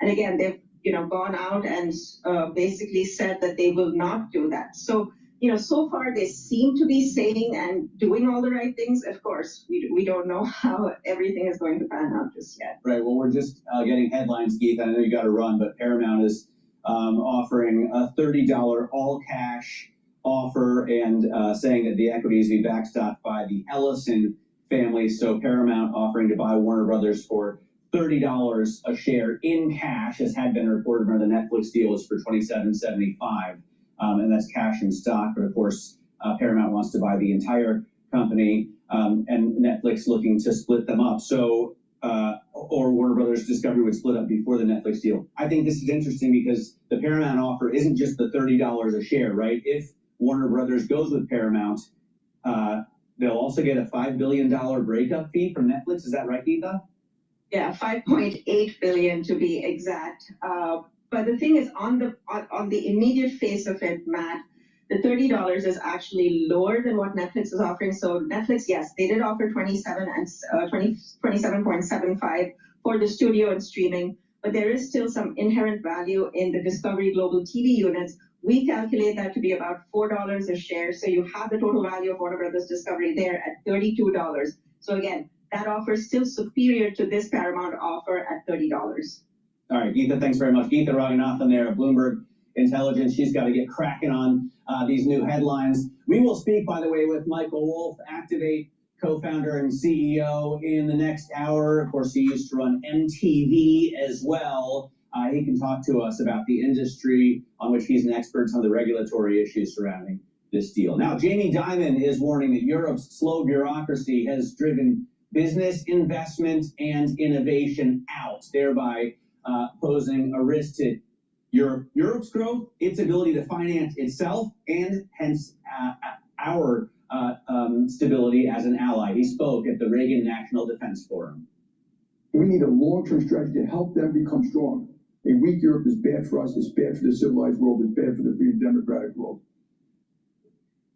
And again, they've gone out and basically said that they will not do that. So so far they seem to be saying and doing all the right things. Of course, we don't know how everything is going to pan out just yet. Right. Well, we're just getting headlines, Keith. I know you got to run, but Paramount is offering a $30 all cash offer and saying that the equities be backstopped by the Ellison family. So Paramount offering to buy Warner Brothers for $30 a share in cash, as had been reported. Where the Netflix deal is for $27.75, and that's cash in stock. But of course, Paramount wants to buy the entire company, and Netflix looking to split them up. So, or Warner Brothers Discovery would split up before the Netflix deal. I think this is interesting because the Paramount offer isn't just the $30 a share, right? If Warner Brothers goes with Paramount, they'll also get a $5 billion breakup fee from Netflix. Is that right, Geetha? Yeah, 5.8 billion to be exact. But the thing is, on the immediate face of it, Matt, the $30 is actually lower than what Netflix is offering. So Netflix, yes, they did offer 27.75 for the studio and streaming, but there is still some inherent value in the Discovery Global TV units. We calculate that to be about $4 a share. So you have the total value of Warner Brothers Discovery there at $32. So again, that offer is still superior to this Paramount offer at $30. All right, Geetha, thanks very much. Geetha Raghunathan there at Bloomberg Intelligence. She's got to get cracking on these new headlines. We will speak, by the way, with Michael Wolff, Activate co-founder and CEO, in the next hour. Of course, he used to run MTV as well. He can talk to us about the industry on which he's an expert, some of the regulatory issues surrounding this deal. Now, Jamie Dimon is warning that Europe's slow bureaucracy has driven business, investment, and innovation out, thereby posing a risk to Europe's growth, its ability to finance itself, and hence our stability as an ally. He spoke at the Reagan National Defense Forum. We need a long-term strategy to help them become strong. A weak Europe is bad for us, it's bad for the civilized world, it's bad for the free and democratic world.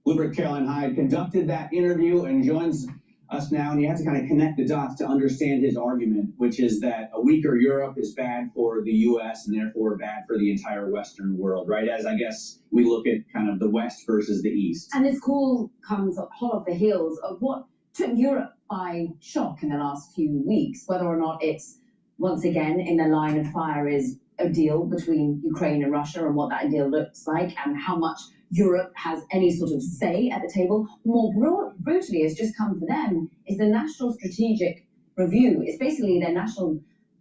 Bloomberg Caroline Hyde conducted that interview and joins us now, and you have to kind of connect the dots to understand his argument, which is that a weaker Europe is bad for the U.S. and therefore bad for the entire Western world, right? As I guess we look at kind of the West versus the East. And this call comes hot off the heels of what took Europe by shock in the last few weeks, whether or not it's once again in the line of fire is a deal between Ukraine and Russia and what that deal looks like and how much Europe has any sort of say at the table. More brutally, has just come for them is the National Strategic Review. It's basically their national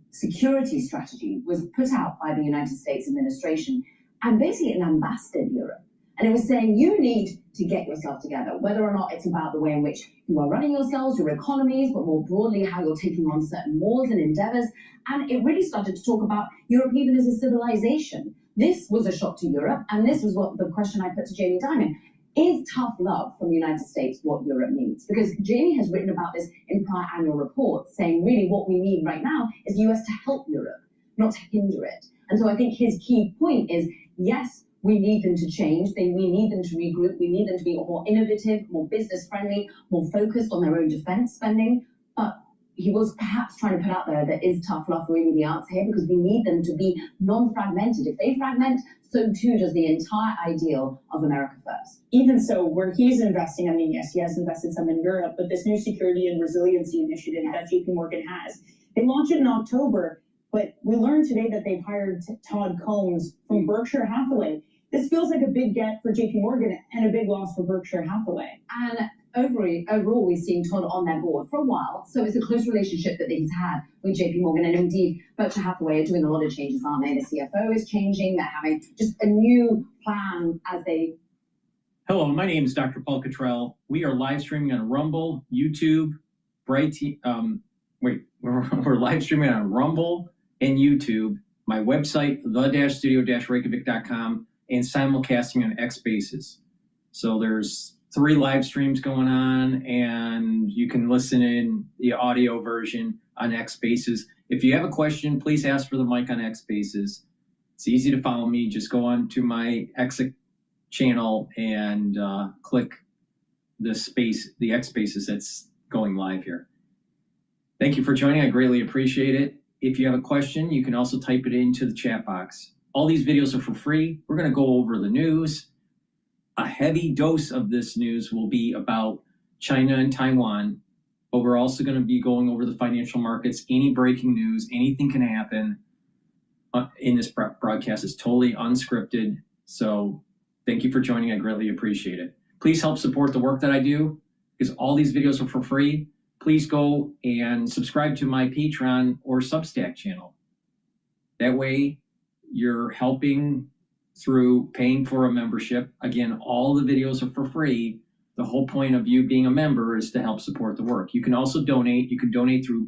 security strategy was put out by the United States administration and basically it lambasted Europe. And it was saying you need to get yourself together, whether or not it's about the way in which you are running yourselves, your economies, but more broadly how you're taking on certain wars and endeavors. And it really started to talk about Europe even as a civilization. This was a shock to Europe, and this was what the question I put to Jamie Dimon. Is tough love from the United States what Europe needs? Because Jamie has written about this in prior annual reports, saying really what we need right now is the US to help Europe, not to hinder it. And so I think his key point is, yes, we need them to change. We need them to regroup. We need them to be more innovative, more business-friendly, more focused on their own defense spending. But he was perhaps trying to put out there that is tough love really the answer here, because we need them to be non-fragmented. If they fragment, so too does the entire ideal of America first. Even so, where he's investing, I mean, yes, he has invested some in Europe, but this new security and resiliency initiative that JP Morgan has, they launched it in October, but we learned today that they've hired Todd Combs from Berkshire Hathaway. This feels like a big get for JP Morgan and a big loss for Berkshire Hathaway. And overall, we've seen Todd on their board for a while, so it's a close relationship that he's had with JP Morgan, and indeed Berkshire Hathaway are doing a lot of changes, aren't they? The CFO is changing, they're having just a new plan as they... Hello, my name is DrPaulCottrell. We are live streaming on Rumble, YouTube, we're live streaming on Rumble and YouTube, my website, the-studio-reykjavik.com, and simulcasting on X Spaces. So there's 3 live streams going on, and you can listen in the audio version on X Spaces. If you have a question, please ask for the mic on X Spaces. It's easy to follow me. Just go on to my X channel and click the X Spaces that's going live here. Thank you for joining. I greatly appreciate it. if you have a question, you can also type it into the chat box. All these videos are for free. We're going to go over the news. A heavy dose of this news will be about China and Taiwan, but we're also going to be going over the financial markets, any breaking news, anything can happen in this broadcast. Is totally unscripted. So thank you for joining. I greatly appreciate it. Please help support the work that I do because all these videos are for free. Please go and subscribe to my Patreon or Substack channel. That way you're helping through paying for a membership. Again, all the videos are for free. The whole point of you being a member is to help support the work. You can also donate. You can donate through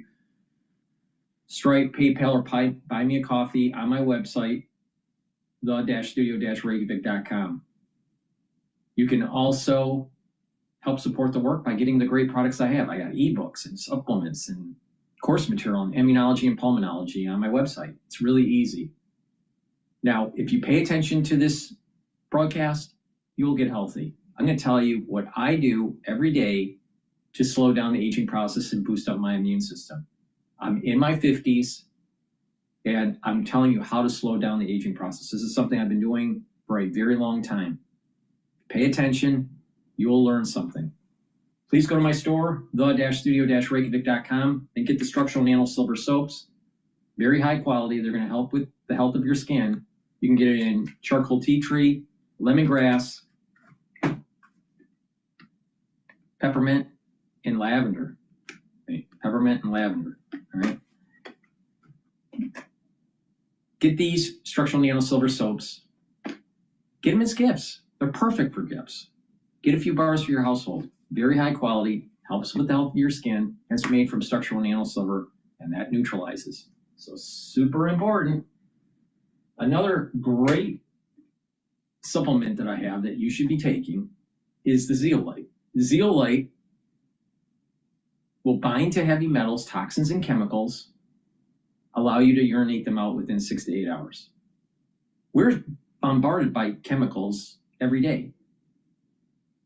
Stripe, PayPal, or Buy Me a Coffee on my website, the-studio-reykjavik.com. You can also help support the work by getting the great products I have. I got ebooks and supplements and course material on immunology and pulmonology on my website. It's really easy. Now, if you pay attention to this broadcast, you will get healthy. I'm going to tell you what I do every day to slow down the aging process and boost up my immune system. I'm in my 50s, and I'm telling you how to slow down the aging process. This is something I've been doing for a very long time. Pay attention. You will learn something. Please go to my store, the-studio-reykjavik.com, and get the structural nano silver soaps. Very high quality. They're going to help with the health of your skin. You can get it in charcoal tea tree, lemongrass, peppermint, and lavender. Okay. Peppermint and lavender. All right. Get these structural nano silver soaps. Get them as gifts. They're perfect for gifts. Get a few bars for your household. Very high quality, helps with the health of your skin, and it's made from structural nano silver, and that neutralizes. So super important. Another great supplement that I have that you should be taking is the zeolite. Zeolite will bind to heavy metals, toxins, and chemicals, allow you to urinate them out within 6 to 8 hours. We're bombarded by chemicals every day.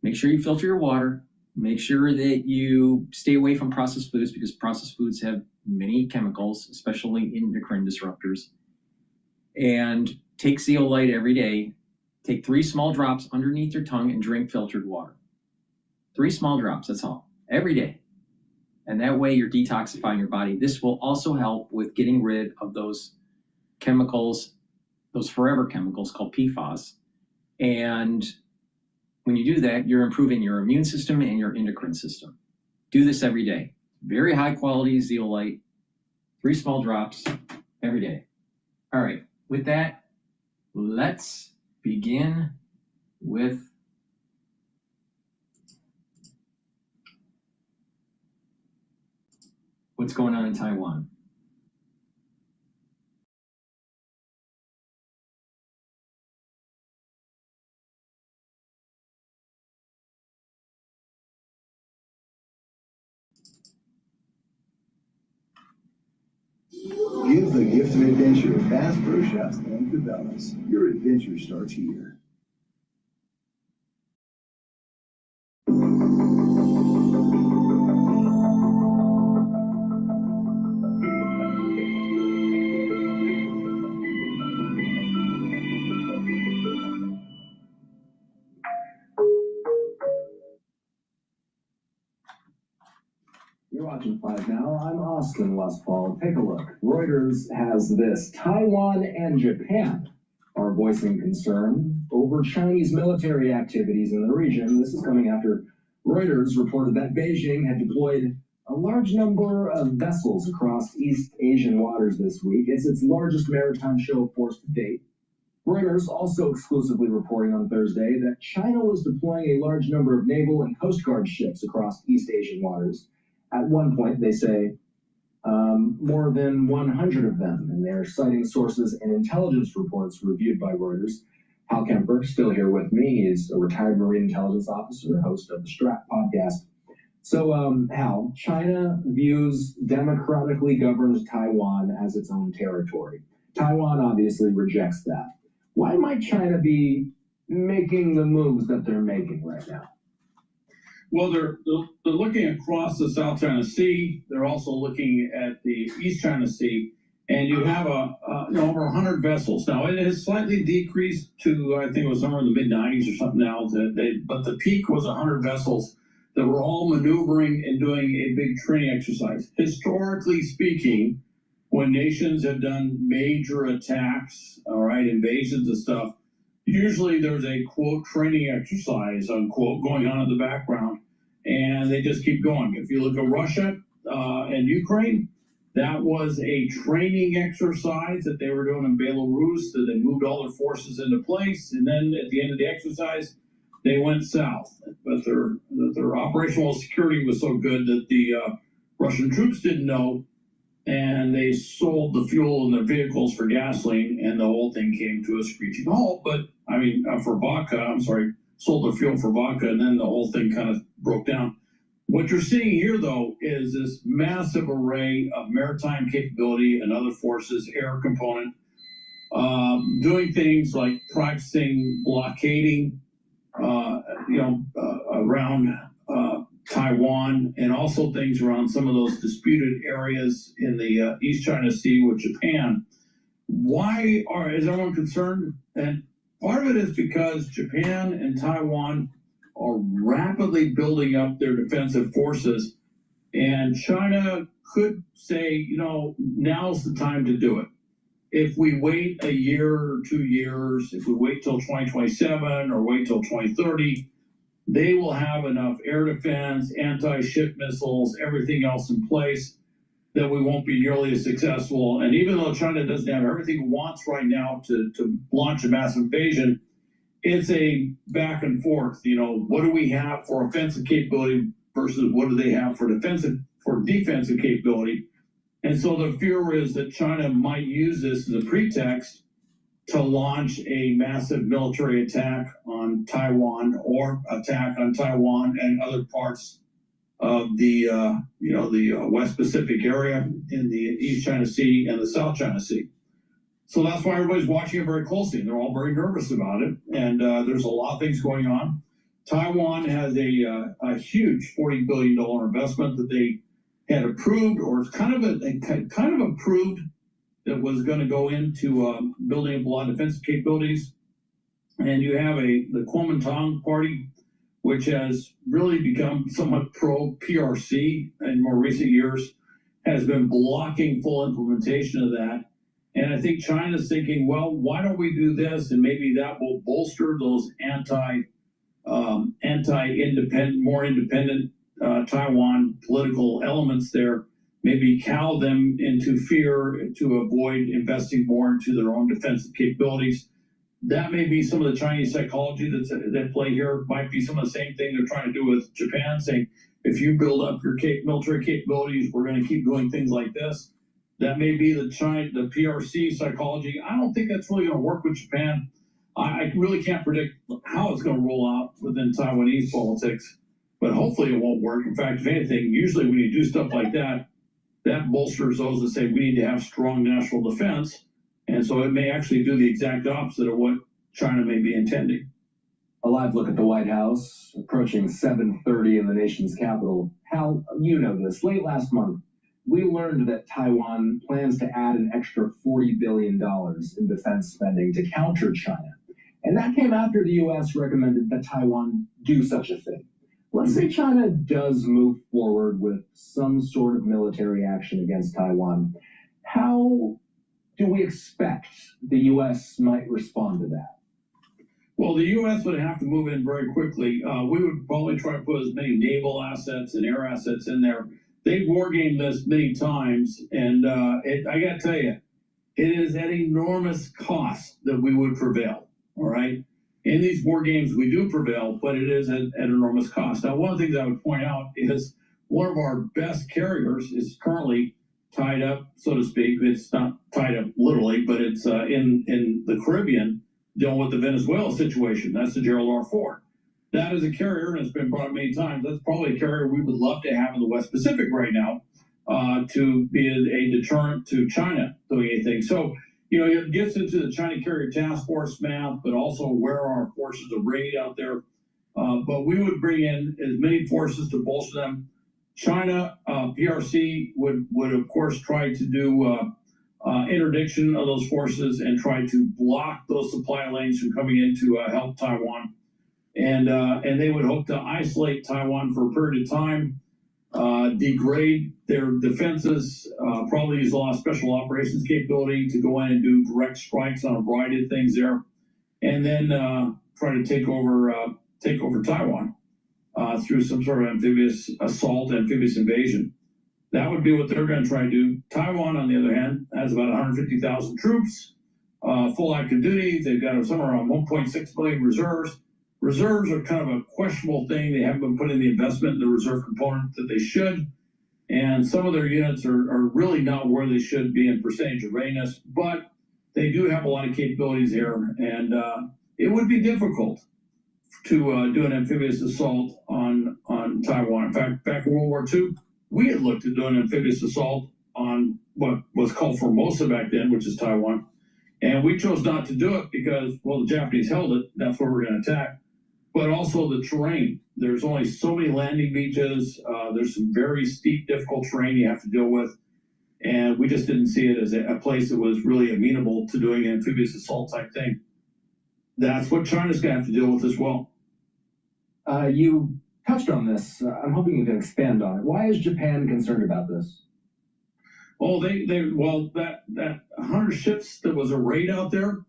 Make sure you filter your water. Make sure that you stay away from processed foods because processed foods have many chemicals, especially endocrine disruptors. And take zeolite every day. Take 3 small drops underneath your tongue and drink filtered water. 3 small drops, that's all, every day. And that way you're detoxifying your body. This will also help with getting rid of those chemicals, those forever chemicals called PFAS. And when you do that, you're improving your immune system and your endocrine system. Do this every day. Very high quality zeolite, 3 small drops every day. All right, with that, let's begin with what's going on in Taiwan. Give the gift of adventure at Bass Pro Shops and Cabela's. Your adventure starts here. You're watching 5 Now. I'm Austin Westfall. Take a look. Reuters has this. Taiwan and Japan are voicing concern over Chinese military activities in the region. This is coming after Reuters reported that Beijing had deployed a large number of vessels across East Asian waters this week. It's its largest maritime show of force to date. Reuters also exclusively reporting on Thursday that China was deploying a large number of naval and coast guard ships across East Asian waters. At one point, they say more than 100 of them, and they're citing sources and intelligence reports reviewed by Reuters. Hal Kemper, still here with me. He's a retired Marine intelligence officer, host of the Strat podcast. So, Hal, China views democratically governed Taiwan as its own territory. Taiwan obviously rejects that. Why might China be making the moves that they're making right now? Well, they're looking across the South China Sea. They're also looking at the East China Sea. And you have over 100 vessels. Now it has slightly decreased to, I think it was somewhere in the mid 90s or something now. But the peak was 100 vessels that were all maneuvering and doing a big training exercise. Historically speaking, when nations have done major attacks, all right, invasions and stuff, usually there's a quote training exercise unquote going on in the background, and they just keep going. If you look at Russia and Ukraine, that was a training exercise that they were doing in Belarus, that they moved all their forces into place, and then at the end of the exercise, they went south. But their operational security was so good that the Russian troops didn't know, and they sold the fuel in their vehicles for gasoline, and the whole thing came to a screeching halt. But I mean, for vodka, sold the fuel for vodka, and then the whole thing kind of broke down. What you're seeing here, though, is this massive array of maritime capability and other forces, air component, doing things like practicing blockading, around Taiwan, and also things around some of those disputed areas in the East China Sea with Japan. Why is everyone concerned? And part of it is because Japan and Taiwan are rapidly building up their defensive forces, and China could say, now's the time to do it. If we wait a year or 2 years, if we wait till 2027 or wait till 2030, they will have enough air defense, anti-ship missiles, everything else in place that we won't be nearly as successful. And even though China doesn't have everything it wants right now to launch a massive invasion, it's a back and forth. What do we have for offensive capability versus what do they have for defensive capability? And so the fear is that China might use this as a pretext to launch a massive military attack on Taiwan, or attack on Taiwan and other parts of the West Pacific area in the East China Sea and the South China Sea. So that's why everybody's watching it very closely, and they're all very nervous about it. And there's a lot of things going on. Taiwan has a huge $40 billion investment that they had approved, or it's kind of approved, that was going to go into building up a lot of defensive capabilities. And you have the Kuomintang Party, which has really become somewhat pro-PRC in more recent years, has been blocking full implementation of that. And I think China's thinking, well, why don't we do this? And maybe that will bolster those anti-independent, more independent Taiwan political elements there, maybe cow them into fear to avoid investing more into their own defensive capabilities. That may be some of the Chinese psychology that's at play here. Might be some of the same thing they're trying to do with Japan, saying, if you build up your military capabilities, we're going to keep doing things like this. That may be the PRC psychology. I don't think that's really going to work with Japan. I really can't predict how it's going to roll out within Taiwanese politics, but hopefully it won't work. In fact, if anything, usually when you do stuff like that, that bolsters those that say we need to have strong national defense. And so it may actually do the exact opposite of what China may be intending. A live look at the White House, approaching 7:30 in the nation's capital. Hal, you know this. Late last month, we learned that Taiwan plans to add an extra $40 billion in defense spending to counter China. And that came after the U.S. recommended that Taiwan do such a thing. Let's say China does move forward with some sort of military action against Taiwan. How do we expect the U.S. might respond to that? Well, the U.S. would have to move in very quickly. We would probably try to put as many naval assets and air assets in there. They've wargamed this many times, and I got to tell you, it is at enormous cost that we would prevail, all right? In these war games, we do prevail, but it is at enormous cost. Now, one of the things I would point out is one of our best carriers is currently tied up, so to speak. It's not tied up literally, but it's in the Caribbean dealing with the Venezuela situation. That's the Gerald R. Ford. That is a carrier, and it's been brought up many times. That's probably a carrier we would love to have in the West Pacific right now to be a deterrent to China doing anything. So, it gets into the China Carrier Task Force math, but also where our forces are arrayed out there. But we would bring in as many forces to bolster them. China, PRC would of course try to do interdiction of those forces and try to block those supply lanes from coming in to help Taiwan. And they would hope to isolate Taiwan for a period of time, degrade their defenses, probably use a lot of special operations capability to go in and do direct strikes on a variety of things there, and then try to take over Taiwan through some sort of amphibious assault, amphibious invasion. That would be what they're going to try to do. Taiwan, on the other hand, has about 150,000 troops, full active duty. They've got somewhere around 1.6 million reserves. Reserves are kind of a questionable thing. They haven't been putting the investment in the reserve component that they should. And some of their units are really not where they should be in percentage of readiness, but they do have a lot of capabilities here. And it would be difficult to do an amphibious assault on Taiwan. In fact, back in World War II, we had looked at doing an amphibious assault on what was called Formosa back then, which is Taiwan. And we chose not to do it because, well, the Japanese held it. That's where we're going to attack. But also the terrain. There's only so many landing beaches. There's some very steep, difficult terrain you have to deal with. And we just didn't see it as a place that was really amenable to doing an amphibious assault type thing. That's what China's going to have to deal with as well. You touched on this. I'm hoping you can expand on it. Why is Japan concerned about this? Oh, that 100 ships that was arrayed out there,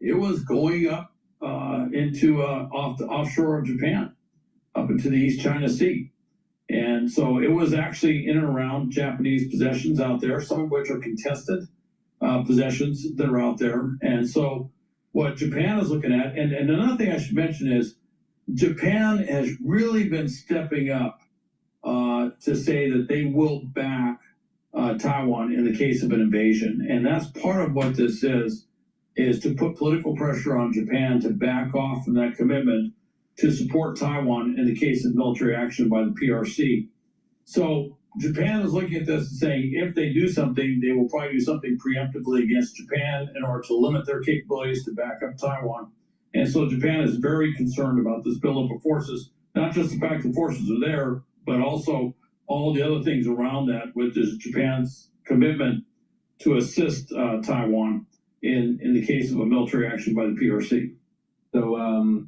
it was going up into offshore of Japan, up into the East China Sea. And so it was actually in and around Japanese possessions out there, some of which are contested possessions that are out there. And so what Japan is looking at, and another thing I should mention is Japan has really been stepping up to say that they will back Taiwan in the case of an invasion. And that's part of what this is to put political pressure on Japan to back off from that commitment to support Taiwan in the case of military action by the PRC. So Japan is looking at this and saying if they do something, they will probably do something preemptively against Japan in order to limit their capabilities to back up Taiwan. And so Japan is very concerned about this buildup of forces, not just the fact the forces are there, but also all the other things around that, which is Japan's commitment to assist Taiwan in the case of a military action by the PRC. So,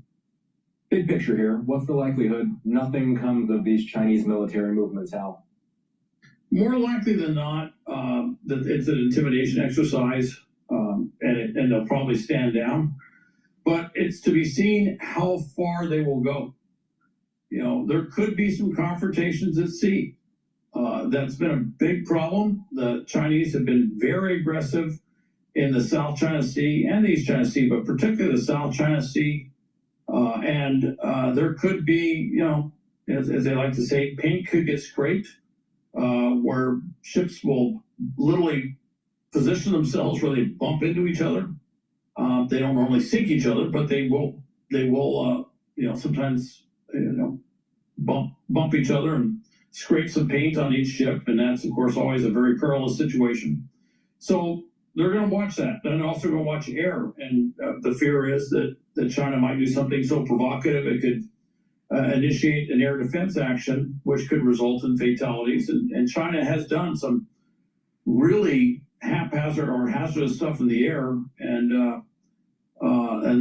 big picture here, what's the likelihood nothing comes of these Chinese military movements, Hal? More likely than not, that it's an intimidation exercise, and they'll probably stand down. But it's to be seen how far they will go. You know, there could be some confrontations at sea. That's been a big problem. The Chinese have been very aggressive in the South China Sea and the East China Sea, but particularly the South China Sea. And there could be, you know, as they like to say, paint could get scraped, where ships will literally position themselves where they bump into each other. They don't normally sink each other, but they will, you know, sometimes, you know, bump each other and scrape some paint on each ship. And that's, of course, always a very perilous situation. So they're going to watch that. They're also going to watch air. And the fear is that China might do something so provocative it could initiate an air defense action, which could result in fatalities. And China has done some really haphazard or hazardous stuff in the air. And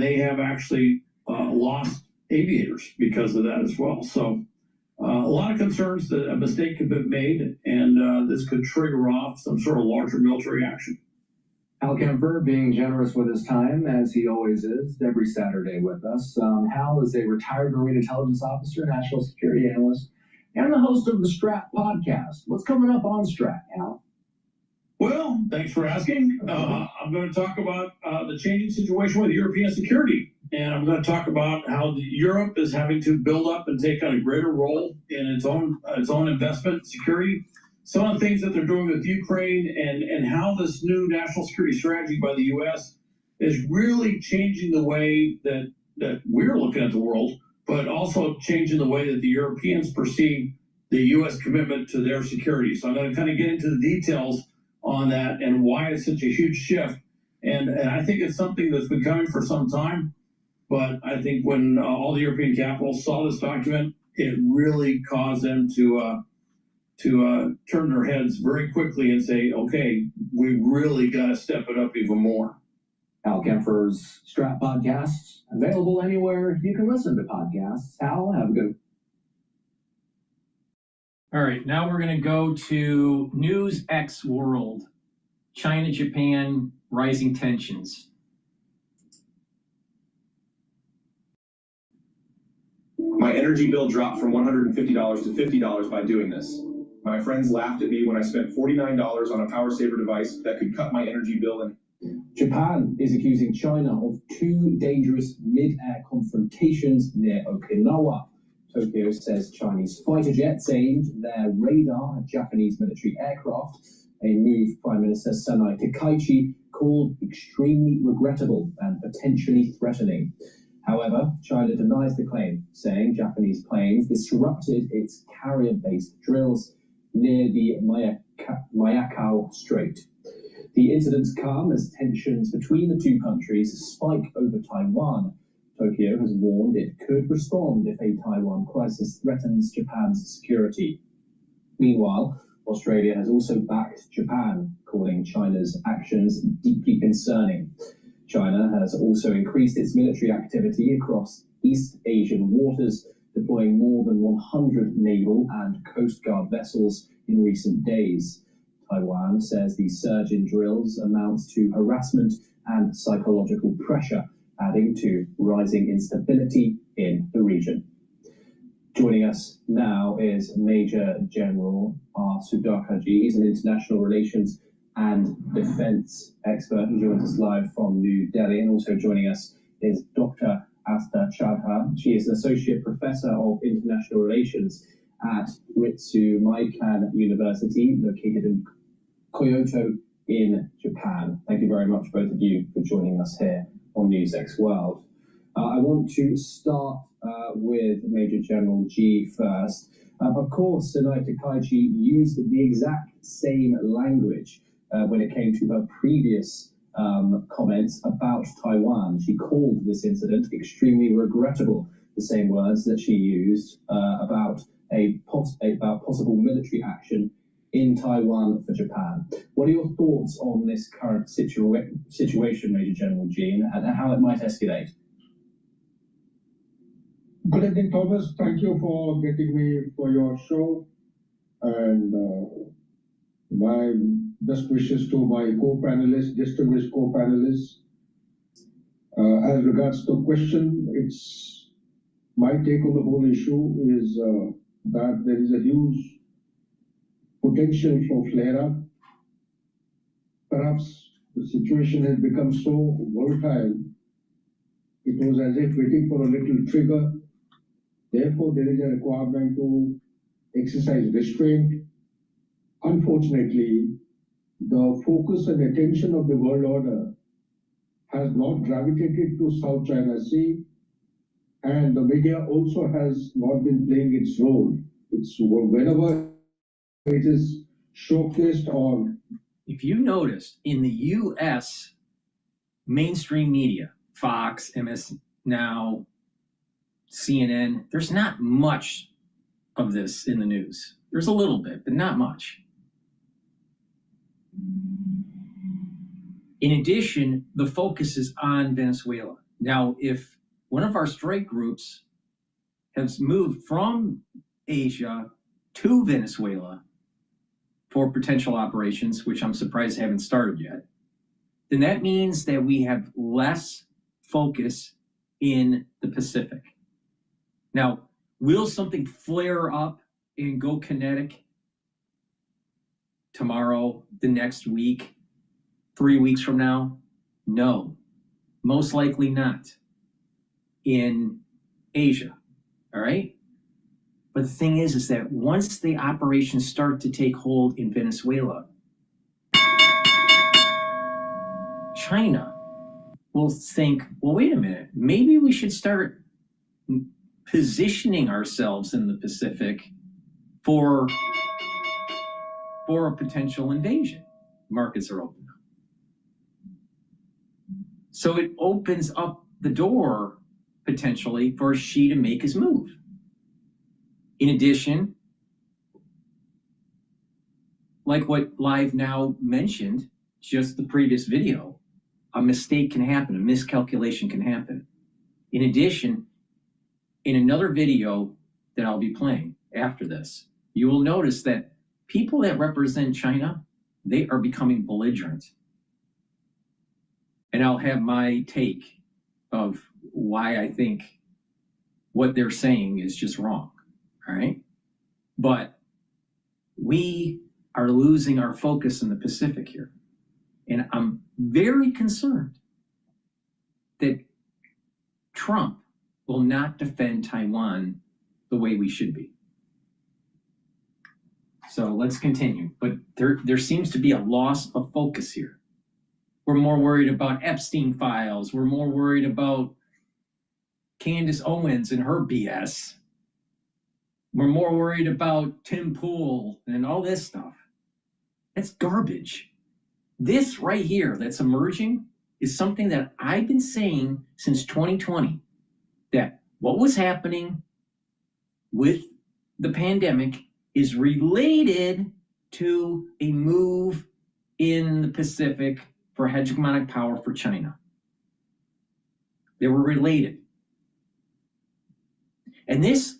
they have actually lost aviators because of that as well. So a lot of concerns that a mistake could be made, and this could trigger off some sort of larger military action. Hal Kemper being generous with his time, as he always is, every Saturday with us. Hal is a retired Marine intelligence officer, national security analyst, and the host of the Strat podcast. What's coming up on Strat, Hal? Well, thanks for asking. I'm going to talk about the changing situation with European security. And I'm going to talk about how Europe is having to build up and take on a greater role in its own investment in security. Some of the things that they're doing with Ukraine and how this new national security strategy by the U.S. is really changing the way that we're looking at the world, but also changing the way that the Europeans perceive the U.S. commitment to their security. So I'm going to kind of get into the details on that and why it's such a huge shift. And I think it's something that's been coming for some time. But I think when all the European capitals saw this document, it really caused them to to turn their heads very quickly and say, okay, we really got to step it up even more. Hal Kempfer's Strat Podcast, available anywhere you can listen to podcasts. Hal, have a good. All right, now we're going to go to News X World. China, Japan, rising tensions. My energy bill dropped from $150 to $50 by doing this. My friends laughed at me when I spent $49 on a power saver device that could cut my energy bill in. Japan is accusing China of two dangerous mid-air confrontations near Okinawa. Tokyo says Chinese fighter jets aimed their radar at Japanese military aircraft, a move Prime Minister Sanai Takaichi called extremely regrettable and potentially threatening. However, China denies the claim, saying Japanese planes disrupted its carrier-based drills near the Miyako Strait. The incidents come as tensions between the two countries spike over Taiwan. Tokyo has warned it could respond if a Taiwan crisis threatens Japan's security. Meanwhile, Australia has also backed Japan, calling China's actions deeply concerning. China has also increased its military activity across East Asian waters, deploying more than 100 naval and Coast Guard vessels in recent days. Taiwan says the surge in drills amounts to harassment and psychological pressure, adding to rising instability in the region. Joining us now is Major General R. Sudhakaji. He's an international relations and defense expert who joins us live from New Delhi. And also joining us is Dr. Asta Chadha. She is an associate professor of international relations at Ritsumeikan University, located in Kyoto in Japan. Thank you very much, both of you, for joining us here on NewsX World. I want to start with Major General G first. Of course, Sanai Takaichi used the exact same language when it came to her previous comments about Taiwan. She called this incident extremely regrettable, the same words that she used about possible military action in Taiwan for Japan. What are your thoughts on this current situation, Major General Jean, and how it might escalate? Good evening, Thomas. Thank you for getting me for your show. And my best wishes to my co-panelists, distinguished co-panelists. As regards to the question, it's my take on the whole issue is that there is a huge potential for flare-up. Perhaps the situation has become so volatile, it was as if waiting for a little trigger. Therefore, there is a requirement to exercise restraint. Unfortunately, the focus and attention of the world order has not gravitated to South China Sea, and the media also has not been playing its role. It's whenever it is showcased on. If you noticed in the U.S. mainstream media, Fox, MS Now, CNN, there's not much of this in the news. There's a little bit, but not much. In addition, the focus is on Venezuela. Now, if one of our strike groups has moved from Asia to Venezuela for potential operations, which I'm surprised haven't started yet, then that means that we have less focus in the Pacific. Now, will something flare up and go kinetic tomorrow, the next week, 3 weeks from now? No, most likely not in Asia, all right? But the thing is that once the operations start to take hold in Venezuela, China will think, well, wait a minute, maybe we should start positioning ourselves in the Pacific for a potential invasion. Markets are open now. So it opens up the door potentially for Xi to make his move. In addition, like what Live Now mentioned, just the previous video, a mistake can happen, a miscalculation can happen. In addition, in another video that I'll be playing after this, you will notice that people that represent China, they are becoming belligerent. And I'll have my take of why I think what they're saying is just wrong, all right? But we are losing our focus in the Pacific here. And I'm very concerned that Trump will not defend Taiwan the way we should be. So let's continue. But there seems to be a loss of focus here. We're more worried about Epstein files. We're more worried about Candace Owens and her BS. We're more worried about Tim Pool and all this stuff. That's garbage. This right here that's emerging is something that I've been saying since 2020, that what was happening with the pandemic is related to a move in the Pacific for hegemonic power for China. They were related. And this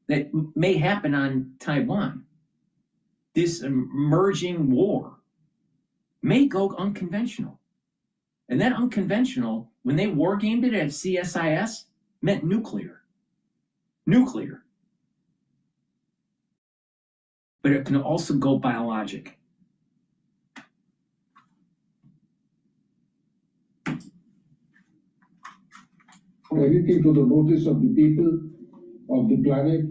that may happen on Taiwan, this emerging war, may go unconventional. And that unconventional, when they war gamed it at CSIS, meant nuclear. Nuclear. But it can also go biologic. Anything to the notice of the people of the planet,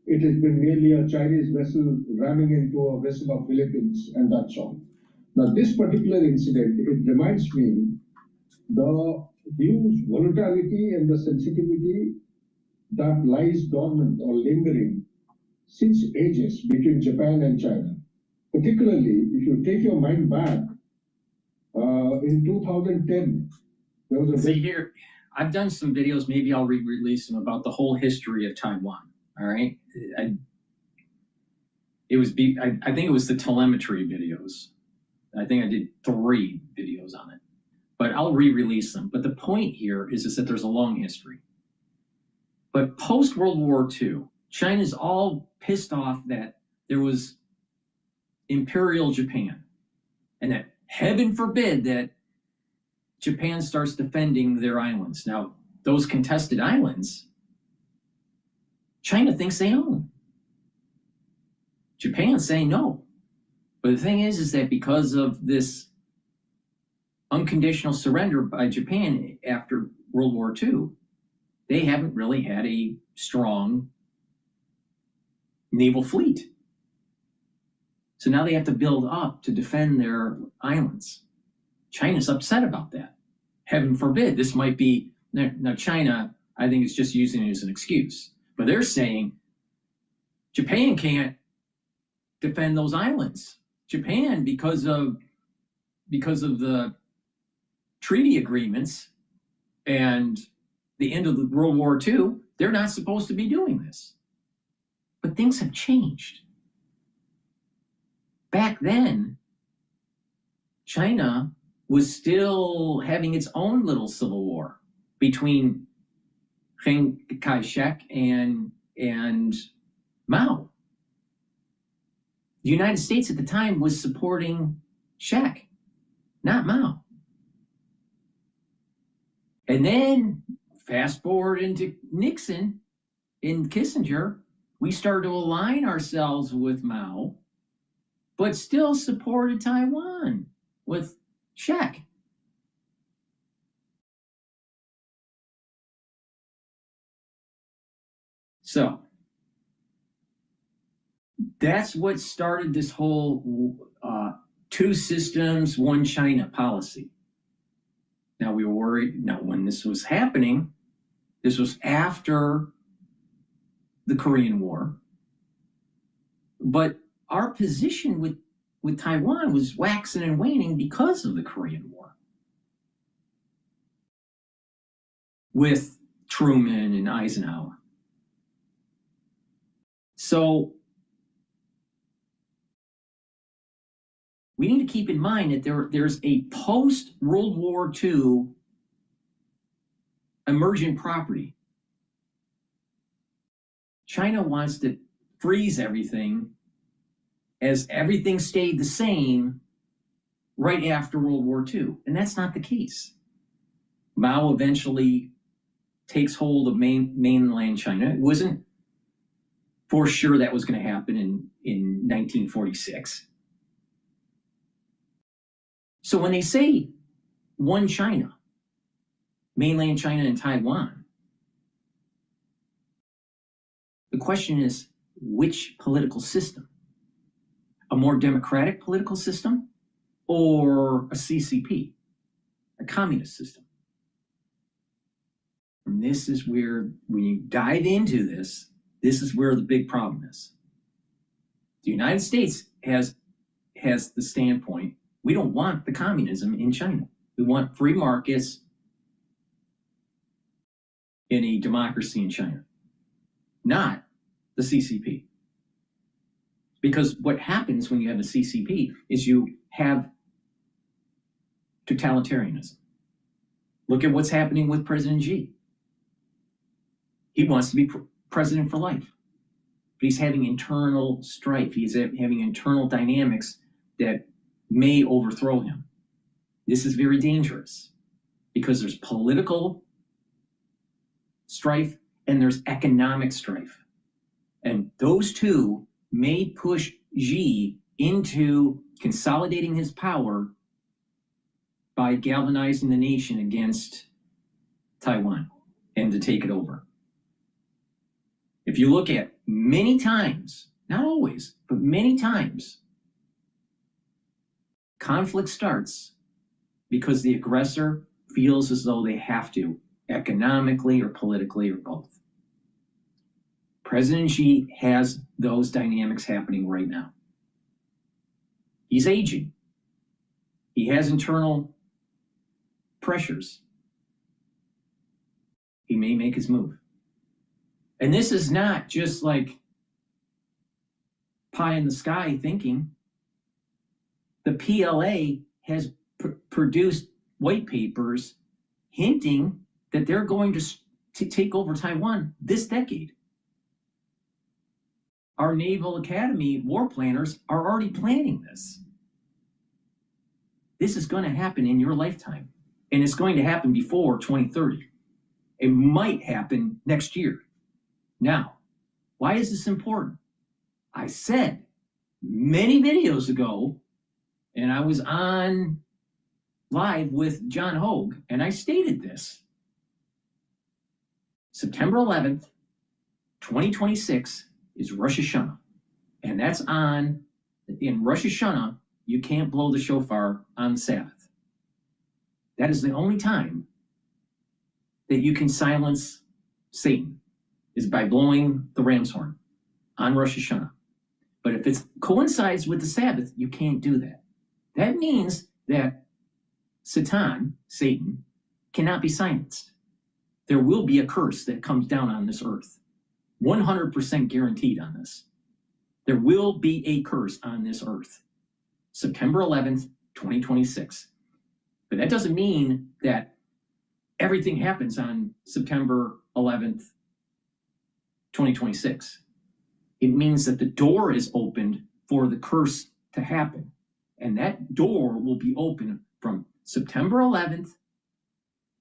it has been merely a Chinese vessel ramming into a vessel of Philippines, and that's all. Now, this particular incident, it reminds me the huge volatility and the sensitivity that lies dormant or lingering since ages between Japan and China. Particularly, if you take your mind back, in 2010, there was a See here, I've done some videos, maybe I'll re-release them, about the whole history of Taiwan, all right? I think it was the telemetry videos. I think I did 3 videos on it, but I'll re-release them. But the point here is that there's a long history. But post-World War II, China's all pissed off that there was Imperial Japan, and that heaven forbid that Japan starts defending their islands. Now, those contested islands, China thinks they own. Japan's saying no. But the thing is that because of this unconditional surrender by Japan after World War II, they haven't really had a strong naval fleet. So now they have to build up to defend their islands. China's upset about that. Heaven forbid, this might be, now China, I think, is just using it as an excuse. But they're saying Japan can't defend those islands. Japan, because of the treaty agreements and the end of the World War II, they're not supposed to be doing this. But things have changed. Back then, China was still having its own little civil war between Chiang Kai-shek and Mao. The United States at the time was supporting Shek, not Mao. And then fast forward into Nixon and Kissinger, we started to align ourselves with Mao, but still supported Taiwan with Shek. So that's what started this whole 2 systems, 1 China policy. Now we were worried. Now, when this was happening, this was after the Korean War. But our position with Taiwan was waxing and waning because of the Korean War. With Truman and Eisenhower. So we need to keep in mind that there's a post-World War II emergent property. China wants to freeze everything as everything stayed the same right after World War II, and that's not the case. Mao eventually takes hold of mainland China. It wasn't for sure that was going to happen in 1946. So when they say one China, mainland China and Taiwan, the question is, which political system? A more democratic political system or a CCP, a communist system? And this is where, when you dive into this, this is where the big problem is. The United States has the standpoint, we don't want the communism in China. We want free markets in a democracy in China, not the CCP. Because what happens when you have a CCP is you have totalitarianism. Look at what's happening with President Xi. He wants to be president for life, but he's having internal strife. He's having internal dynamics that may overthrow him. This is very dangerous because there's political strife and there's economic strife. And those two may push Xi into consolidating his power by galvanizing the nation against Taiwan and to take it over. If you look at many times, not always, but many times, conflict starts because the aggressor feels as though they have to, economically or politically or both. President Xi has those dynamics happening right now. He's aging. He has internal pressures. He may make his move. And this is not just like pie in the sky thinking. The PLA has produced white papers hinting that they're going to take over Taiwan this decade. Our Naval Academy war planners are already planning this. This is going to happen in your lifetime, and it's going to happen before 2030. It might happen next year. Now, why is this important? I said many videos ago, and I was on live with John Hogue, and I stated this. September 11th, 2026 is Rosh Hashanah, and that's on, in Rosh Hashanah, you can't blow the shofar on the Sabbath. That is the only time that you can silence Satan, is by blowing the ram's horn on Rosh Hashanah. But if it coincides with the Sabbath, you can't do that. That means that Satan, cannot be silenced. There will be a curse that comes down on this earth. 100% guaranteed on this. There will be a curse on this earth. September 11th, 2026. But that doesn't mean that everything happens on September 11th, 2026. It means that the door is opened for the curse to happen. And that door will be open from September 11th,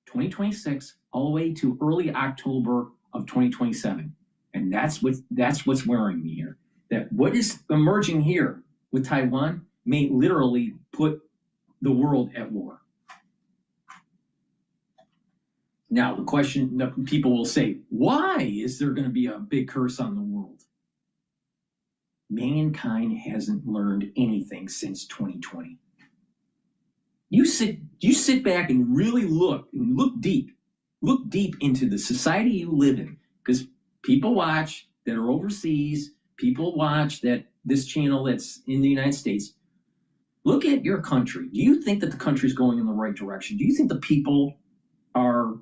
2026, all the way to early October of 2027. And that's what's worrying me here. That what is emerging here with Taiwan may literally put the world at war. Now, the question that people will say, why is there going to be a big curse on the world? Mankind hasn't learned anything since 2020. You sit back and really look deep into the society you live in, because people watch that are overseas, people watch that this channel that's in the United States. Look at your country. Do you think that the country's going in the right direction? Do you think the people are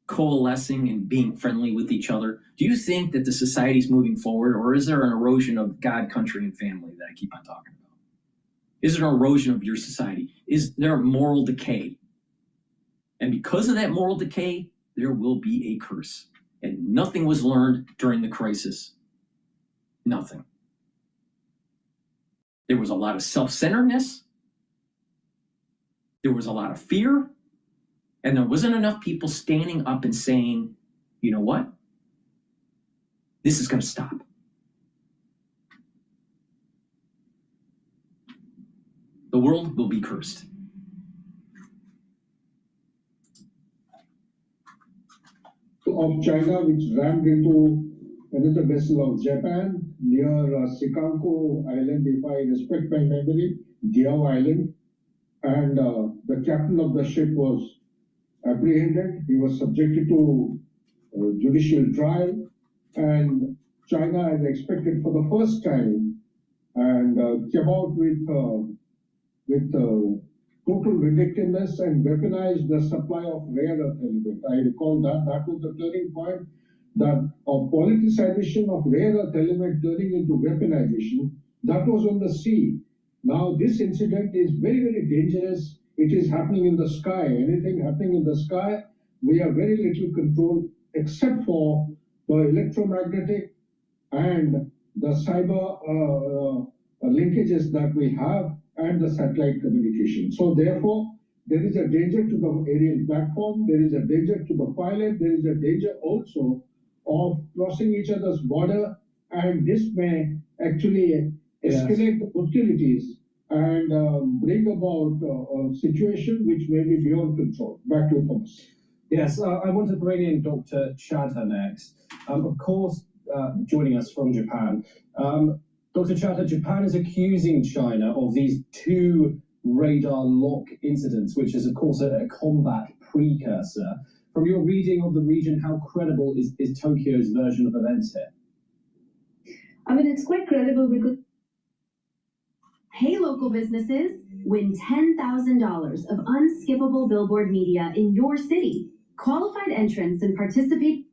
coalescing and being friendly with each other? Do you think that the society's moving forward, or is there an erosion of God, country, and family that I keep on talking about? Is there an erosion of your society? Is there a moral decay? And because of that moral decay, there will be a curse. And nothing was learned during the crisis. Nothing. There was a lot of self-centeredness. There was a lot of fear. And there wasn't enough people standing up and saying, you know what? This is going to stop. The world will be cursed. Of China, which rammed into another vessel of Japan near Sikanko Island, if I respect my memory, Diao Island, and the captain of the ship was apprehended. He was subjected to judicial trial, and China has expected for the first time and came out with total vindictiveness and weaponized the supply of rare earth element. I recall that was the turning point, that politicization of rare earth element turning into weaponization, that was on the sea. Now this incident is very, very dangerous. It is happening in the sky. Anything happening in the sky, we have very little control except for the electromagnetic and the cyber linkages that we have and the satellite communication. So therefore, there is a danger to the aerial platform, there is a danger to the pilot, there is a danger also of crossing each other's border, and this may actually escalate the hostilities and bring about a situation which may be beyond control. Back to you, Thomas. Yes, I want to bring in Dr. Chadha next. Of course, joining us from Japan. Dr. Chadha, Japan is accusing China of these two radar lock incidents, which is, of course, a combat precursor. From your reading of the region, how credible is Tokyo's version of events here? I mean, it's quite credible because... Hey, local businesses, win $10,000 of unskippable billboard media in your city. Qualified entrants and participate...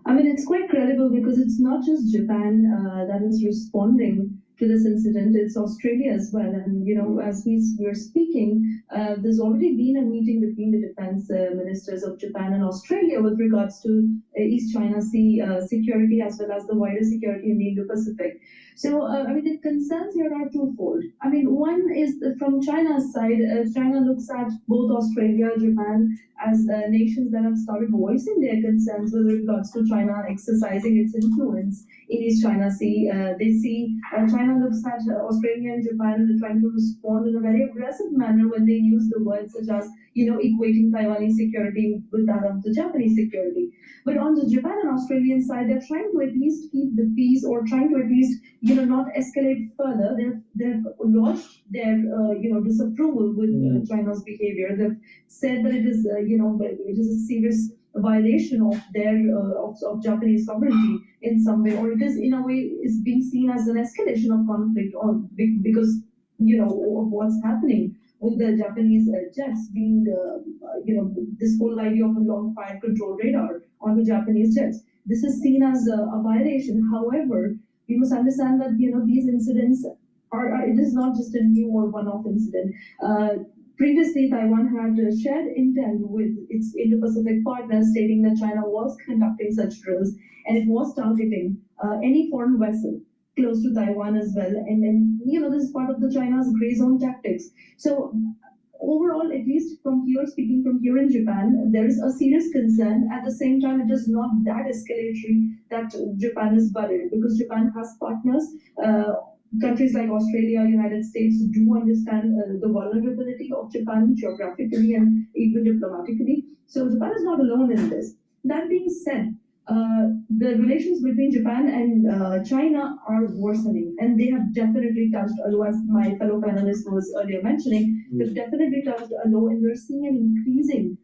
I mean, it's quite credible because it's not just Japan that is responding to this incident, it's Australia as well. And, you know, as we were speaking, there's already been a meeting between the defense ministers of Japan and Australia with regards to East China Sea security as well as the wider security in the Indo-Pacific. So, I mean, the concerns here are twofold. I mean, one is from China's side, China looks at both Australia, Japan as nations that have started voicing their concerns with regards to China exercising its influence in East China Sea. They see China looks at Australia and Japan trying to respond in a very aggressive manner when they use the words such as, you know, equating Taiwanese security with that of the Japanese security. But on the Japan and Australian side, they're trying to at least keep the peace or trying to at least, you know, not escalate further. They've lodged their, you know, disapproval with China's behavior. They've said that it is, you know, it is a serious violation of their of Japanese sovereignty in some way, or it is in a way is being seen as an escalation of conflict, or because, you know, of what's happening with the Japanese jets being, you know, this whole idea of a long fire control radar on the Japanese jets. This is seen as a violation. However, we must understand that, you know, these incidents are it is not just a new or one-off incident. Previously, Taiwan had shared intel with its Indo-Pacific partners stating that China was conducting such drills and it was targeting any foreign vessel close to Taiwan as well. And you know, this is part of the China's gray zone tactics. So overall, at least from here, speaking from here in Japan, there is a serious concern. At the same time, it is not that escalatory that Japan is worried, because Japan has partners. Countries like Australia, United States do understand the vulnerability of Japan geographically and even diplomatically. So Japan is not alone in this. That being said, the relations between Japan and China are worsening, and they have definitely touched a low, as my fellow panelist was earlier mentioning. They've definitely touched a low, and we're seeing an increasing,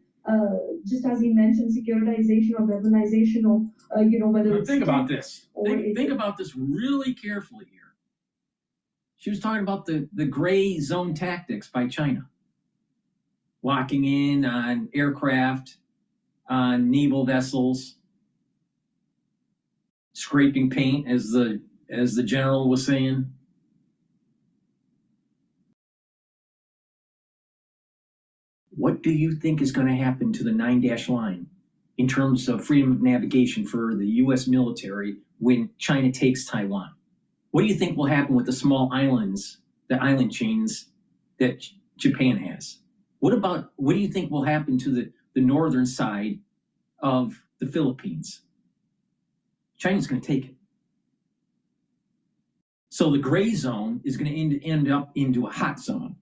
just as he mentioned, securitization or weaponization of, you know, whether it's... Think about this. Think about this really carefully here. She was talking about the gray zone tactics by China. Locking in on aircraft, on naval vessels, scraping paint, as the general was saying. What do you think is going to happen to the 9-dash line in terms of freedom of navigation for the U.S. military when China takes Taiwan? What do you think will happen with the small islands, the island chains that Japan has? What do you think will happen to the northern side of the Philippines? China's going to take it. So the gray zone is going to end up into a hot zone.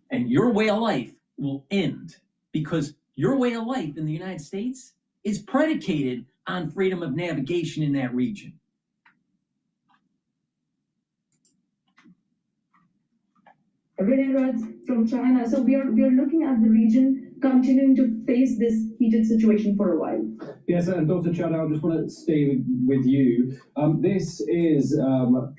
And your way of life will end because your way of life in the United States is predicated on freedom of navigation in that region. From China. So we are looking at the region continuing to face this heated situation for a while. Yes, and Dr. Chadha, I just want to stay with you. This is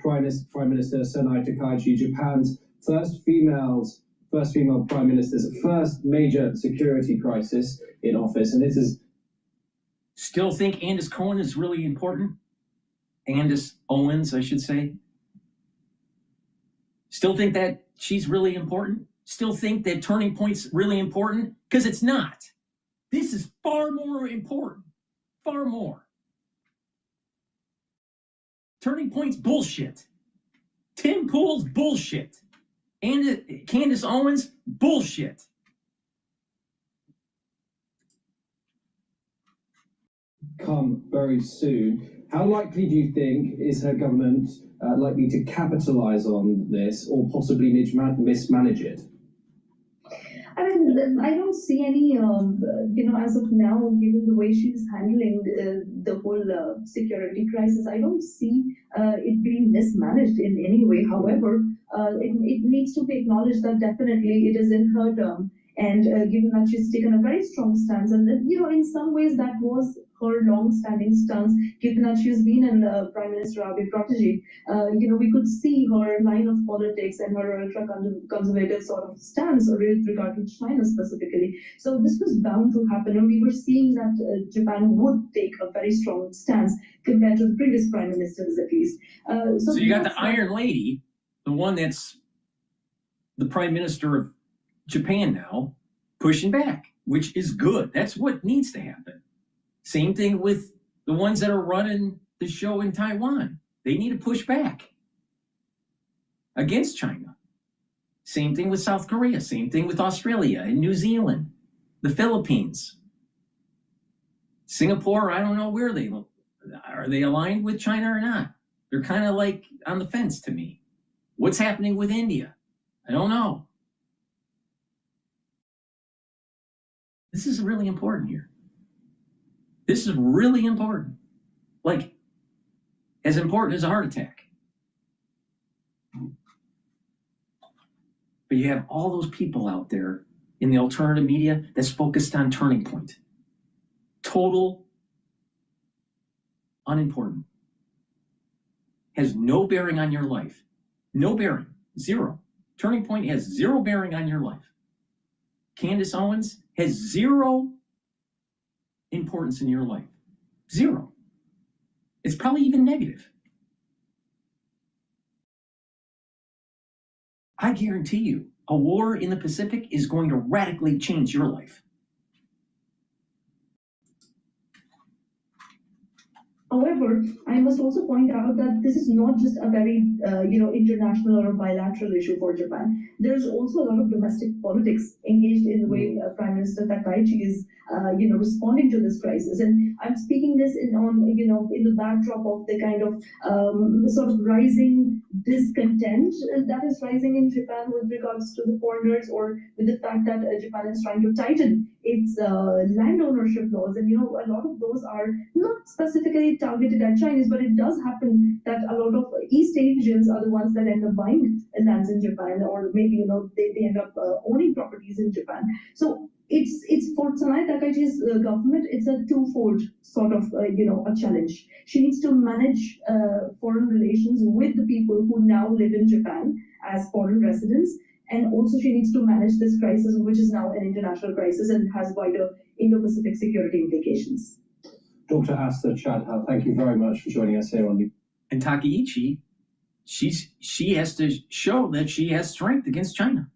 Prime Minister Sanai Takaichi, Japan's first female prime minister's first major security crisis in office, and this is. Still think Candace Cohen is really important? Candace Owens, I should say. Still think that she's really important? Still think that Turning Point's really important? Because it's not. This is far more important. Far more. Turning Point's bullshit. Tim Pool's bullshit. And Candace Owens, bullshit. Come very soon. How likely do you think is her government likely to capitalize on this or possibly mismanage it? I mean, I don't see any, as of now, given the way she's handling the whole security crisis, I don't see it being mismanaged in any way. However, it needs to be acknowledged that definitely it is in her term. And given that she's taken a very strong stance, and in some ways that was her long-standing stance, given that she's been in Prime Minister Abiy protege, we could see her line of politics and her ultra-conservative sort of stance with regard to China specifically. So this was bound to happen, and we were seeing that Japan would take a very strong stance compared to the previous prime ministers, at least. So you got the Iron Lady, the one that's the Prime Minister of Japan now, pushing back, which is good. That's what needs to happen. Same thing with the ones that are running the show in Taiwan. They need to push back against China. Same thing with South Korea. Same thing with Australia and New Zealand, the Philippines. Singapore, I don't know where are they aligned with China or not? They're kind of like on the fence to me. What's happening with India? I don't know. This is really important here. This is really important. Like, as important as a heart attack. But you have all those people out there in the alternative media that's focused on Turning Point. Total unimportant. Has no bearing on your life. No bearing. Zero. Turning Point has zero bearing on your life. Candace Owens has zero importance in your life. Zero. It's probably even negative. I guarantee you, a war in the Pacific is going to radically change your life. However, I must also point out that this is not just a very, international or bilateral issue for Japan. There's also a lot of domestic politics engaged in the way Prime Minister Takaichi is, responding to this crisis. And I'm speaking this in the backdrop of the kind of sort of rising discontent that is rising in Japan with regards to the foreigners, or with the fact that Japan is trying to tighten its land ownership laws. And, a lot of those are not specifically targeted at Chinese, but it does happen that a lot of East Asians are the ones that end up buying lands in Japan, or maybe, they end up owning properties in Japan. So it's for Sanai Takaichi's government, it's a twofold sort of, a challenge. She needs to manage foreign relations with the people who now live in Japan as foreign residents, and also she needs to manage this crisis, which is now an international crisis and has wider Indo-Pacific security implications. Dr. Asta Chadha, thank you very much for joining us here on the. And Takaichi, she has to show that she has strength against China.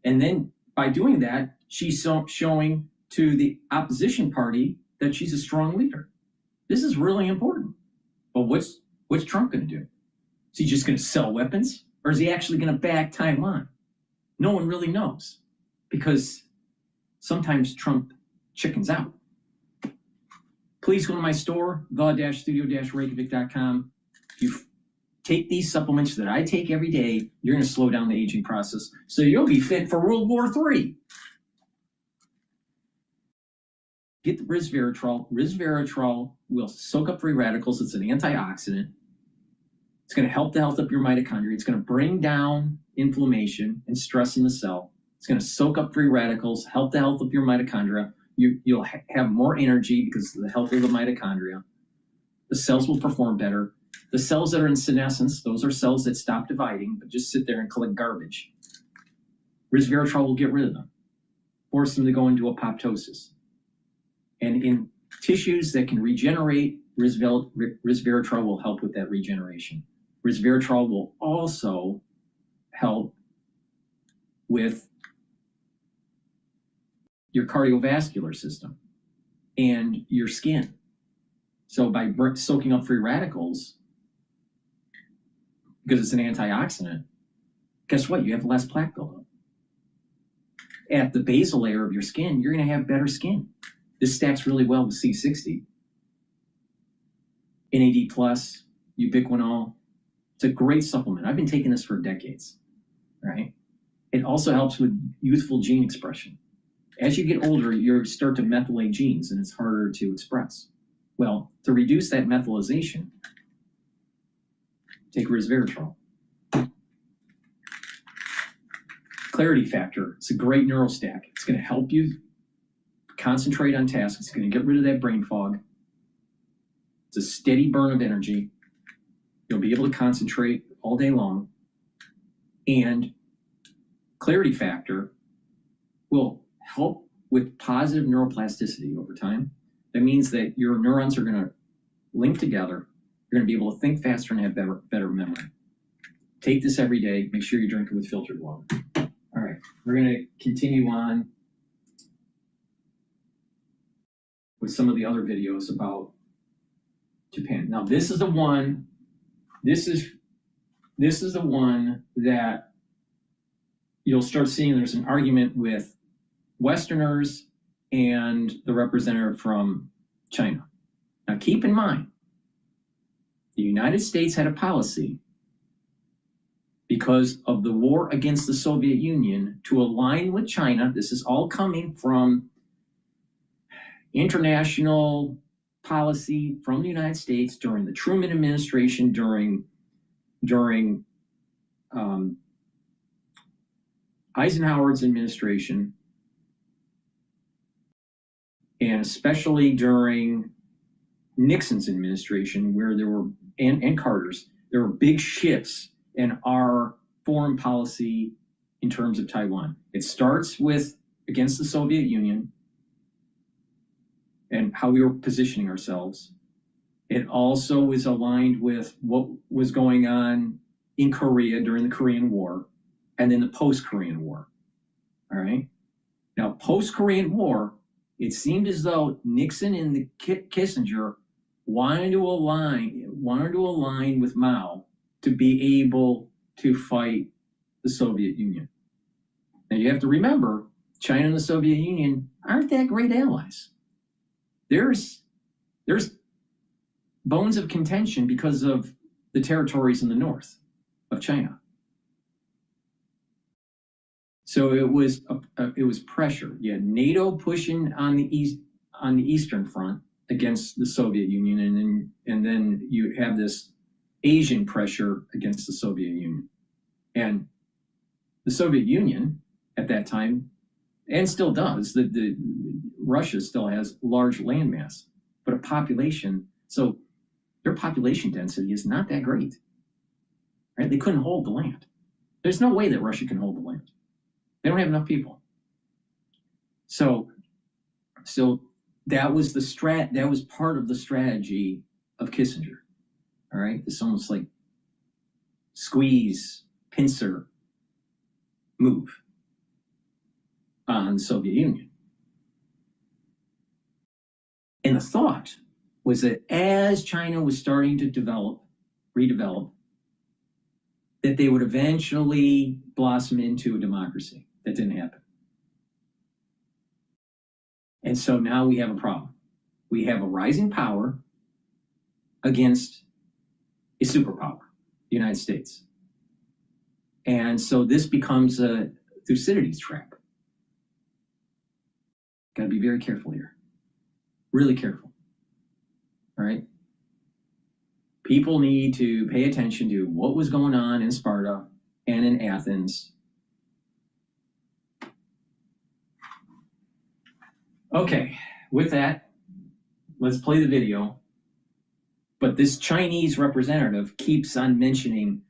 And then by doing that, she's showing to the opposition party that she's a strong leader. This is really important. But what's Trump going to do? Is he just going to sell weapons? Or is he actually going to back Taiwan? No one really knows, because sometimes Trump chickens out. Please go to my store, the-studio-reykjavik.com. If you take these supplements that I take every day, you're going to slow down the aging process, so you'll be fit for World War III. Get the resveratrol. Resveratrol will soak up free radicals. It's an antioxidant. It's going to help the health of your mitochondria. It's going to bring down inflammation and stress in the cell. It's going to soak up free radicals, help the health of your mitochondria. You'll have more energy because of the health of the mitochondria. The cells will perform better. The cells that are in senescence, those are cells that stop dividing, but just sit there and collect garbage. Resveratrol will get rid of them, force them to go into apoptosis. And in tissues that can regenerate, resveratrol will help with that regeneration. Resveratrol will also help with your cardiovascular system and your skin. So by soaking up free radicals, because it's an antioxidant, guess what? You have less plaque buildup. At the basal layer of your skin, you're going to have better skin. This stacks really well with C60. NAD+, ubiquinol. It's a great supplement. I've been taking this for decades, right? It also helps with youthful gene expression. As you get older, you start to methylate genes, and it's harder to express. Well, to reduce that methylation, take resveratrol. Clarity factor. It's a great neurostack. It's going to help you concentrate on tasks. It's going to get rid of that brain fog. It's a steady burn of energy. You'll be able to concentrate all day long. And clarity factor will help with positive neuroplasticity over time. That means that your neurons are going to link together. You're going to be able to think faster and have better memory. Take this every day. Make sure you drink it with filtered water. All right, we're going to continue on with some of the other videos about Japan. Now, this is the one. This is the one that you'll start seeing. There's an argument with Westerners and the representative from China. Now, keep in mind, the United States had a policy because of the war against the Soviet Union to align with China. This is all coming from international policy from the United States during the Truman administration, during Eisenhower's administration, and especially during Nixon's administration, where there were, and Carter's, there were big shifts in our foreign policy in terms of Taiwan. It starts with against the Soviet Union and how we were positioning ourselves. It also is aligned with what was going on in Korea during the Korean War and then the post-Korean War. All right. Now, post-Korean War, it seemed as though Nixon and the Kissinger wanted to align with Mao to be able to fight the Soviet Union. Now, you have to remember, China and the Soviet Union aren't that great allies. There's bones of contention because of the territories in the north of China. So it was pressure. You had NATO pushing on the eastern front against the Soviet Union, and then you have this Asian pressure against the Soviet Union. And the Soviet Union at that time, and still does, the Russia still has large landmass, but a population, so their population density is not that great, right? They couldn't hold the land. There's no way that Russia can hold the land. They don't have enough people. So that was that was part of the strategy of Kissinger. All right, it's almost like squeeze, pincer move. on the Soviet Union. And the thought was that as China was starting to redevelop, that they would eventually blossom into a democracy. That didn't happen. And so now we have a problem. We have a rising power against a superpower, the United States. And so this becomes a Thucydides trap. Got to be very careful here. Really careful. All right? People need to pay attention to what was going on in Sparta and in Athens. Okay, with that, let's play the video. But this Chinese representative keeps on mentioning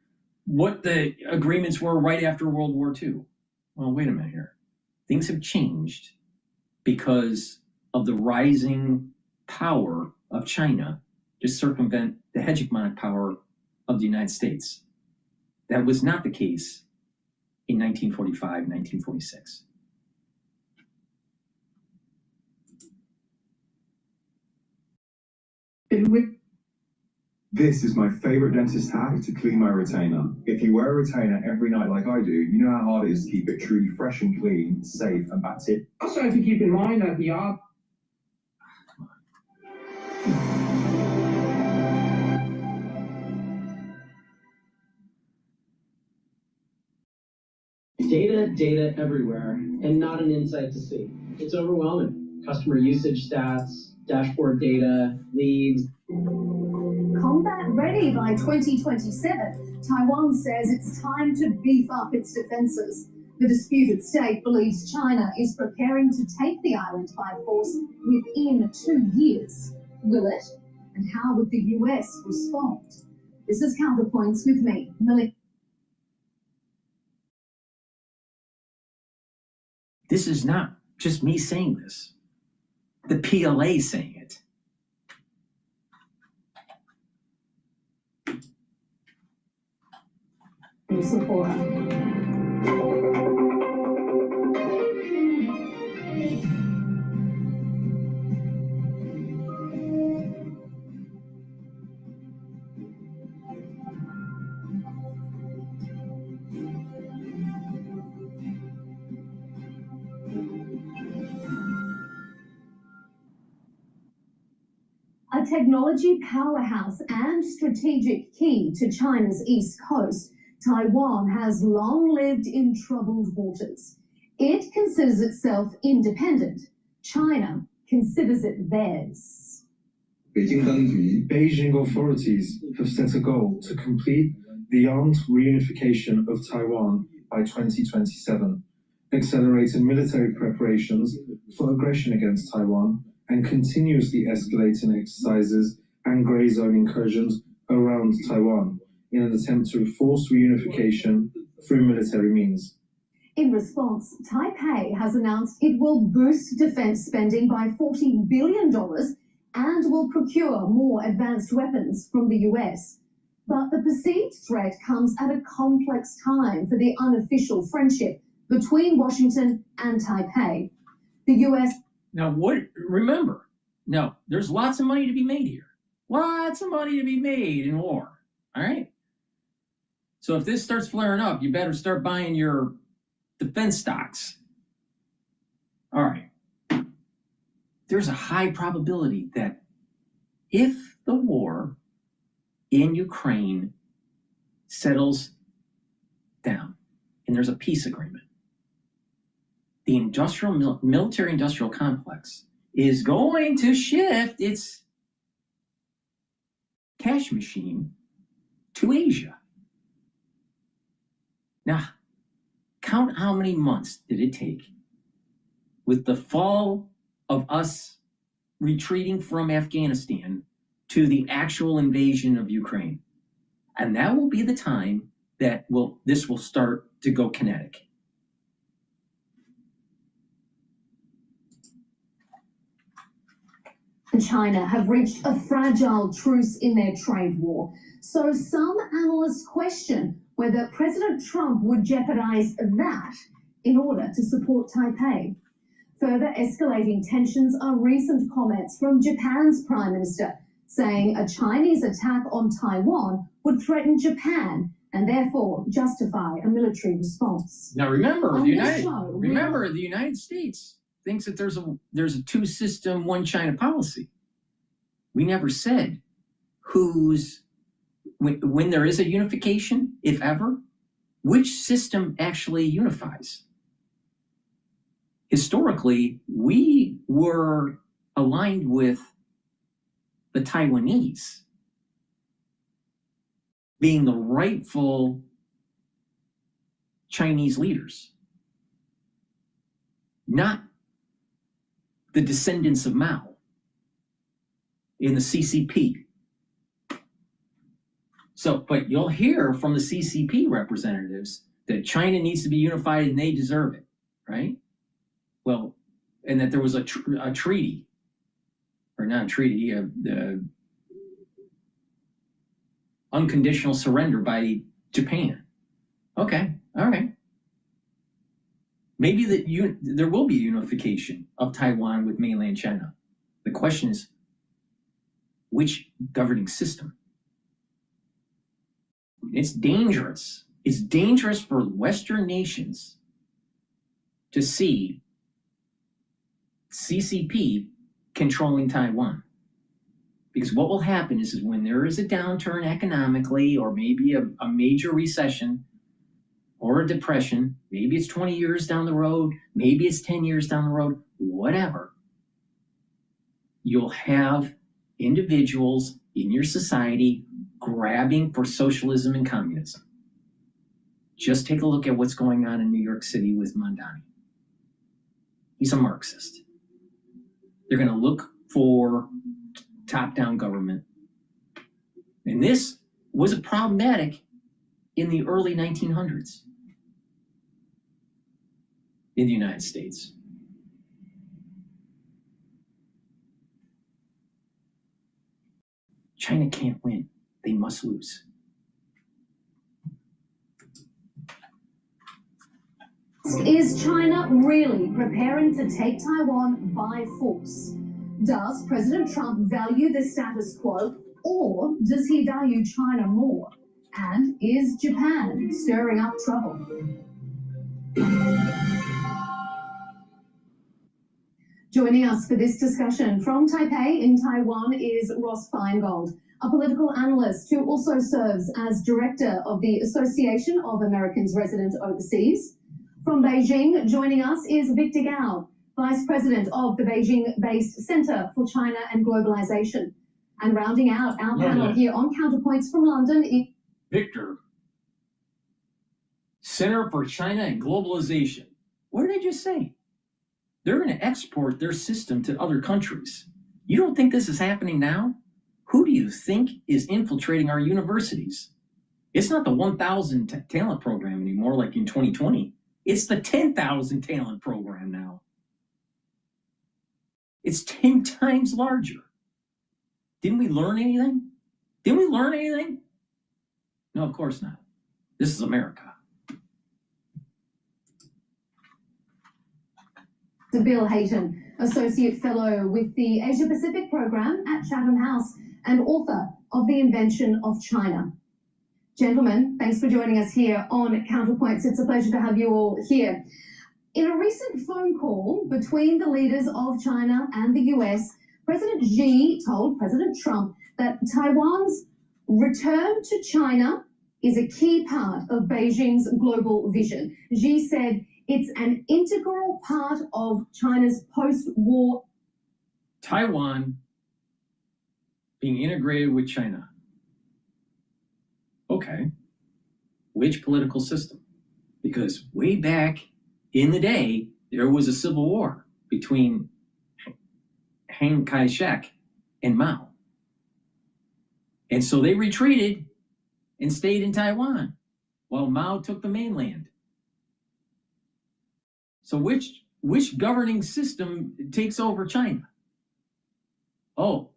what the agreements were right after World War II. Well, wait a minute here. Things have changed because of the rising power of China to circumvent the hegemonic power of the United States. That was not the case in 1945, 1946. This is my favorite dentist hack to clean my retainer. If you wear a retainer every night like I do, you know how hard it is to keep it truly fresh and clean, safe, and that's it. Also have to keep in mind that the art Data everywhere, and not an insight to see. It's overwhelming. Customer usage stats, dashboard data, leads. Combat ready by 2027, Taiwan says it's time to beef up its defenses. The disputed state believes China is preparing to take the island by force within 2 years. Will it? And how would the US respond? This is Counterpoints with me, Millie. This is not just me saying this. The PLA saying it. Sephora. A technology powerhouse and strategic key to China's east coast, Taiwan has long lived in troubled waters. It considers itself independent. China considers it theirs. Beijing authorities have set a goal to complete the armed reunification of Taiwan by 2027, accelerating military preparations for aggression against Taiwan and continuously escalating exercises and grey zone incursions around Taiwan in an attempt to force reunification through military means. In response, Taipei has announced it will boost defense spending by $40 billion and will procure more advanced weapons from the US. But the perceived threat comes at a complex time for the unofficial friendship between Washington and Taipei. The US... Now, remember, no, there's lots of money to be made here. Lots of money to be made in war, all right? So if this starts flaring up, you better start buying your defense stocks. All right. There's a high probability that if the war in Ukraine settles down and there's a peace agreement, the military-industrial complex is going to shift its cash machine to Asia. Now, count how many months did it take with the fall of us retreating from Afghanistan to the actual invasion of Ukraine. And that will be the time that this will start to go kinetic. and China have reached a fragile truce in their trade war. So some analysts question whether President Trump would jeopardize that in order to support Taipei. Further escalating tensions are recent comments from Japan's Prime Minister, saying a Chinese attack on Taiwan would threaten Japan and therefore justify a military response. Now remember, On the this United States thinks that there's a two-system, one China policy. We never said when there is a unification, if ever, which system actually unifies. Historically, we were aligned with the Taiwanese being the rightful Chinese leaders, not the descendants of Mao in the CCP. So, but you'll hear from the CCP representatives that China needs to be unified and they deserve it, right? Well, and that there was a treaty, or not a treaty, unconditional surrender by Japan. Okay, all right. Maybe there will be unification of Taiwan with mainland China. The question is, which governing system? It's dangerous. It's dangerous for Western nations to see CCP controlling Taiwan. Because what will happen is when there is a downturn economically, or maybe a major recession or a depression, maybe it's 20 years down the road, maybe it's 10 years down the road, whatever, you'll have individuals in your society grabbing for socialism and communism. Just take a look at what's going on in New York City with Mondani. He's a Marxist. They're going to look for top-down government. And this was problematic in the early 1900s in the United States. China can't win. They must lose. Is China really preparing to take Taiwan by force? Does President Trump value the status quo, or does he value China more? And is Japan stirring up trouble? Joining us for this discussion from Taipei in Taiwan is Ross Feingold, a political analyst who also serves as director of the Association of Americans Resident Overseas. From Beijing, joining us is Victor Gao, Vice President of the Beijing-based Center for China and Globalization. And rounding out our panel here on Counterpoints from London is Victor, Center for China and Globalization. What did I just say? They're going to export their system to other countries. You don't think this is happening now? Who do you think is infiltrating our universities? It's not the 1,000 talent program anymore like in 2020. It's the 10,000 talent program now. It's 10 times larger. Didn't we learn anything? Didn't we learn anything? No, of course not. This is America. Bill Hayton, Associate Fellow with the Asia Pacific Program at Chatham House and author of The Invention of China. Gentlemen, thanks for joining us here on Counterpoints. It's a pleasure to have you all here. In a recent phone call between the leaders of China and the US, President Xi told President Trump that Taiwan's return to China is a key part of Beijing's global vision. Xi said it's an integral part of China's post-war. Taiwan being integrated with China. Okay, which political system? Because way back in the day, there was a civil war between Chiang Kai-shek and Mao. And so they retreated and stayed in Taiwan while Mao took the mainland. So which governing system takes over China? Oh,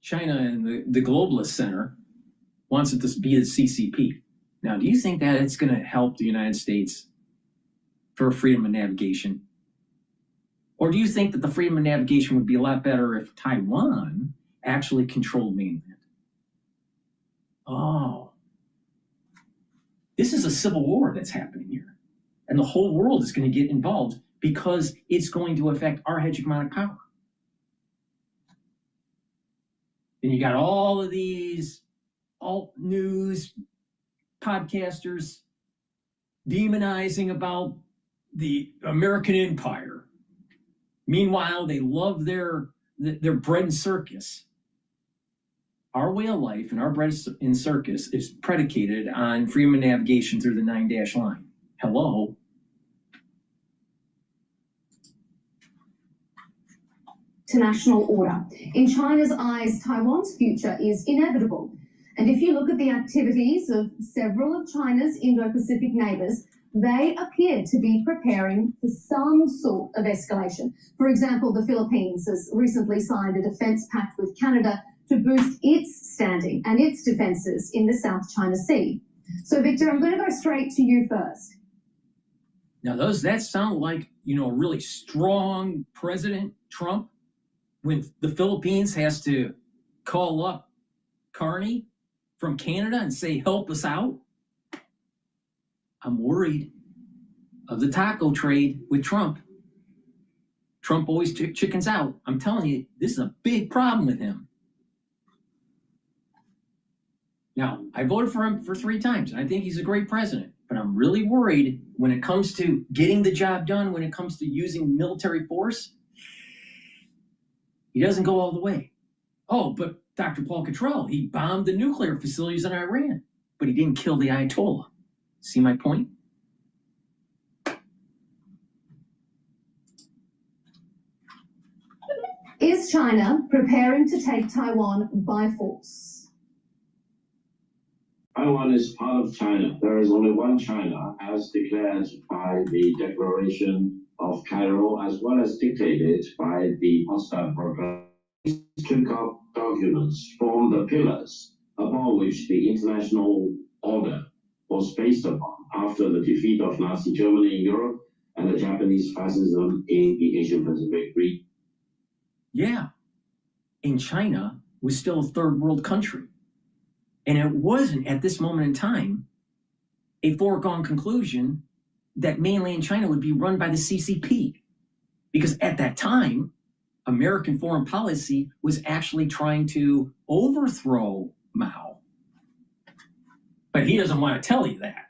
China and the Globalist Center wants it to be the CCP. Now, do you think that it's going to help the United States for freedom of navigation? Or do you think that the freedom of navigation would be a lot better if Taiwan actually controlled mainland? Oh, this is a civil war that's happening here. And the whole world is going to get involved because it's going to affect our hegemonic power. And you got all of these alt news podcasters demonizing about the American empire. Meanwhile, they love their bread and circus. Our way of life and our bread and circus is predicated on freedom of navigation through the 9-dash line. Hello? International order. In China's eyes, Taiwan's future is inevitable. And if you look at the activities of several of China's Indo-Pacific neighbours, they appear to be preparing for some sort of escalation. For example, the Philippines has recently signed a defence pact with Canada to boost its standing and its defences in the South China Sea. So, Victor, I'm going to go straight to you first. Now, that sound like, a really strong President Trump when the Philippines has to call up Carney from Canada and say, help us out. I'm worried of the taco trade with Trump. Trump always chickens out. I'm telling you, this is a big problem with him. Now, I voted for him for 3 times, and I think he's a great president. But I'm really worried when it comes to getting the job done, when it comes to using military force, he doesn't go all the way. Oh, but DrPaulCottrell, he bombed the nuclear facilities in Iran, but he didn't kill the Ayatollah. See my point? Is China preparing to take Taiwan by force? Taiwan is part of China. There is only one China, as declared by the Declaration of Cairo, as well as dictated by the Potsdam Program. These two documents form the pillars upon which the international order was based upon after the defeat of Nazi Germany in Europe and the Japanese fascism in the Asian Pacific region. Yeah. And China was still a third world country. And it wasn't at this moment in time a foregone conclusion that mainland China would be run by the CCP. Because at that time, American foreign policy was actually trying to overthrow Mao. But he doesn't want to tell you that.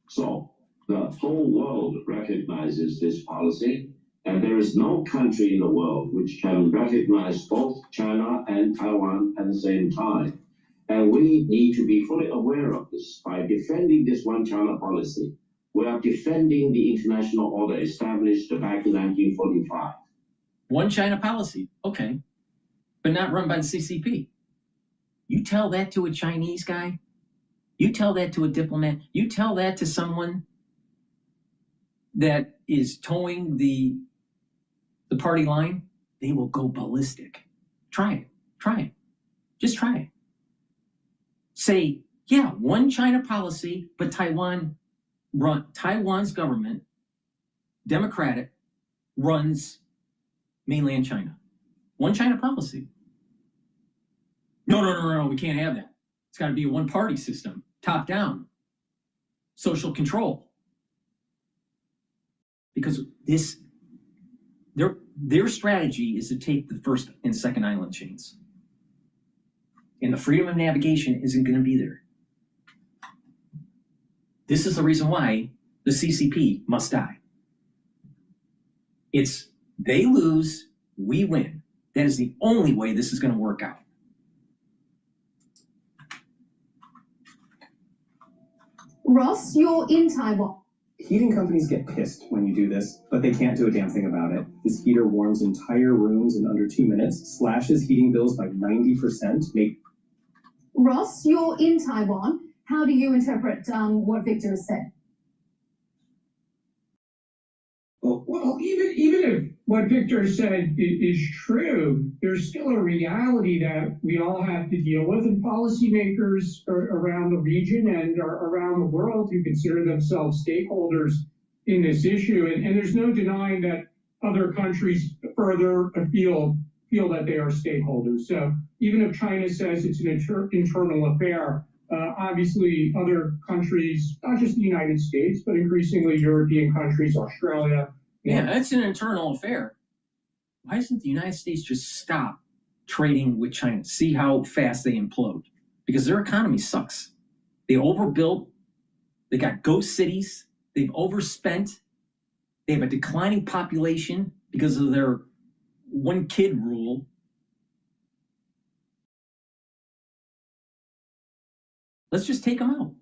So the whole world recognizes this policy, and there is no country in the world which can recognize both China and Taiwan at the same time. And we need to be fully aware of this. By defending this one China policy, we are defending the international order established back in 1945. One China policy, okay, but not run by the CCP. You tell that to a Chinese guy, you tell that to a diplomat, you tell that to someone that is towing the party line, they will go ballistic. Try it, just try it. Say, yeah, one China policy, but Taiwan's government, democratic, runs mainland China. One China policy. No, we can't have that. It's got to be a one-party system, top down, social control. Because their strategy is to take the first and second island chains. And the freedom of navigation isn't going to be there. This is the reason why the CCP must die. It's they lose, we win. That is the only way this is going to work out. Ross, you're in Taiwan. Heating companies get pissed when you do this, but they can't do a damn thing about it. This heater warms entire rooms in under 2 minutes, slashes heating bills by 90%, Ross, you're in Taiwan. How do you interpret what Victor has said? Well, even if what Victor said is true, there's still a reality that we all have to deal with, and policymakers around the region and around the world who consider themselves stakeholders in this issue. And there's no denying that other countries further afield feel that they are stakeholders. So even if China says it's an internal affair, obviously other countries, not just the United States, but increasingly European countries, Australia. Yeah, that's an internal affair. Why doesn't the United States just stop trading with China? See how fast they implode? Because their economy sucks. They overbuilt. They got ghost cities. They've overspent. They have a declining population because of their one-kid rule. Let's just take them out.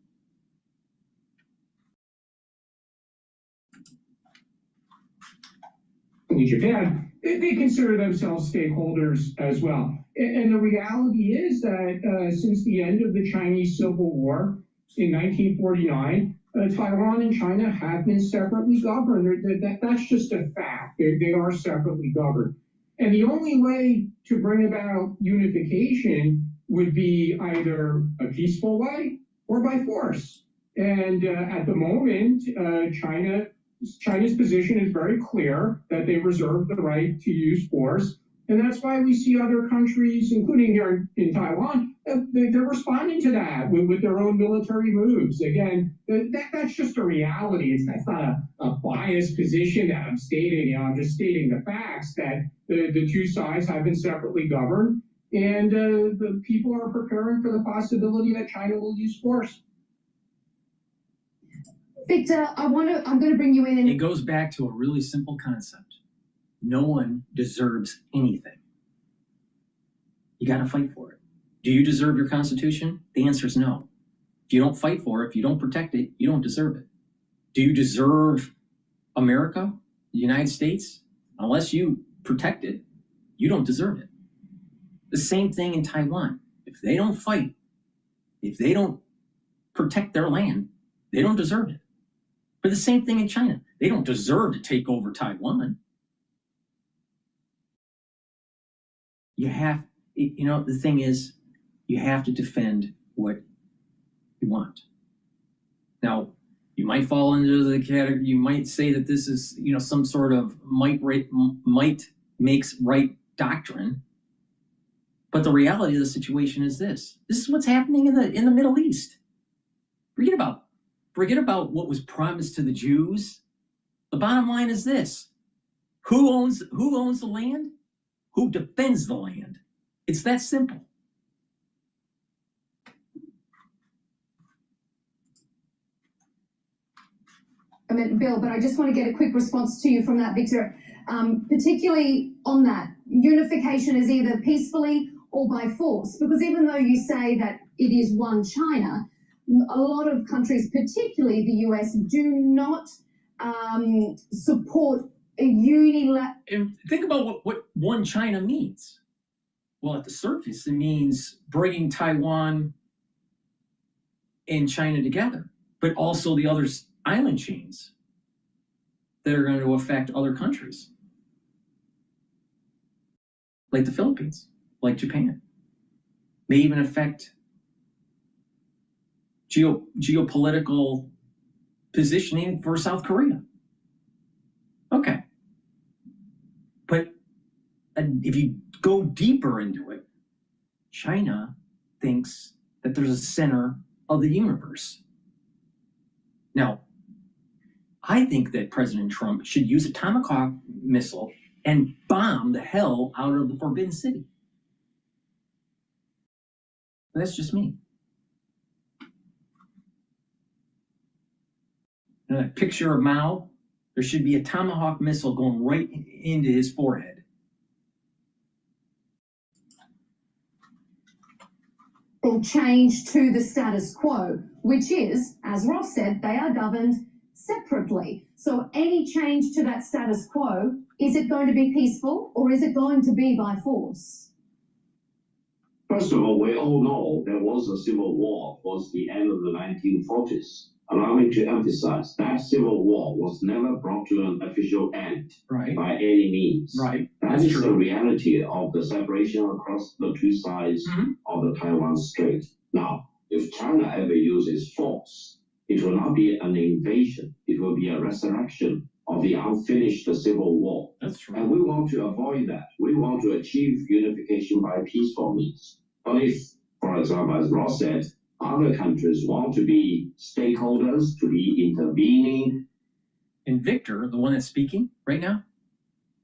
Japan, they consider themselves stakeholders as well. And the reality is that since the end of the Chinese Civil War in 1949, Taiwan and China have been separately governed. That's just a fact. They are separately governed. And the only way to bring about unification would be either a peaceful way or by force. And at the moment, China's position is very clear that they reserve the right to use force. And that's why we see other countries, including here in Taiwan, they're responding to that with their own military moves. Again, that's just a reality. That's not a biased position that I'm stating. I'm just stating the facts that the two sides have been separately governed. And the people are preparing for the possibility that China will use force. Victor, I'm going to bring you in. It goes back to a really simple concept. No one deserves anything. You got to fight for it. Do you deserve your Constitution? The answer is no. If you don't fight for it, if you don't protect it, you don't deserve it. Do you deserve America, the United States? Unless you protect it, you don't deserve it. The same thing in Taiwan. If they don't fight, if they don't protect their land, they don't deserve it. But the same thing in China. They don't deserve to take over Taiwan. The thing is, you have to defend what you want. Now, you might fall into the category, you might say that this is, some sort of might makes right doctrine. But the reality of the situation is this. This is what's happening in the Middle East. Forget about what was promised to the Jews. The bottom line is this. Who owns the land? Who defends the land? It's that simple. Bill, but I just want to get a quick response to you from that, Victor, particularly on that. Unification is either peacefully or by force, because even though you say that it is one China, a lot of countries, particularly the US, do not support a unilateral. And think about what one China means. Well, at the surface, it means bringing Taiwan and China together, but also the other island chains that are going to affect other countries, like the Philippines, like Japan, may even affect geopolitical positioning for South Korea. Okay. But if you go deeper into it, China thinks that there's a center of the universe. Now, I think that President Trump should use a Tomahawk missile and bomb the hell out of the Forbidden City. That's just me. That picture of Mao, there should be a Tomahawk missile going right into his forehead. Change to the status quo, which is, as Ross said, they are governed separately. So any change to that status quo, is it going to be peaceful or is it going to be by force? First of all, we all know there was a civil war towards the end of the 1940s. allow me to emphasize that civil war was never brought to an official end by any means. That is the reality of the separation across the two sides of the Taiwan Strait. Now, if China ever uses force, it will not be an invasion. It will be a resurrection of the unfinished civil war. That's true. And we want to avoid that. We want to achieve unification by peaceful means. But if, for example, as Ross said, other countries want to be stakeholders, to be intervening. And Victor, the one that's speaking right now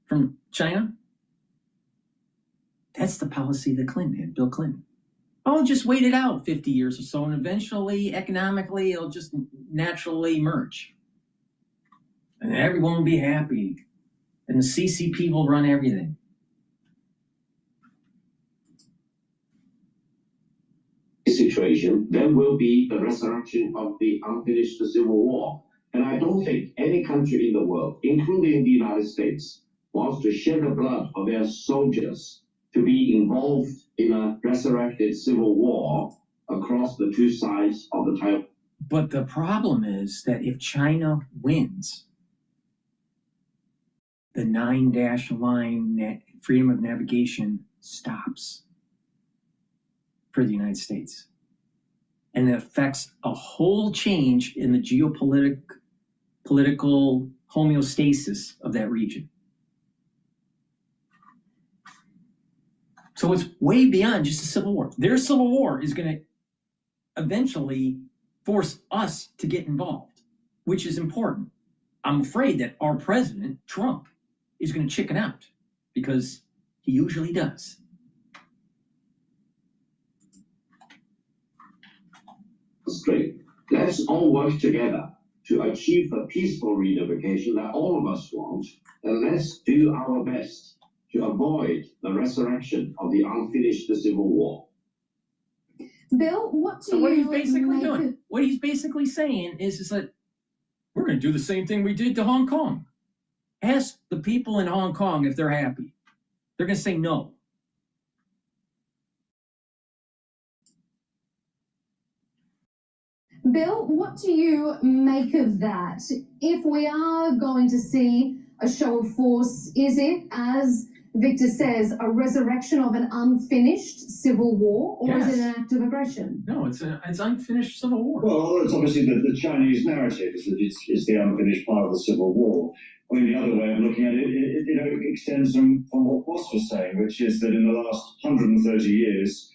from China, that's the policy that Clinton had, Bill Clinton. Oh, just wait it out 50 years or so, and eventually, economically, it'll just naturally merge. And everyone will be happy. And the CCP will run everything. Situation, there will be the resurrection of the unfinished civil war. And I don't think any country in the world, including the United States, wants to shed the blood of their soldiers to be involved in a resurrected civil war across the two sides of the Taiwan. But the problem is that if China wins, the 9-dash line freedom of navigation stops for the United States. And it affects a whole change in the political homeostasis of that region. So it's way beyond just a civil war. Their civil war is going to eventually force us to get involved, which is important. I'm afraid that our president, Trump, is going to chicken out because he usually does. Straight. Let's all work together to achieve the peaceful reunification that all of us want, and let's do our best to avoid the resurrection of the unfinished civil war. Bill, what do what you he's basically make doing, of- what he's basically saying is that we're going to do the same thing we did to Hong Kong. Ask the people in Hong Kong if they're happy. They're going to say no. Bill, what do you make of that? If we are going to see a show of force, is it, as Victor says, a resurrection of an unfinished civil war, or is it an act of aggression? No, it's unfinished civil war. Well, it's obviously the Chinese narrative is that it's the unfinished part of the civil war. I mean, the other way of looking at it, it extends from what Ross was saying, which is that in the last 130 years,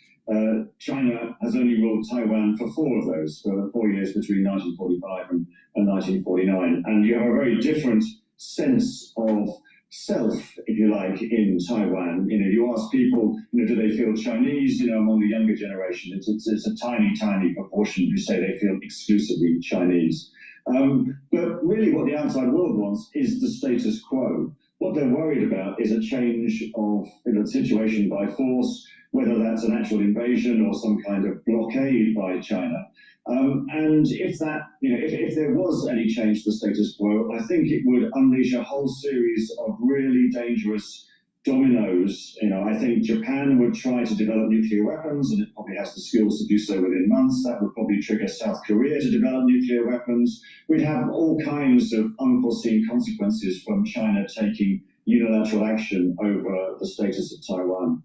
China has only ruled Taiwan for 4 of those, for 4 years between 1945 and 1949. And you have a very different sense of self, if you like, in Taiwan. You ask people, do they feel Chinese? Among the younger generation, it's a tiny, tiny proportion who say they feel exclusively Chinese. But really what the outside world wants is the status quo. What they're worried about is a change of the situation by force, whether that's an actual invasion or some kind of blockade by China. And if that, if there was any change to the status quo, I think it would unleash a whole series of really dangerous dominoes. I think Japan would try to develop nuclear weapons, and it probably has the skills to do so within months. That would probably trigger South Korea to develop nuclear weapons. We'd have all kinds of unforeseen consequences from China taking unilateral action over the status of Taiwan.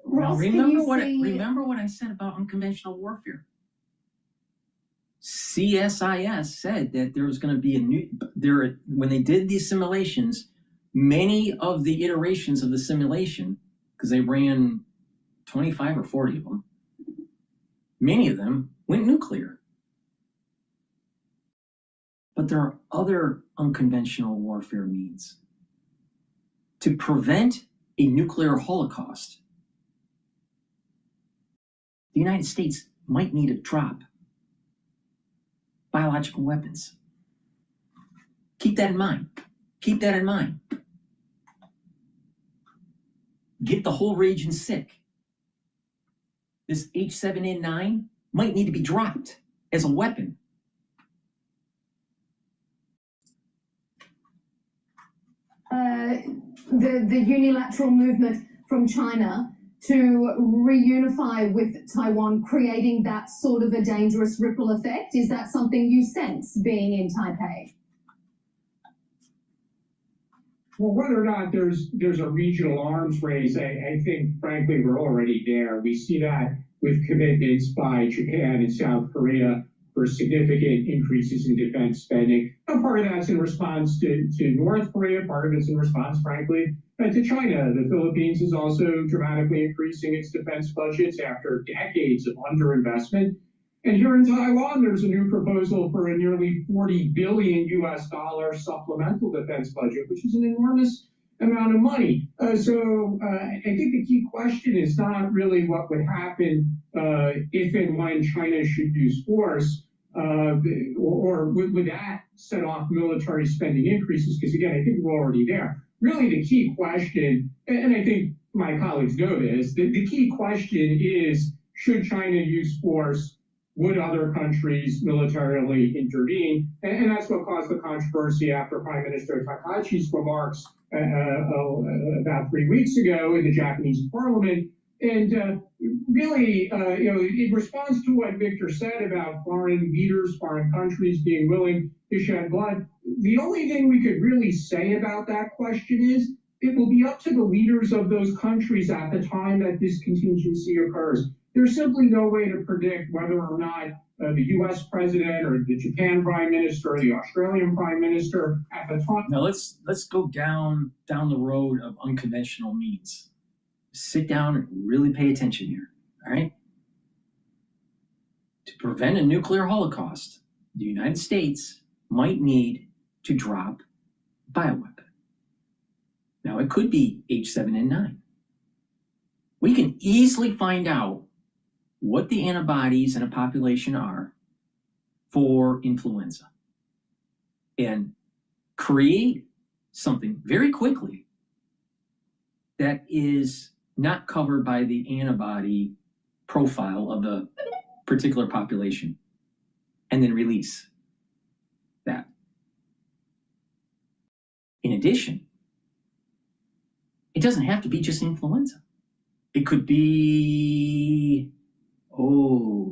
Well, Ross, remember what I said about unconventional warfare. CSIS said that there was going to be when they did these simulations, many of the iterations of the simulation, because they ran 25 or 40 of them, many of them went nuclear. But there are other unconventional warfare means to prevent a nuclear holocaust. The United States might need to drop biological weapons. Keep that in mind. Keep that in mind. Get the whole region sick. This H7N9 might need to be dropped as a weapon. The unilateral movement from China to reunify with Taiwan, creating that sort of a dangerous ripple effect? Is that something you sense being in Taipei? Well, whether or not there's a regional arms race, I think, frankly, we're already there. We see that with commitments by Japan and South Korea for significant increases in defense spending. And part of that's in response to North Korea, part of it's in response, frankly, to China. The Philippines is also dramatically increasing its defense budgets after decades of underinvestment. And here in Taiwan, there's a new proposal for a nearly $40 billion supplemental defense budget, which is an enormous amount of money. So I think the key question is not really what would happen if and when China should use force, or would that set off military spending increases? Because again, I think we're already there. Really the key question, and I think my colleagues know this, the key question is, should China use force? Would other countries militarily intervene? And that's what caused the controversy after Prime Minister Takachi's remarks about 3 weeks ago in the Japanese parliament. And really, in response to what Victor said about foreign leaders, foreign countries being willing to shed blood, the only thing we could really say about that question is it will be up to the leaders of those countries at the time that this contingency occurs. There's simply no way to predict whether or not the U.S. president or the Japan prime minister or the Australian prime minister at the time. Now let's go down the road of unconventional means. Sit down and really pay attention here. All right. To prevent a nuclear holocaust, the United States might need to drop a bioweapon. Now it could be H7N9. We can easily find out what the antibodies in a population are for influenza and create something very quickly that is not covered by the antibody profile of the particular population, and then release that. In addition, it doesn't have to be just influenza. It could be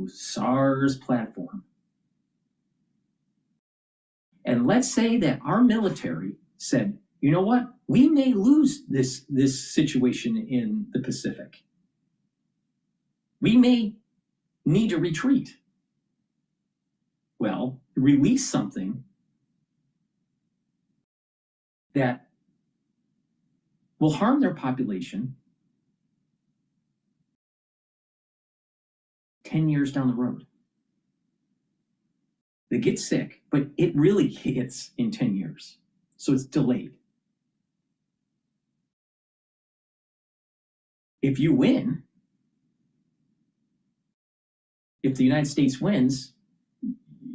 SARS platform. And let's say that our military said, you know what? We may lose this situation in the Pacific. We may need to retreat. Well, release something that will harm their population 10 years down the road. They get sick, but it really hits in 10 years. So it's delayed. If you win, if the United States wins,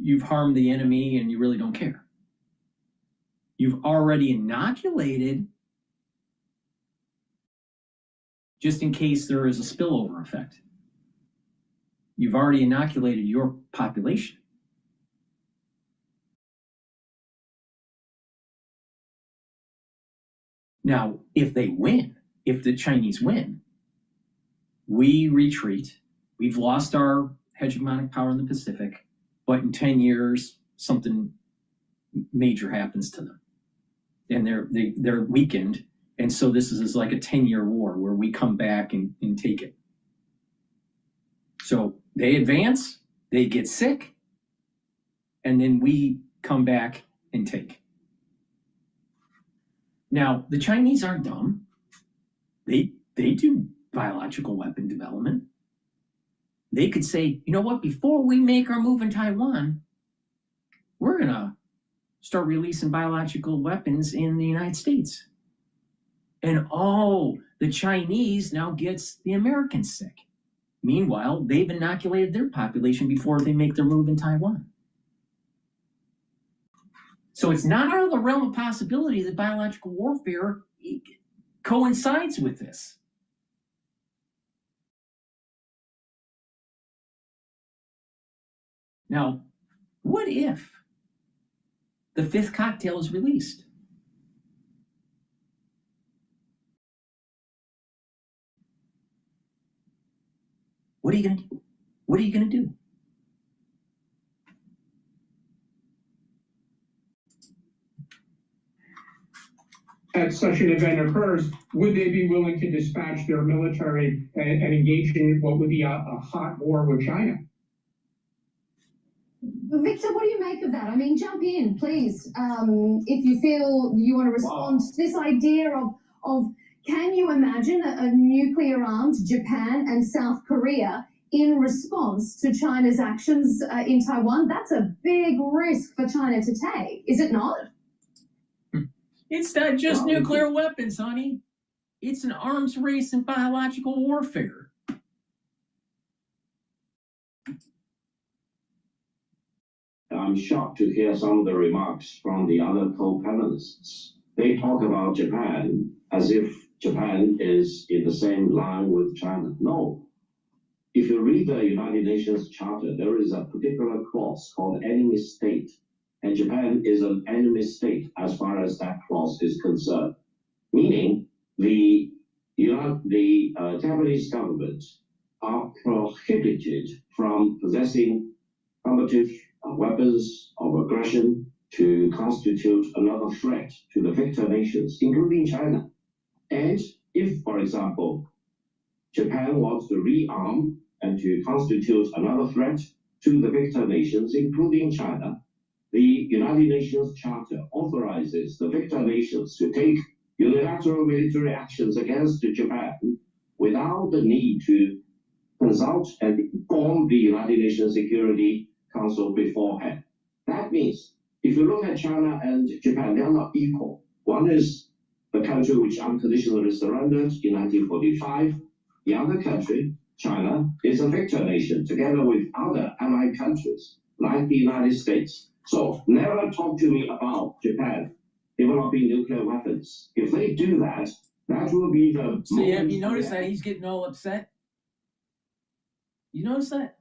you've harmed the enemy and you really don't care. You've already inoculated just in case there is a spillover effect. You've already inoculated your population. Now, if they win, if the Chinese win, we retreat. We've lost our hegemonic power in the Pacific, but in 10 years, something major happens to them. And they're weakened. And so this is like a 10-year war where we come back and take it. So they advance, they get sick, and then we come back and take. Now, the Chinese aren't dumb. They do biological weapon development. They could say, you know what, before we make our move in Taiwan, we're going to start releasing biological weapons in the United States. And the Chinese now gets the Americans sick. Meanwhile, they've inoculated their population before they make their move in Taiwan. So it's not out of the realm of possibility that biological warfare coincides with this. Now, what if the fifth cocktail is released? What are you going to do? What are you going to do? As such an event occurs, would they be willing to dispatch their military and engage in what would be a hot war with China? Victor, what do you make of that? I mean, jump in, please. If you feel you want to respond to this idea of can you imagine a nuclear-armed Japan and South Korea in response to China's actions in Taiwan? That's a big risk for China to take, is it not? It's not just nuclear weapons, honey. It's an arms race in biological warfare. I'm shocked to hear some of the remarks from the other co-panelists. They talk about Japan as if Japan is in the same line with China. No. If you read the United Nations Charter, there is a particular clause called enemy state. And Japan is an enemy state as far as that clause is concerned. Meaning the Japanese government are prohibited from possessing combative weapons of aggression to constitute another threat to the victor nations, including China. And if, for example, Japan wants to rearm and to constitute another threat to the victor nations, including China, the United Nations Charter authorizes the victor nations to take unilateral military actions against Japan without the need to consult and inform the United Nations Security Council beforehand. That means if you look at China and Japan, they are not equal. One is the country which unconditionally surrendered in 1945. The other country, China, is a victor nation together with other allied countries like the United States. So never talk to me about Japan developing nuclear weapons. If they do that, that will be the... So have you noticed that he's getting all upset? You notice that?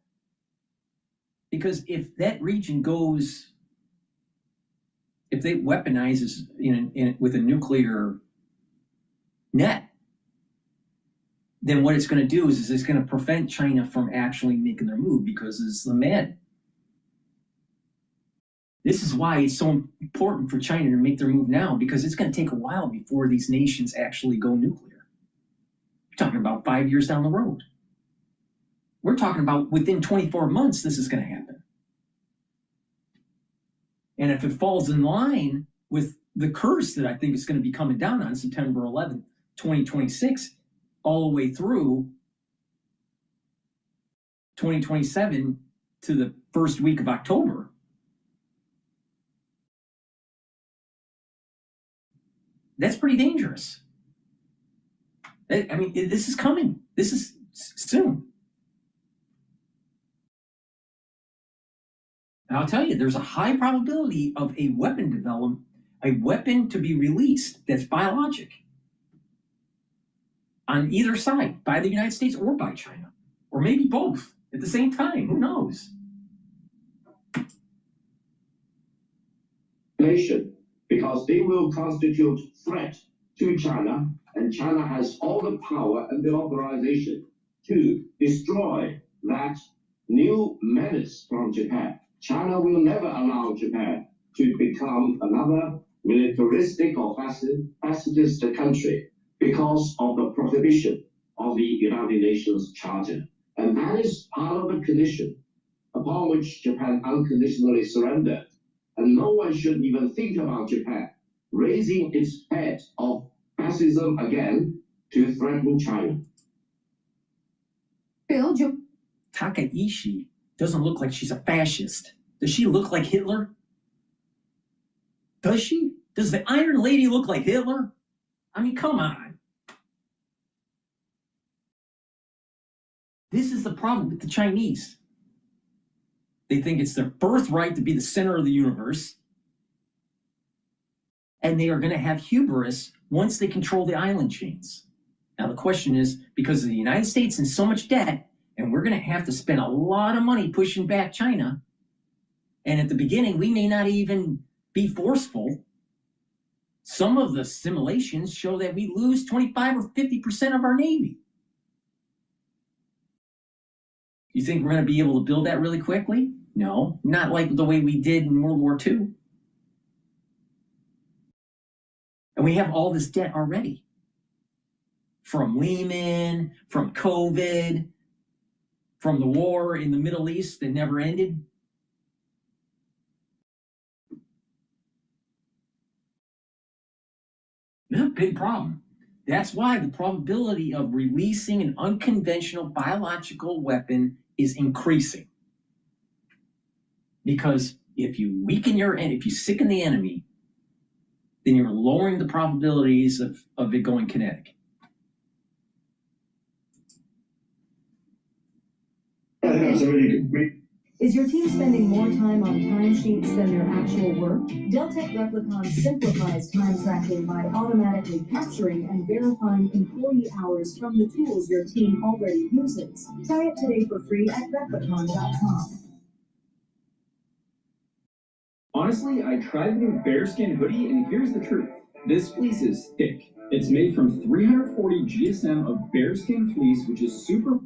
Because if that region goes, if they weaponizes with a nuclear net, then what it's going to do is it's going to prevent China from actually making their move because it's the man. This is why it's so important for China to make their move now, because it's going to take a while before these nations actually go nuclear. We're talking about 5 years down the road. We're talking about within 24 months this is going to happen. And if it falls in line with the curse that I think is going to be coming down on September 11th, 2026, all the way through 2027 to the first week of October, that's pretty dangerous. I mean, this is coming. This is soon. And I'll tell you, there's a high probability of a weapon development, a weapon to be released that's biologic on either side, by the United States or by China, or maybe both at the same time. Who knows? Because they will constitute threat to China, and China has all the power and the authorization to destroy that new menace from Japan. China will never allow Japan to become another militaristic or pacifist country because of the prohibition of the United Nations Charter. And that is part of the condition upon which Japan unconditionally surrendered. And no one should even think about Japan raising its head of fascism again to threaten China. Bill, Takaishi doesn't look like she's a fascist. Does she look like Hitler? Does she? Does the Iron Lady look like Hitler? I mean, come on. This is the problem with the Chinese. They think it's their birthright to be the center of the universe. And they are going to have hubris once they control the island chains. Now, the question is, because the United States in so much debt, and we're going to have to spend a lot of money pushing back China, and at the beginning, we may not even be forceful. Some of the simulations show that we lose 25 or 50% of our Navy. You think we're going to be able to build that really quickly? No, not like the way we did in World War II. And we have all this debt already. From Lehman, from COVID, from the war in the Middle East that never ended. It's a big problem. That's why the probability of releasing an unconventional biological weapon is increasing. Because if you weaken if you sicken the enemy, then you're lowering the probabilities of it going kinetic. I think that's a really good. Is your team spending more time on timesheets than their actual work? Deltek Replicon simplifies time tracking by automatically capturing and verifying employee hours from the tools your team already uses. Try it today for free at replicon.com. Honestly, I tried the new bearskin hoodie, and here's the truth. This fleece is thick. It's made from 340 GSM of bearskin fleece, which is super...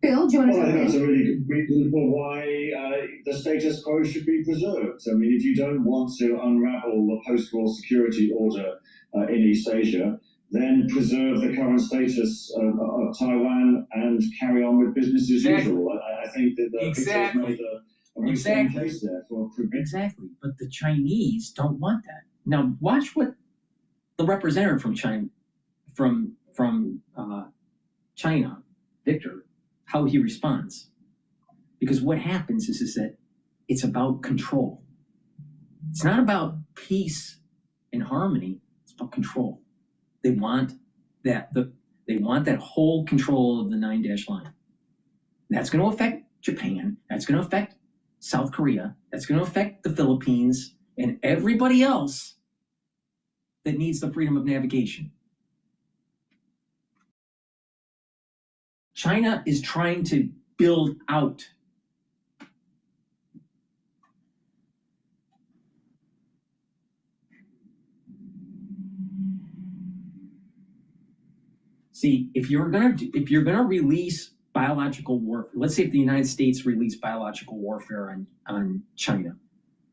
Bill, do you want to Well, I jump think that's in? a really good reason for why the status quo should be preserved. I mean, if you don't want to unravel the post-war security order in East Asia, then preserve the current status of Taiwan and carry on with business as usual. I think that the picture's made a very strong case there for prevention. Exactly, but the Chinese don't want that. Now, watch what the representative from China, Victor, how he responds. Because what happens is that it's about control. It's not about peace and harmony. It's about control. They want that whole control of the 9-dash line. That's going to affect Japan. That's going to affect South Korea. That's going to affect the Philippines and everybody else that needs the freedom of navigation. China is trying to build out. See, if you're gonna release biological warfare, let's say if the United States released biological warfare on China,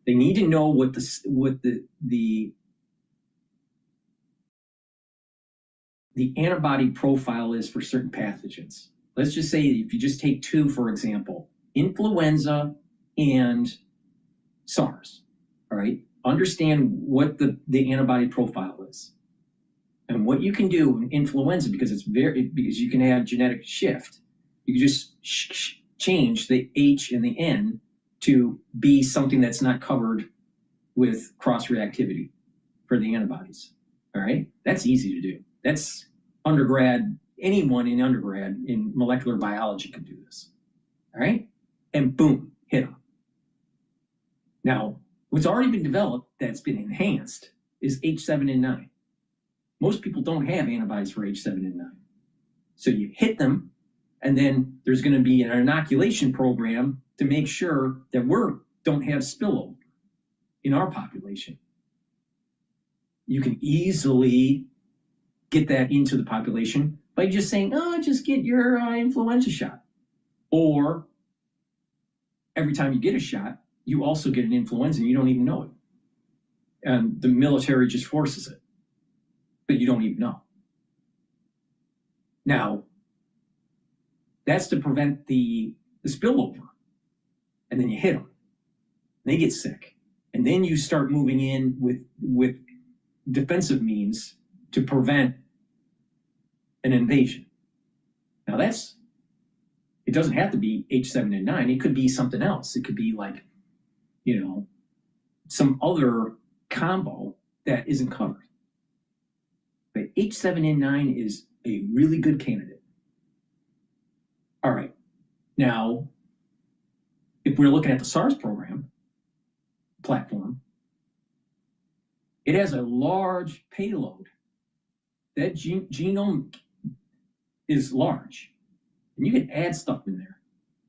they need to know what the antibody profile is for certain pathogens. Let's just say if you just take two, for example, influenza and SARS, all right? Understand what the antibody profile is. And what you can do in influenza, because you can have genetic shift, you can just change the H and the N to be something that's not covered with cross-reactivity for the antibodies, all right? That's easy to do. That's undergrad, anyone in undergrad in molecular biology can do this, all right? And boom, hit them. Now, what's already been developed that's been enhanced is H7N9. Most people don't have antibodies for H7N9. So you hit them, and then there's going to be an inoculation program to make sure that we don't have spillover in our population. You can easily get that into the population by just saying, oh, just get your influenza shot. Or every time you get a shot, you also get an influenza and you don't even know it. And the military just forces it, but you don't even know. Now, that's to prevent the spillover. And then you hit them. They get sick. And then you start moving in with defensive means to prevent an invasion. Now it doesn't have to be H7N9. It could be something else. It could be like, some other combo that isn't covered. But H7N9 is a really good candidate. All right. Now, if we're looking at the SARS platform, it has a large payload. That genome is large. And you can add stuff in there.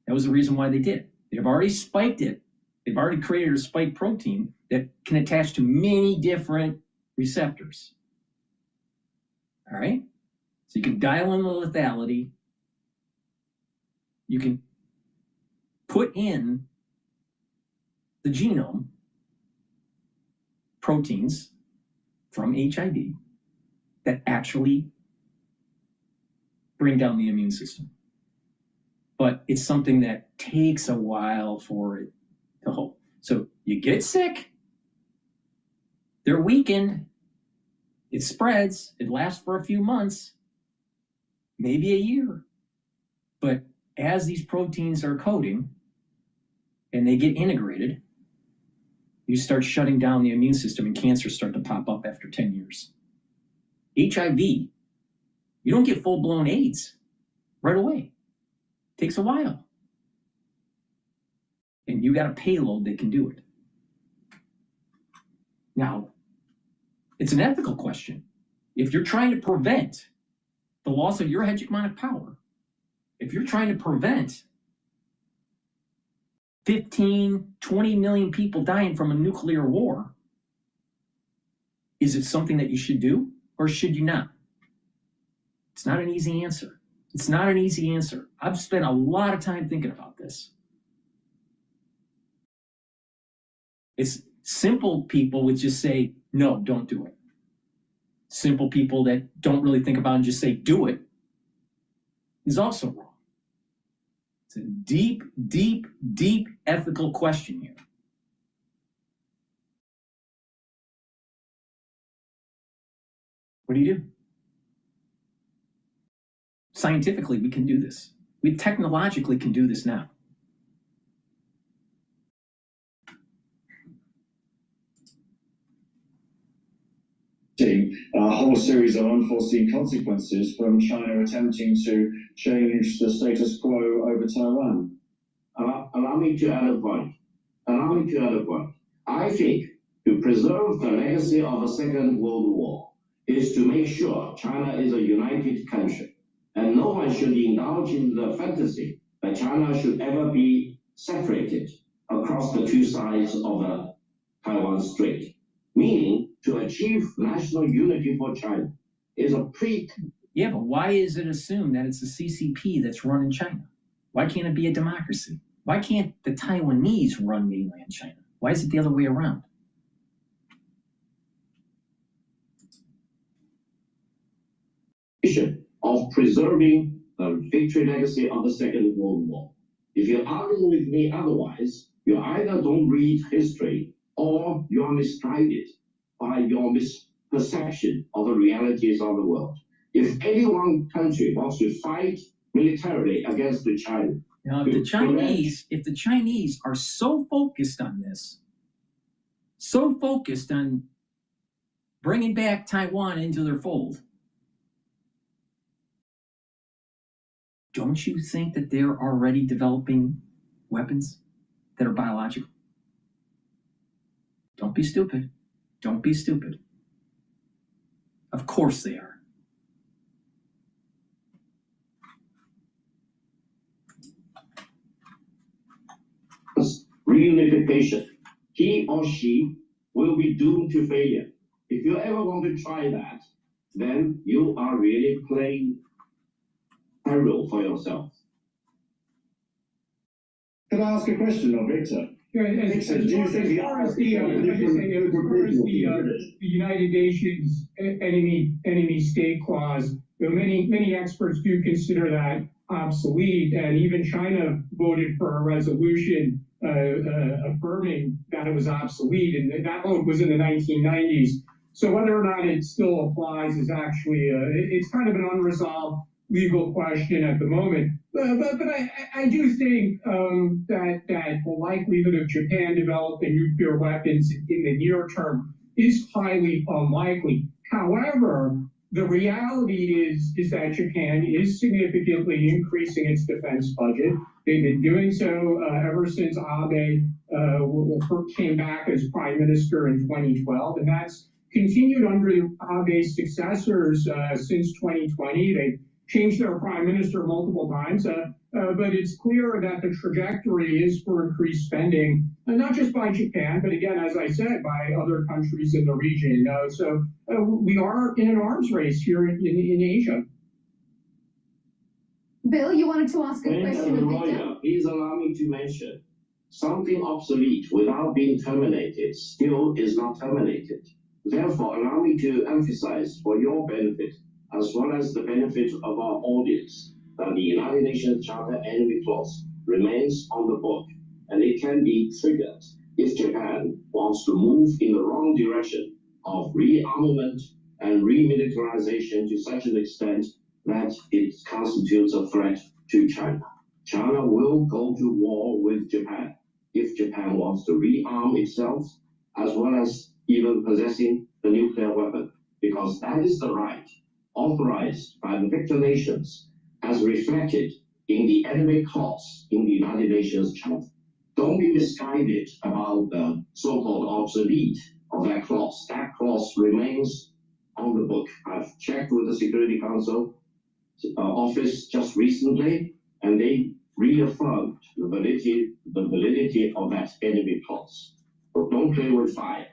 That was the reason why they did it. They've already spiked it. They've already created a spike protein that can attach to many different receptors. All right? So you can dial in the lethality. You can put in the genome proteins from HIV that actually bring down the immune system. But it's something that takes a while for it to hold. So you get sick, they're weakened, it spreads, it lasts for a few months, maybe a year. But as these proteins are coding and they get integrated, you start shutting down the immune system and cancers start to pop up after 10 years. HIV, you don't get full-blown AIDS right away. It takes a while. And you got a payload that can do it. Now, it's an ethical question. If you're trying to prevent the loss of your hegemonic power, if you're trying to prevent 15, 20 million people dying from a nuclear war, is it something that you should do or should you not? It's not an easy answer. It's not an easy answer. I've spent a lot of time thinking about this. It's simple people would just say, no, don't do it. Simple people that don't really think about it and just say, do it, is also wrong. It's a deep, deep, deep ethical question here. What do you do? Scientifically, we can do this. We technologically can do this now. A whole series of unforeseen consequences from China attempting to change the status quo over Taiwan. Allow me to add a point. I think to preserve the legacy of the Second World War is to make sure China is a united country, and no one should indulge in the fantasy that China should ever be separated across the two sides of the Taiwan Strait. Meaning, to achieve national unity for China is a Yeah, but why is it assumed that it's the CCP that's running China? Why can't it be a democracy? Why can't the Taiwanese run mainland China? Why is it the other way around? of preserving the victory legacy of the Second World War. If you argue with me otherwise, you either don't read history or you are misguided by your misperception of the realities of the world. If any one country wants to fight militarily against China, now, if the Chinese are so focused on this, so focused on bringing back Taiwan into their fold, don't you think that they're already developing weapons that are biological? Don't be stupid. Don't be stupid. Of course they are. Reunification. He or she will be doomed to failure. If you ever want to try that, then you are really playing peril for yourself. Could I ask a question of Victor? As far as the United Nations enemy state clause, many experts do consider that obsolete, and even China voted for a resolution affirming that it was obsolete, and that vote was in the 1990s. So whether or not it still applies is actually it's kind of an unresolved legal question at the moment. But I do think that the likelihood of Japan developing nuclear weapons in the near term is highly unlikely. However, the reality is that Japan is significantly increasing its defense budget. They've been doing so ever since Abe came back as prime minister in 2012, and that's continued under Abe's successors since 2020. They changed their prime minister multiple times, but it's clear that the trajectory is for increased spending, and not just by Japan, but again, as I said, by other countries in the region. So we are in an arms race here in Asia. Bill, you wanted to ask a question of Victor? Roya, please allow me to mention, something obsolete without being terminated still is not terminated. Therefore, allow me to emphasize for your benefit, as well as the benefit of our audience, that the United Nations Charter Enemy Clause remains on the book, and it can be triggered if Japan wants to move in the wrong direction of rearmament and remilitarization to such an extent that it constitutes a threat to China. China will go to war with Japan if Japan wants to rearm itself, as well as even possessing the nuclear weapon, because that is the right authorized by the victor nations as reflected in the enemy clause in the United Nations Charter. Don't be misguided about the so-called obsolete of that clause. That clause remains on the book. I've checked with the Security Council office just recently, and they reaffirmed the validity of that enemy clause. So don't play with fire.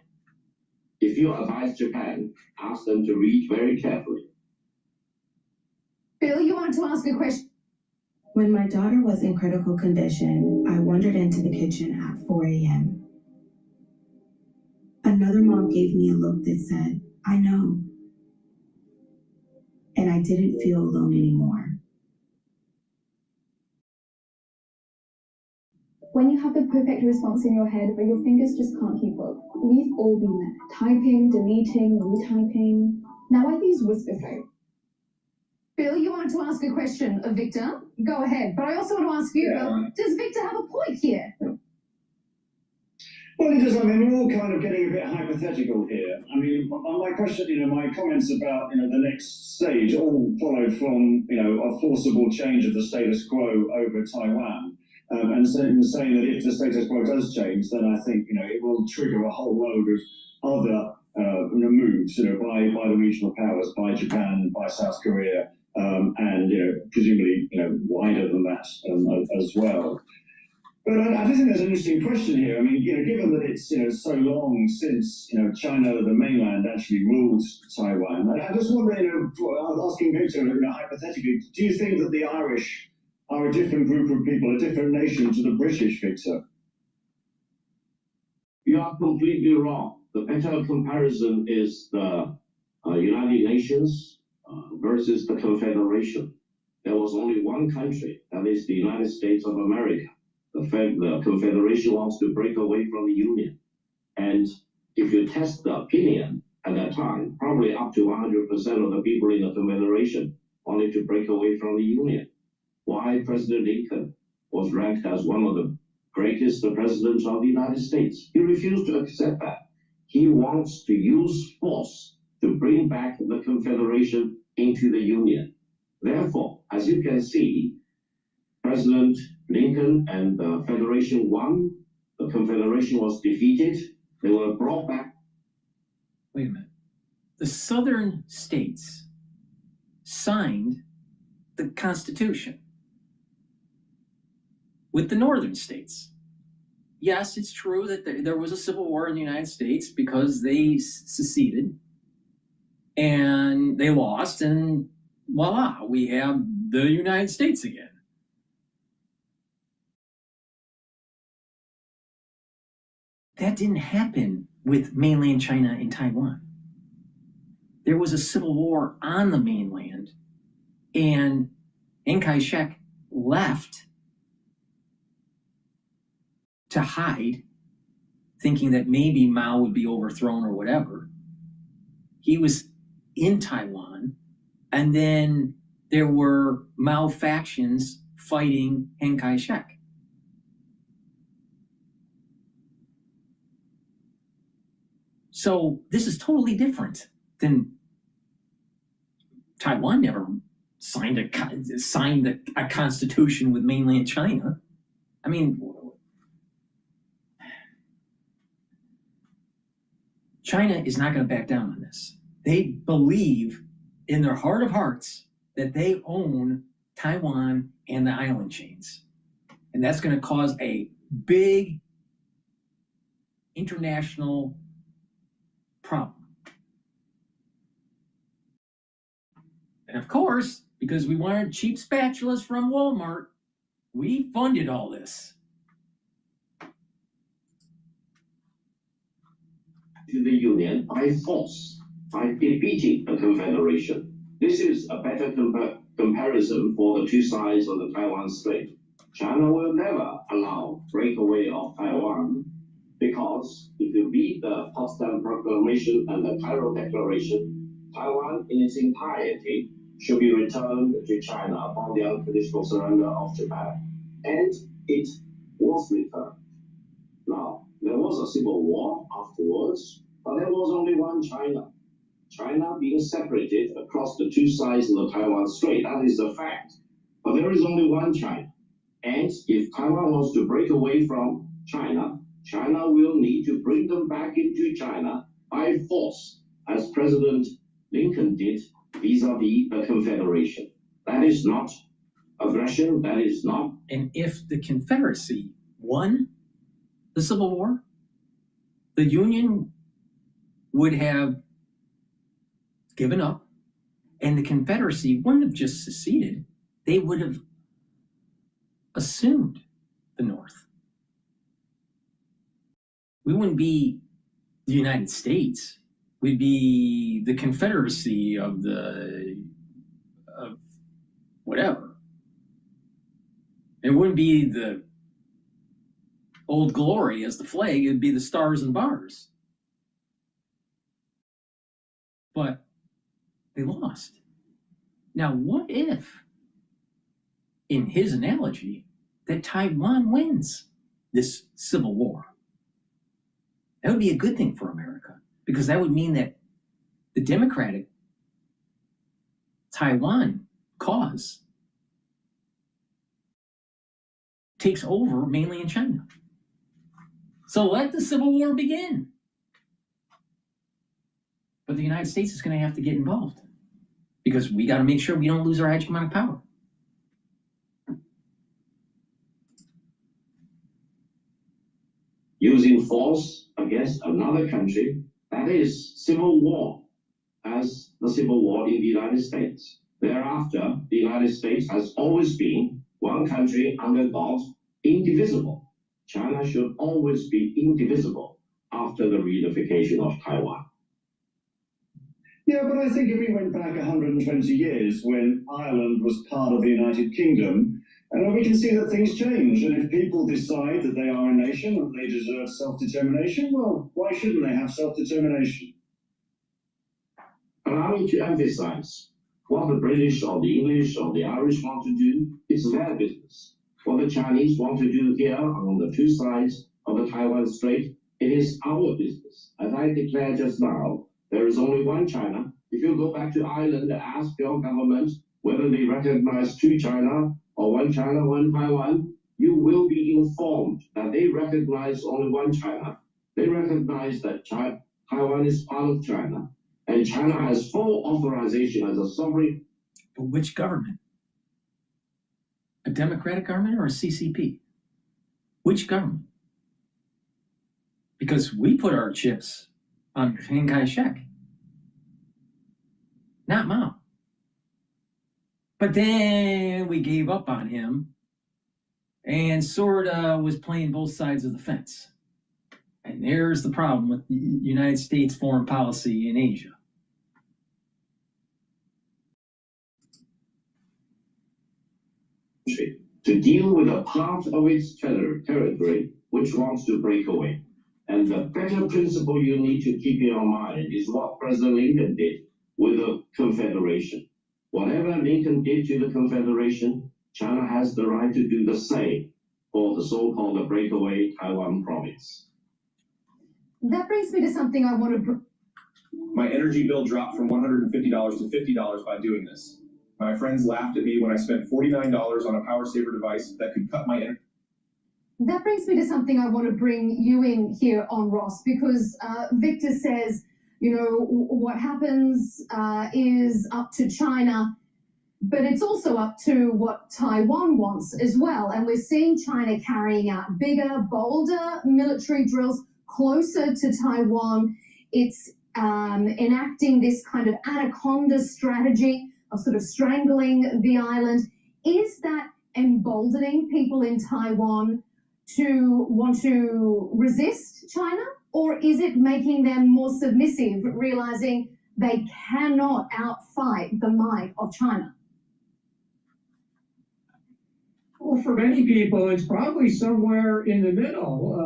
If you advise Japan, ask them to read very carefully. Bill, you wanted to ask a question? When my daughter was in critical condition, I wandered into the kitchen at 4 a.m. Another mom gave me a look that said, "I know." And I didn't feel alone anymore. When you have the perfect response in your head, but your fingers just can't keep up. We've all been there. Typing, deleting, retyping. Now I use Whisperphone. Bill, you wanted to ask a question of Victor? Go ahead. But I also want to ask you, Bill, does Victor have a point here? Well, it does. I mean, we're all kind of getting a bit hypothetical here. I mean, my question, my comments about, the next stage all followed from, a forcible change of the status quo over Taiwan. And saying that if the status quo does change, then I think, it will trigger a whole load of other moves, by the regional powers, by Japan, by South Korea, and, presumably, wider than that as well. But I do think there's an interesting question here. I mean, given that it's, so long since, China, the mainland, actually ruled Taiwan, I just wonder, asking Victor, hypothetically, do you think that the Irish are a different group of people, a different nation to the British, Victor? You are completely wrong. The better comparison is the United Nations versus the Confederation. There was only one country, that is the United States of America. The Confederation wants to break away from the Union. And if you test the opinion at that time, probably up to 100% of the people in the Confederation wanted to break away from the Union. Why President Lincoln was ranked as one of the greatest presidents of the United States. He refused to accept that. He wants to use force to bring back the Confederation into the Union. Therefore, as you can see, President Lincoln and the Federation won. The Confederation was defeated. They were brought back. Wait a minute. The southern states signed the Constitution with the northern states. Yes, it's true that there was a civil war in the United States because they seceded and they lost, and voila, we have the United States again. That didn't happen with mainland China and Taiwan. There was a civil war on the mainland, and Chiang Kai-shek left to hide, thinking that maybe Mao would be overthrown or whatever. He was in Taiwan, and then there were Mao factions fighting Chiang Kai-shek. So this is totally different than Taiwan never signed a constitution with mainland China. I mean, China is not going to back down on this. They believe in their heart of hearts that they own Taiwan and the island chains. And that's going to cause a big international problem. And of course, because we wanted cheap spatulas from Walmart. We funded all this. To the Union by force, by defeating the Confederation. This is a better comparison for the two sides of the Taiwan Strait. China will never allow breakaway of Taiwan because if you read the Potsdam Proclamation and the Cairo Declaration, Taiwan in its entirety should be returned to China upon the unconditional surrender of Japan. And it was returned. Now, there was a civil war afterwards, but there was only one China. China being separated across the two sides of the Taiwan Strait, that is the fact. But there is only one China. And if Taiwan wants to break away from China, China will need to bring them back into China by force, as President Lincoln did vis-a-vis the Confederation. That is not aggression, that is not. And if the Confederacy won the Civil War, the Union would have given up, and the Confederacy wouldn't have just seceded. They would have assumed the North. We wouldn't be the United States. We'd be the Confederacy of whatever. It wouldn't be the Old Glory as the flag. It'd be the Stars and Bars. But they lost. Now, what if, in his analogy, that Taiwan wins this civil war? That would be a good thing for America, because that would mean that the democratic Taiwan cause takes over mainly in China. So let the Civil War begin. But the United States is going to have to get involved, because we got to make sure we don't lose our hegemonic power. Using force against another country, that is civil war, as the Civil War in the United States. Thereafter, the United States has always been one country under God, indivisible. China should always be indivisible after the reunification of Taiwan. Yeah, but I think if we went back 120 years when Ireland was part of the United Kingdom, we can see that things change. And if people decide that they are a nation and they deserve self-determination, well, why shouldn't they have self-determination? Allow me to emphasize, what the British or the English or the Irish want to do is their business. What the Chinese want to do here on the two sides of the Taiwan Strait, it is our business. As I declared just now, there is only one China. If you go back to Ireland and ask your government whether they recognize two China or one China, one Taiwan, you will be informed that they recognize only one China. They recognize that Taiwan is part of China, and China has full authorization as a sovereign. But which government? A democratic government or a CCP? Which government? Because we put our chips on Chiang Kai-shek, not Mao. But then we gave up on him and sort of was playing both sides of the fence. And there's the problem with the United States foreign policy in Asia. To deal with a part of its territory which wants to break away. And the better principle you need to keep in your mind is what President Lincoln did with the Confederation. Whatever Lincoln did to the Confederation, China has the right to do the same for the so-called breakaway Taiwan province. That brings me to something I want to... My energy bill dropped from $150 to $50 by doing this. My friends laughed at me when I spent $49 on a power saver device that could cut my energy. That brings me to something I want to bring you in here on, Ross, because Victor says, you know, what happens is up to China, but it's also up to what Taiwan wants as well. And we're seeing China carrying out bigger, bolder military drills closer to Taiwan. It's enacting this kind of anaconda strategy, sort of strangling the island. Is that emboldening people in Taiwan to want to resist China, or is it making them more submissive, realizing they cannot outfight the might of China? Well, for many people, it's probably somewhere in the middle.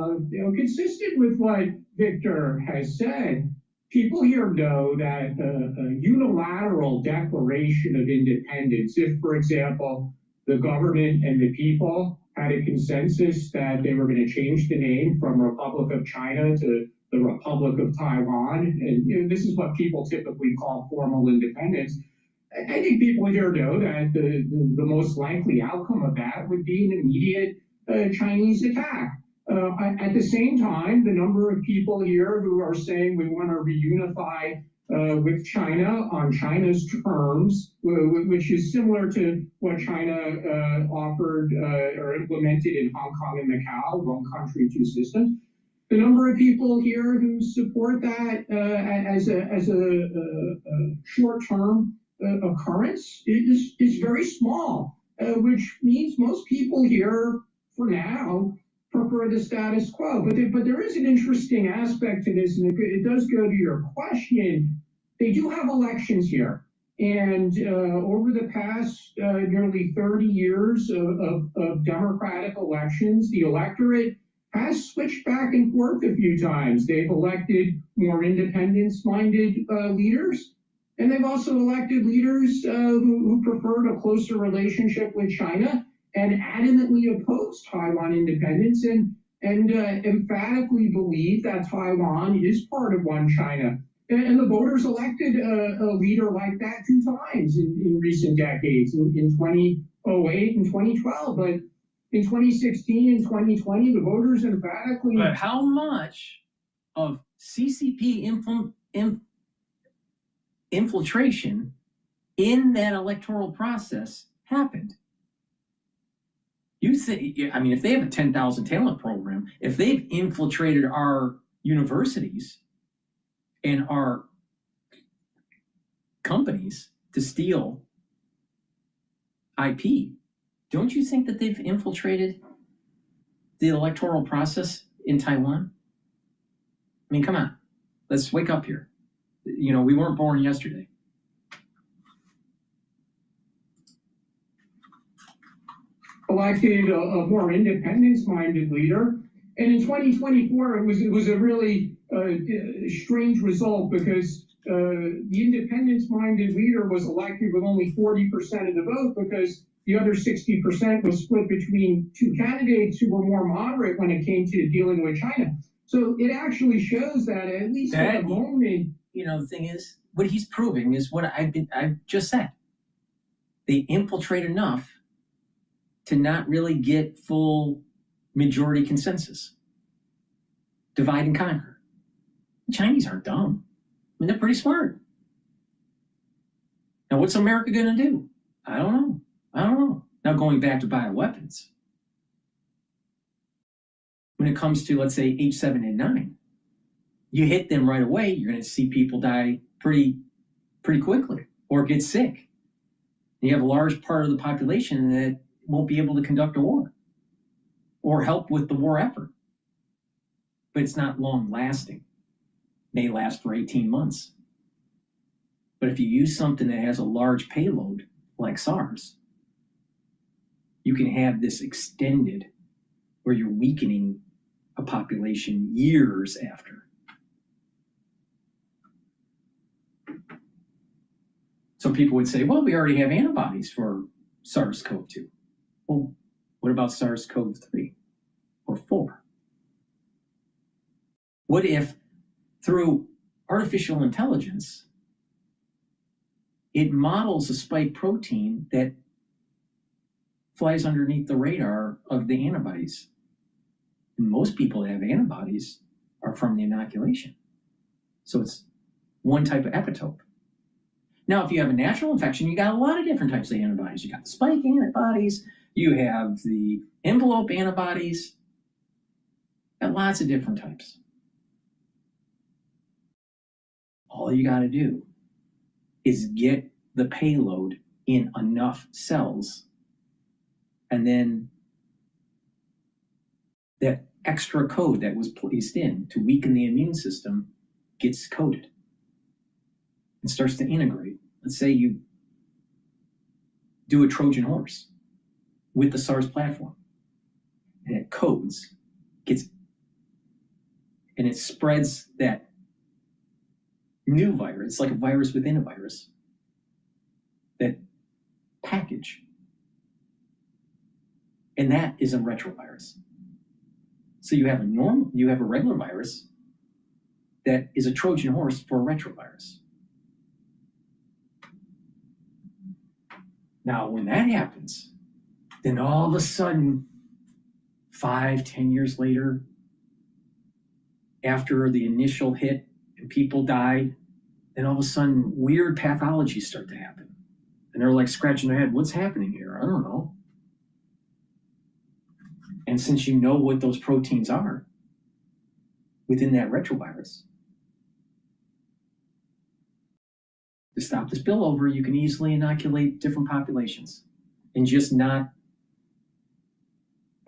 Consistent with what Victor has said, people here know that a unilateral declaration of independence, if, for example, the government and the people had a consensus that they were going to change the name from Republic of China to the Republic of Taiwan, and this is what people typically call formal independence. I think people here know that the most likely outcome of that would be an immediate Chinese attack. At the same time, the number of people here who are saying we want to reunify with China on China's terms, which is similar to what China offered or implemented in Hong Kong and Macau, one country, two systems. The number of people here who support that as a short-term occurrence is very small, which means most people here, for now, prefer the status quo. But there is an interesting aspect to this, and it does go to your question. They do have elections here. And over the past nearly 30 years of democratic elections, the electorate has switched back and forth a few times. They've elected more independence-minded leaders, and they've also elected leaders who preferred a closer relationship with China and adamantly opposed Taiwan independence and emphatically believe that Taiwan is part of one China. And the voters elected a leader like that two times in recent decades, in 2008 and 2012. But in 2016 and 2020, the voters emphatically... But how much of CCP infiltration in that electoral process happened? You think, I mean, if they have a 10,000 talent program, if they've infiltrated our universities and our companies to steal IP, don't you think that they've infiltrated the electoral process in Taiwan? I mean, come on, let's wake up here. You know, we weren't born yesterday. Elected a more independence-minded leader, and in 2024 it was a really strange result because the independence-minded leader was elected with only 40% of the vote because the other 60% was split between two candidates who were more moderate when it came to dealing with China. So it actually shows that at least at the moment, you know, the thing is, what he's proving is what I've just said. They infiltrate enough to not really get full majority consensus. Divide and conquer. The Chinese aren't dumb. I mean, they're pretty smart. Now, what's America going to do? I don't know. Now, going back to bioweapons, when it comes to, let's say, H7N9, you hit them right away, you're going to see people die pretty quickly or get sick. You have a large part of the population that won't be able to conduct a war or help with the war effort. But it's not long lasting. It may last for 18 months. But if you use something that has a large payload like SARS, you can have this extended where you're weakening a population years after. So people would say, well, we already have antibodies for SARS-CoV-2. Well, what about SARS-CoV-3 or 4? What if through artificial intelligence, it models a spike protein that flies underneath the radar of the antibodies? And most people that have antibodies are from the inoculation. So it's one type of epitope. Now, if you have a natural infection, you got a lot of different types of antibodies. You got the spike antibodies, you have the envelope antibodies, and lots of different types. All you got to do is get the payload in enough cells, and then that extra code that was placed in to weaken the immune system gets coded and starts to integrate. Let's say you do a Trojan horse with the SARS platform, and it codes, and it spreads that new virus. It's like a virus within a virus, that package. And that is a retrovirus. So you have a regular virus that is a Trojan horse for a retrovirus. Now, when that happens, then all of a sudden, 5-10 years later, after the initial hit and people died, then all of a sudden weird pathologies start to happen. And they're like scratching their head, what's happening here? I don't know. And since you know what those proteins are within that retrovirus, to stop the spillover, you can easily inoculate different populations and just not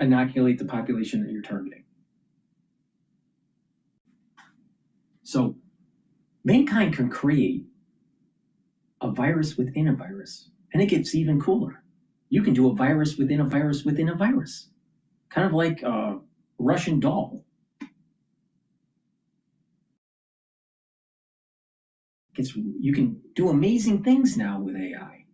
inoculate the population that you're targeting. So mankind can create a virus within a virus, and it gets even cooler. You can do a virus within a virus within a virus, kind of like a Russian doll. You can do amazing things now with AI.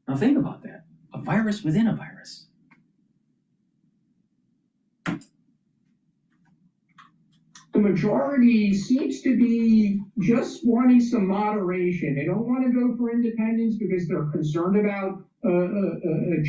Now think about that, a virus within a virus. The majority seems to be just wanting some moderation. They don't want to go for independence because they're concerned about immediate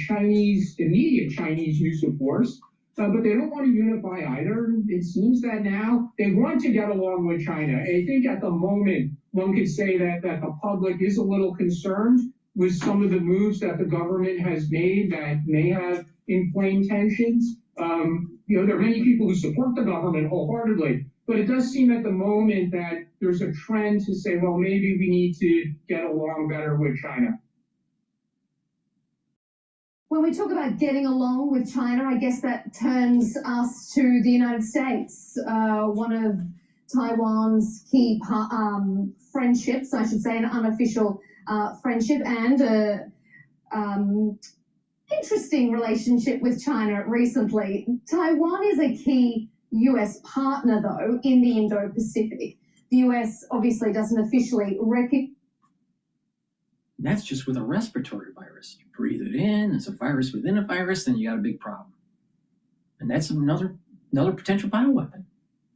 Chinese use of force. But they don't want to unify either. It seems that now they want to get along with China. I think at the moment, one could say that the public is a little concerned with some of the moves that the government has made that may have inflamed tensions. There are many people who support the government wholeheartedly, but it does seem at the moment that there's a trend to say, well, maybe we need to get along better with China. When we talk about getting along with China, I guess that turns us to the United States. One of Taiwan's key friendships, I should say, an unofficial friendship and interesting relationship with China recently. Taiwan is a key US partner, though, in the Indo-Pacific. The US obviously doesn't officially recognize. That's just with a respiratory virus. You breathe it in, it's a virus within a virus, then you got a big problem. And that's another potential bioweapon.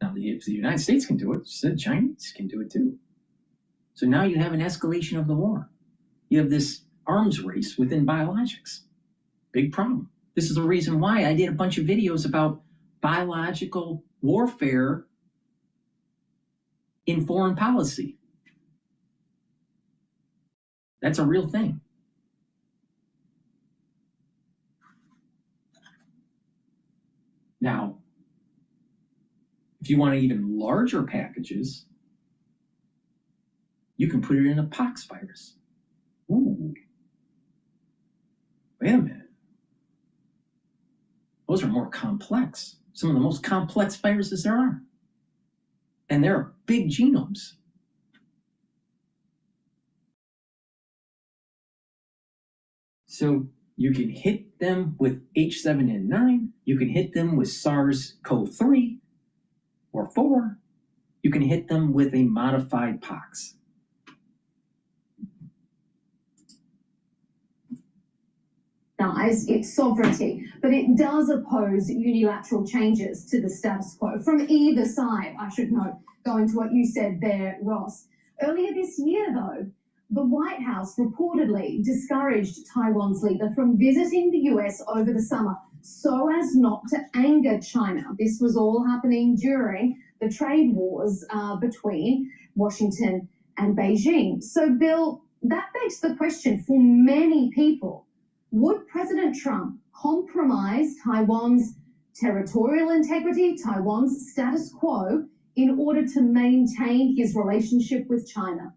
Now, if the United States can do it, the Chinese can do it too. So now you have an escalation of the war. You have this arms race within biologics. Big problem. This is the reason why I did a bunch of videos about biological warfare in foreign policy. That's a real thing. Now, if you want even larger packages, you can put it in a pox virus. Ooh. Wait a minute. Those are more complex. Some of the most complex viruses there are. And they're big genomes. So you can hit them with H7N9, you can hit them with SARS-CoV-3 or 4, you can hit them with a modified pox. Its sovereignty, but it does oppose unilateral changes to the status quo from either side, I should note, going to what you said there, Ross. Earlier this year, though, the White House reportedly discouraged Taiwan's leader from visiting the US over the summer so as not to anger China. This was all happening during the trade wars between Washington and Beijing. So, Bill, that begs the question for many people. Would President Trump compromise Taiwan's territorial integrity, Taiwan's status quo, in order to maintain his relationship with China?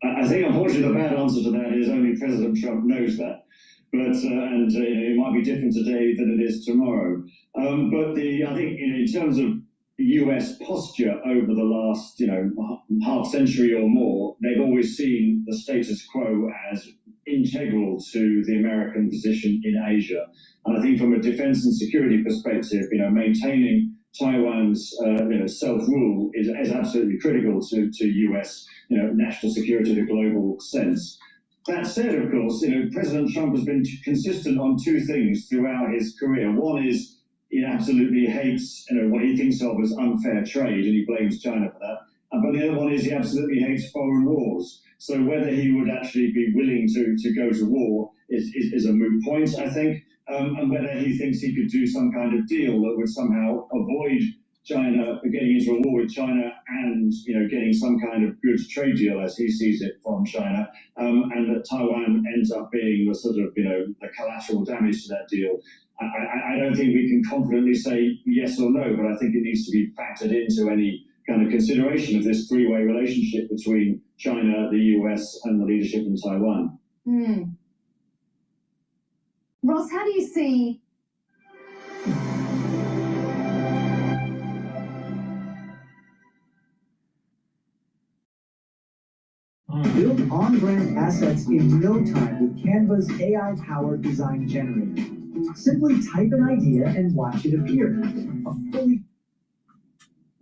I think, unfortunately, the bad answer to that is only President Trump knows that. But it might be different today than it is tomorrow. But I think in terms of U.S. posture over the last half century or more, they've always seen the status quo as integral to the American position in Asia. And I think from a defense and security perspective, maintaining Taiwan's self-rule is absolutely critical to U.S. national security in a global sense. That said, of course, President Trump has been consistent on two things throughout his career. One is he absolutely hates what he thinks of as unfair trade, and he blames China for that. But the other one is he absolutely hates foreign wars. So whether he would actually be willing to go to war is a moot point, I think. And whether he thinks he could do some kind of deal that would somehow avoid China getting into a war with China and getting some kind of good trade deal as he sees it from China, and that Taiwan ends up being the sort of the collateral damage to that deal. I don't think we can confidently say yes or no, but I think it needs to be factored into any kind of consideration of this three-way relationship between China, the US, and the leadership in Taiwan. Ross, how do you see Build on-brand assets in no time with Canva's AI-powered design generator. Simply type an idea and watch it appear.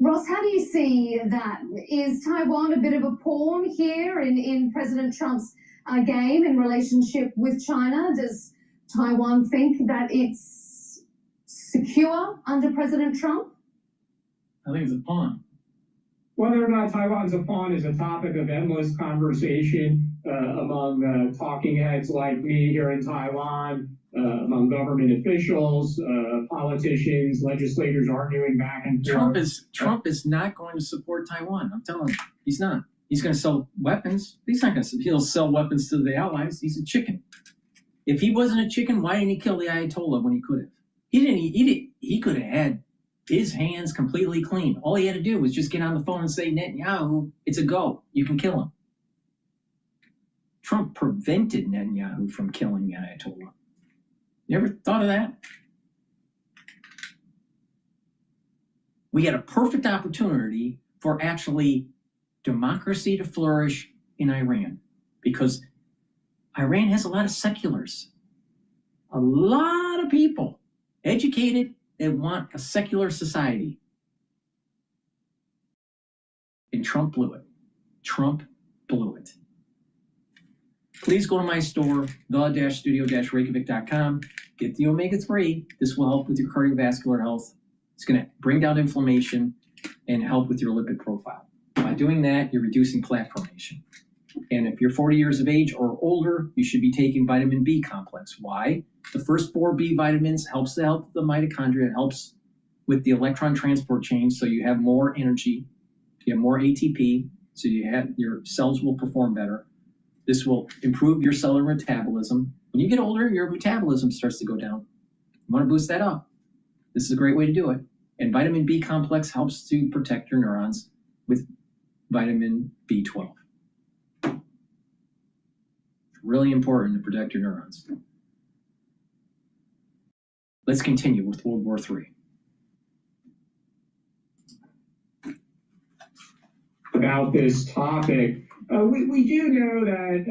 Ross, how do you see that? Is Taiwan a bit of a pawn here in President Trump's game in relationship with China? Does Taiwan think that it's secure under President Trump? I think it's a pawn. Whether or not Taiwan's a pawn is a topic of endless conversation among talking heads like me here in Taiwan, among government officials, politicians, legislators arguing back and forth. Trump is not going to support Taiwan. I'm telling you, he's not. He's going to sell weapons. He's not going to. He'll sell weapons to the allies. He's a chicken. If he wasn't a chicken, why didn't he kill the Ayatollah when he could have? He didn't. He could have had his hands completely clean. All he had to do was just get on the phone and say, Netanyahu, it's a go. You can kill him. Trump prevented Netanyahu from killing the Ayatollah. You ever thought of that? We had a perfect opportunity for actually democracy to flourish in Iran, because Iran has a lot of seculars, a lot of people educated that want a secular society. And Trump blew it. Trump blew it. Please go to my store, the-studio-reykjavik.com. Get the omega-3. This will help with your cardiovascular health. It's going to bring down inflammation and help with your lipid profile. By doing that, you're reducing plaque formation. And if you're 40 years of age or older, you should be taking vitamin B complex. Why? The first 4 B vitamins helps to help the mitochondria, helps with the electron transport chain, so you have more energy, you have more ATP, so your cells will perform better. This will improve your cellular metabolism. When you get older, your metabolism starts to go down. You want to boost that up. This is a great way to do it. And vitamin B complex helps to protect your neurons with vitamin B12. Really important to protect your neurons. Let's continue with World War III. About this topic, we do know that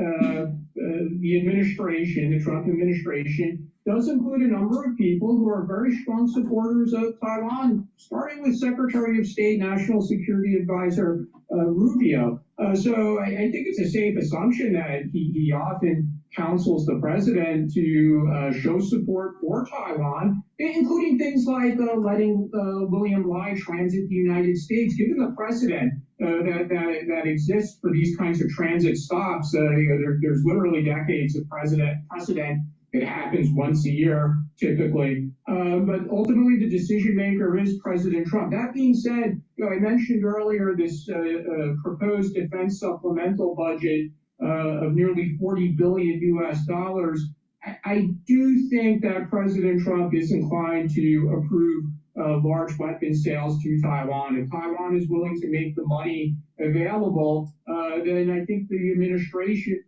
the administration, the Trump administration, does include a number of people who are very strong supporters of Taiwan, starting with Secretary of State, National Security Advisor Rubio. So I think it's a safe assumption that he often counsels the president to show support for Taiwan, including things like letting William Lai transit the United States, given the precedent that exists for these kinds of transit stops. There's literally decades of precedent. It happens once a year, typically. But ultimately, the decision maker is President Trump. That being said, I mentioned earlier this proposed defense supplemental budget of nearly $40 billion US. I do think that President Trump is inclined to approve large weapons sales to Taiwan. If Taiwan is willing to make the money available, then I think the administration.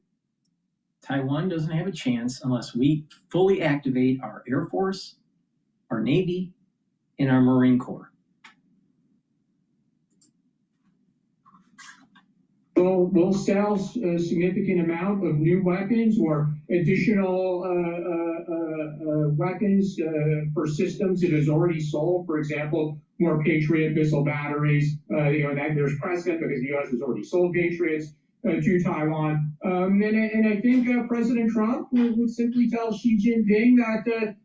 Taiwan doesn't have a chance unless we fully activate our Air Force, our Navy, and our Marine Corps. We'll sell a significant amount of new weapons or additional weapons for systems it has already sold. For example, more Patriot missile batteries. That there's precedent because the U.S. has already sold Patriots to Taiwan. And I think President Trump would simply tell Xi Jinping that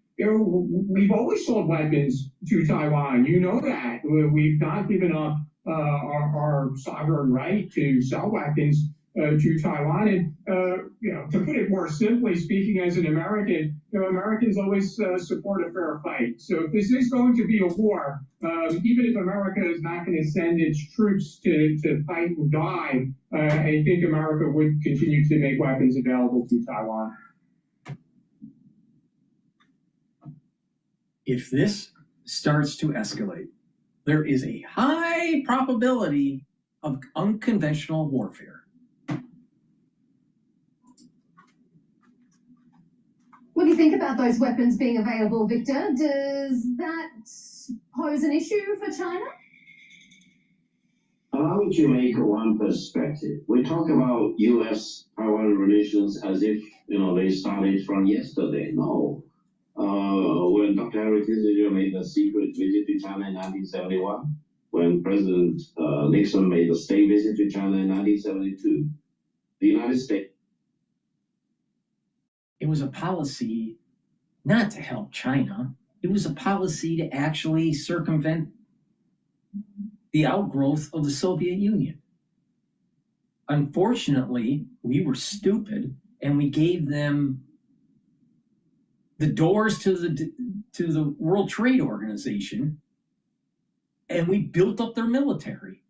we've always sold weapons to Taiwan. You know that. We've not given up our sovereign right to sell weapons to Taiwan. And to put it more simply, speaking as an American, Americans always support a fair fight. So if this is going to be a war, even if America is not going to send its troops to fight and die, I think America would continue to make weapons available to Taiwan. If this starts to escalate, there is a high probability of unconventional warfare. What do you think about those weapons being available, Victor? Does that pose an issue for China? Allow me to make one perspective. We talk about U.S.-Taiwan relations as if, they started from yesterday. No. When Dr. Henry Kissinger made a secret visit to China in 1971, when President Nixon made a state visit to China in 1972, the United States. It was a policy not to help China. It was a policy to actually circumvent the outgrowth of the Soviet Union. Unfortunately, we were stupid and we gave them the doors to the World Trade Organization, and we built up their military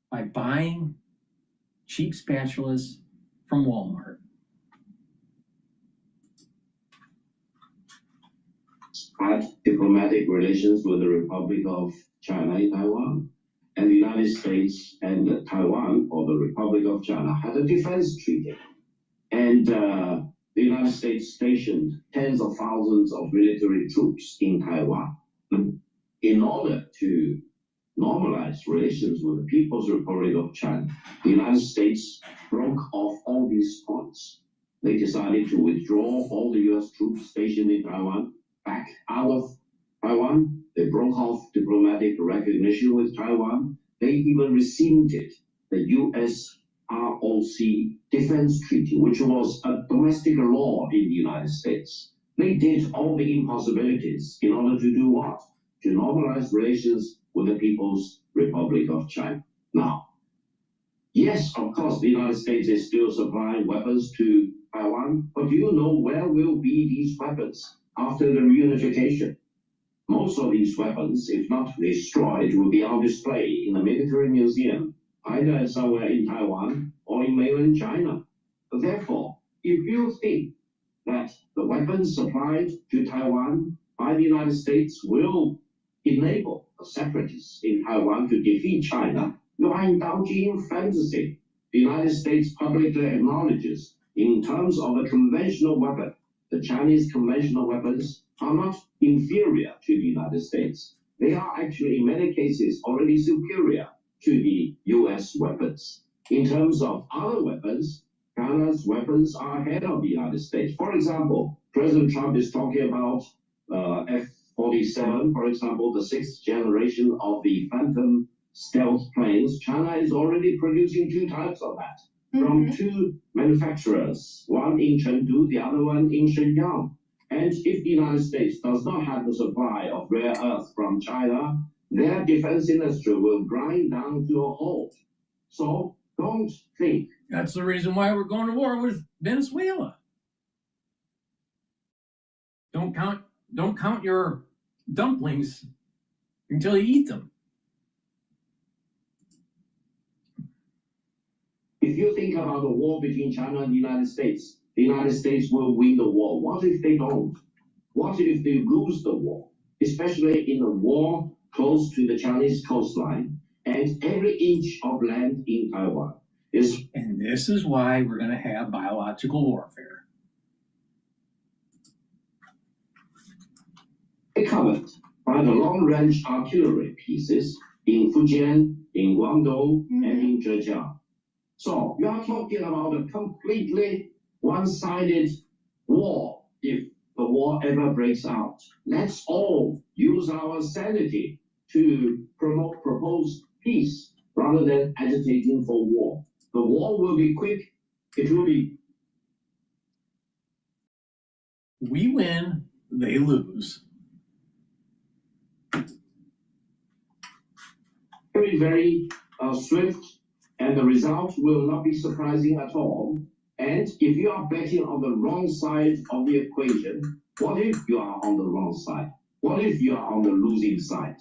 by buying cheap spatulas from Walmart. Had diplomatic relations with the Republic of China in Taiwan, and the United States and Taiwan, or the Republic of China, had a defense treaty. And the United States stationed tens of thousands of military troops in Taiwan in order to normalize relations with the People's Republic of China. The United States broke off all these points. They decided to withdraw all the U.S. troops stationed in Taiwan back out of Taiwan. They broke off diplomatic recognition with Taiwan. They even rescinded the U.S. ROC Defense Treaty, which was a domestic law in the United States. They did all the impossibilities in order to do what? To normalize relations with the People's Republic of China. Now, yes, of course, the United States is still supplying weapons to Taiwan, but do you know where will be these weapons after the reunification? Most of these weapons, if not destroyed, will be on display in a military museum, either somewhere in Taiwan or in mainland China. Therefore, if you think that the weapons supplied to Taiwan by the United States will enable the separatists in Taiwan to defeat China, you are indulging in fantasy. The United States publicly acknowledges, in terms of a conventional weapon, the Chinese conventional weapons are not inferior to the United States. They are actually, in many cases, already superior to the US weapons. In terms of other weapons, China's weapons are ahead of the United States. For example, President Trump is talking about F-47, for example, the sixth generation of the Phantom stealth planes. China is already producing two types of that from two manufacturers, one in Chengdu, the other one in Shenyang. And if the United States does not have the supply of rare earth from China, their defense industry will grind down to a halt. So don't think. That's the reason why we're going to war with Venezuela. Don't count your dumplings until you eat them. If you think about the war between China and the United States will win the war. What if they don't? What if they lose the war? especially in a war close to the Chinese coastline, and every inch of land in Taiwan is. And this is why we're going to have biological warfare. Covered by the long-range artillery pieces in Fujian, in Guangdong, and in Zhejiang. So you are talking about a completely one-sided war if the war ever breaks out. Let's all use our sanity to propose peace rather than agitating for war. The war will be quick. It will be. We win, they lose. Very, very swift, and the result will not be surprising at all. And if you are betting on the wrong side of the equation, what if you are on the wrong side? What if you are on the losing side?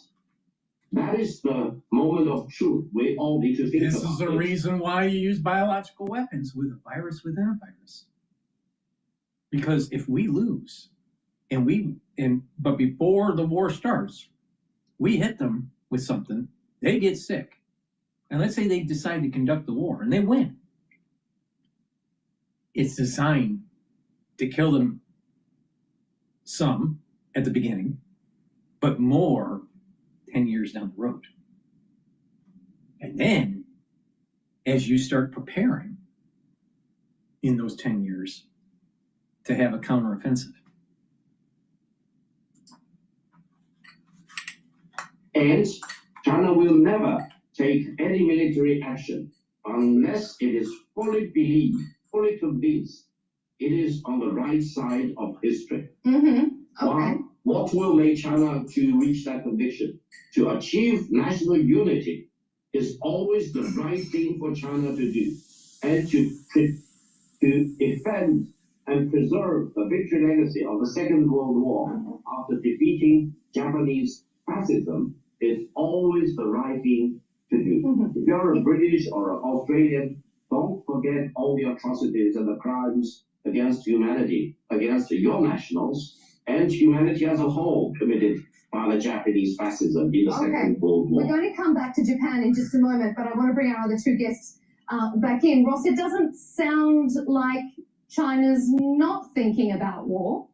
That is the moment of truth we all need to think about. This is the reason why you use biological weapons with a virus within a virus. Because if we lose, but before the war starts, we hit them with something, they get sick. And let's say they decide to conduct the war and they win. It's designed to kill them some at the beginning, but more 10 years down the road. And then, as you start preparing in those 10 years to have a counteroffensive. And China will never take any military action unless it is fully believed, fully convinced it is on the right side of history. Okay. What will make China to reach that conviction? To achieve national unity is always the right thing for China to do. And to defend and preserve the victory legacy of the Second World War after defeating Japanese fascism is always the right thing to do. If you're a British or an Australian, don't forget all the atrocities and the crimes against humanity, against your nationals, and humanity as a whole committed by the Japanese fascism in the Second World War. We're going to come back to Japan in just a moment, but I want to bring our other two guests back in. Ross, it doesn't sound like China's not thinking about war.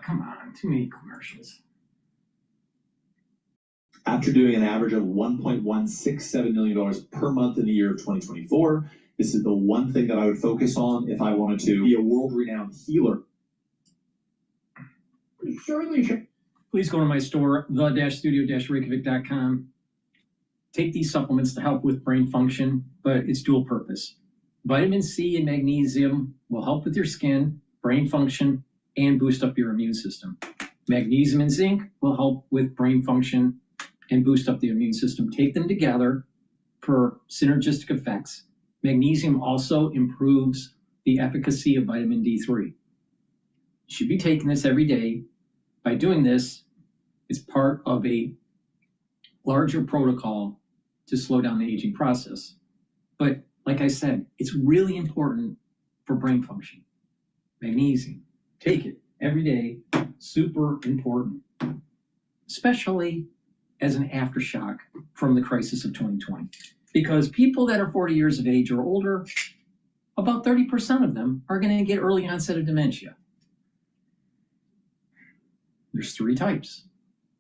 Come on, too many commercials. After doing an average of $1.167 million per month in the year of 2024, this is the one thing that I would focus on if I wanted to be a world-renowned healer. Surely. Please go to my store, the-studio-reykjavik.com. Take these supplements to help with brain function, but it's dual purpose. Vitamin C and magnesium will help with your skin, brain function, and boost up your immune system. Magnesium and zinc will help with brain function and boost up the immune system. Take them together for synergistic effects. Magnesium also improves the efficacy of vitamin D3. You should be taking this every day. By doing this, it's part of a larger protocol to slow down the aging process. But like I said, it's really important for brain function. Magnesium, take it every day, super important, especially as an aftershock from the crisis of 2020. Because people that are 40 years of age or older, about 30% of them are going to get early onset of dementia. There's three types.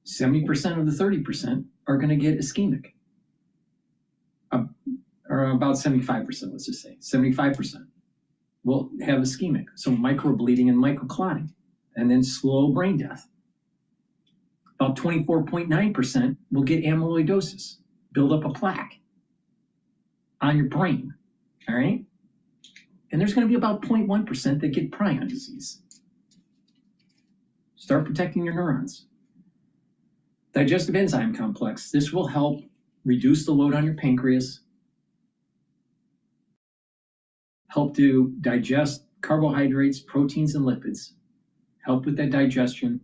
70% of the 30% are going to get ischemic. Or about 75%, let's just say. 75% will have ischemic, so microbleeding and microclotting, and then slow brain death. About 24.9% will get amyloidosis, build up a plaque on your brain, all right? And there's going to be about 0.1% that get prion disease. Start protecting your neurons. Digestive enzyme complex. This will help reduce the load on your pancreas, help to digest carbohydrates, proteins, and lipids, help with that digestion.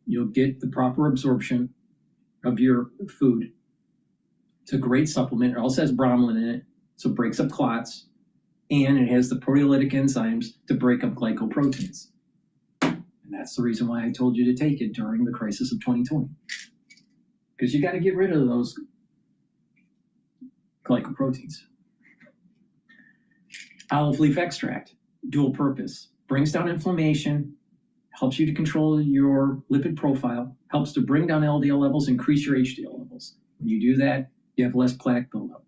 You'll get the proper absorption of your food. It's a great supplement. It also has bromelain in it, so it breaks up clots, and it has the proteolytic enzymes to break up glycoproteins. That's the reason why I told you to take it during the crisis of 2020. Because you got to get rid of those glycoproteins. Olive leaf extract, dual purpose, brings down inflammation, helps you to control your lipid profile, helps to bring down LDL levels, increase your HDL levels. When you do that, you have less plaque buildup.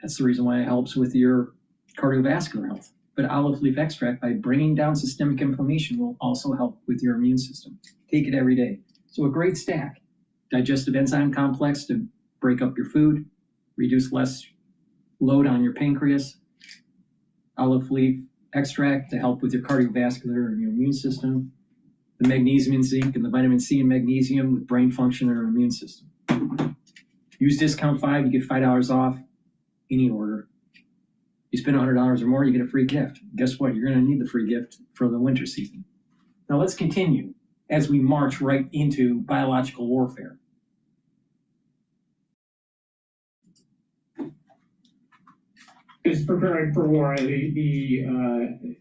That's the reason why it helps with your cardiovascular health. But olive leaf extract, by bringing down systemic inflammation, will also help with your immune system. Take it every day. So a great stack. Digestive enzyme complex to break up your food, reduce less load on your pancreas. Olive leaf extract to help with your cardiovascular and your immune system. The magnesium and zinc and the vitamin C and magnesium with brain function and our immune system. Use discount 5, you get $5 off any order. You spend $100 or more, you get a free gift. Guess what? You're going to need the free gift for the winter season. Now let's continue as we march right into biological warfare. Is preparing for war. The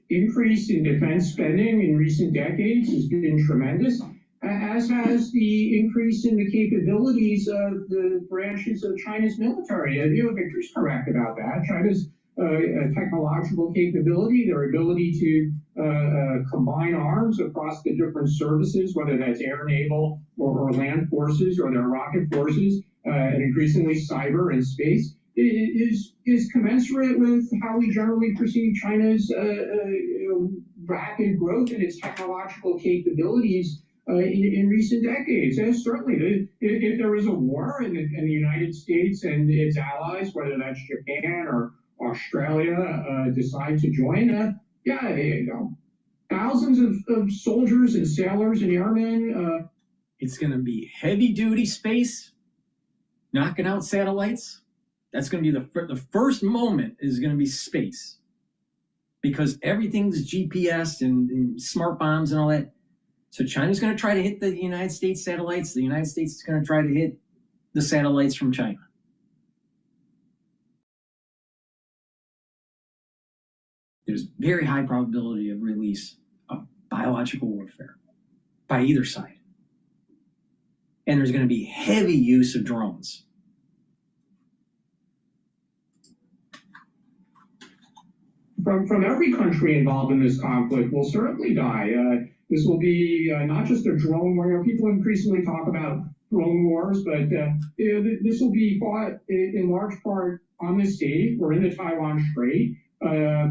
increase in defense spending in recent decades has been tremendous, as has the increase in the capabilities of the branches of China's military. Victor's correct about that. China's technological capability, their ability to combine arms across the different services, whether that's air, naval, or land forces, or their rocket forces, and increasingly cyber and space, is commensurate with how we generally perceive China's rapid growth in its technological capabilities in recent decades. And certainly, if there is a war and the United States and its allies, whether that's Japan or Australia, decide to join, thousands of soldiers and sailors and airmen. It's going to be heavy-duty space, knocking out satellites. That's going to be the first moment is going to be space, because everything's GPS and smart bombs and all that. So China's going to try to hit the United States satellites. The United States is going to try to hit the satellites from China. There's very high probability of release of biological warfare by either side. And there's going to be heavy use of drones. From every country involved in this conflict will certainly die. This will be not just a drone war. People increasingly talk about drone wars, but this will be fought in large part on the sea or in the Taiwan Strait,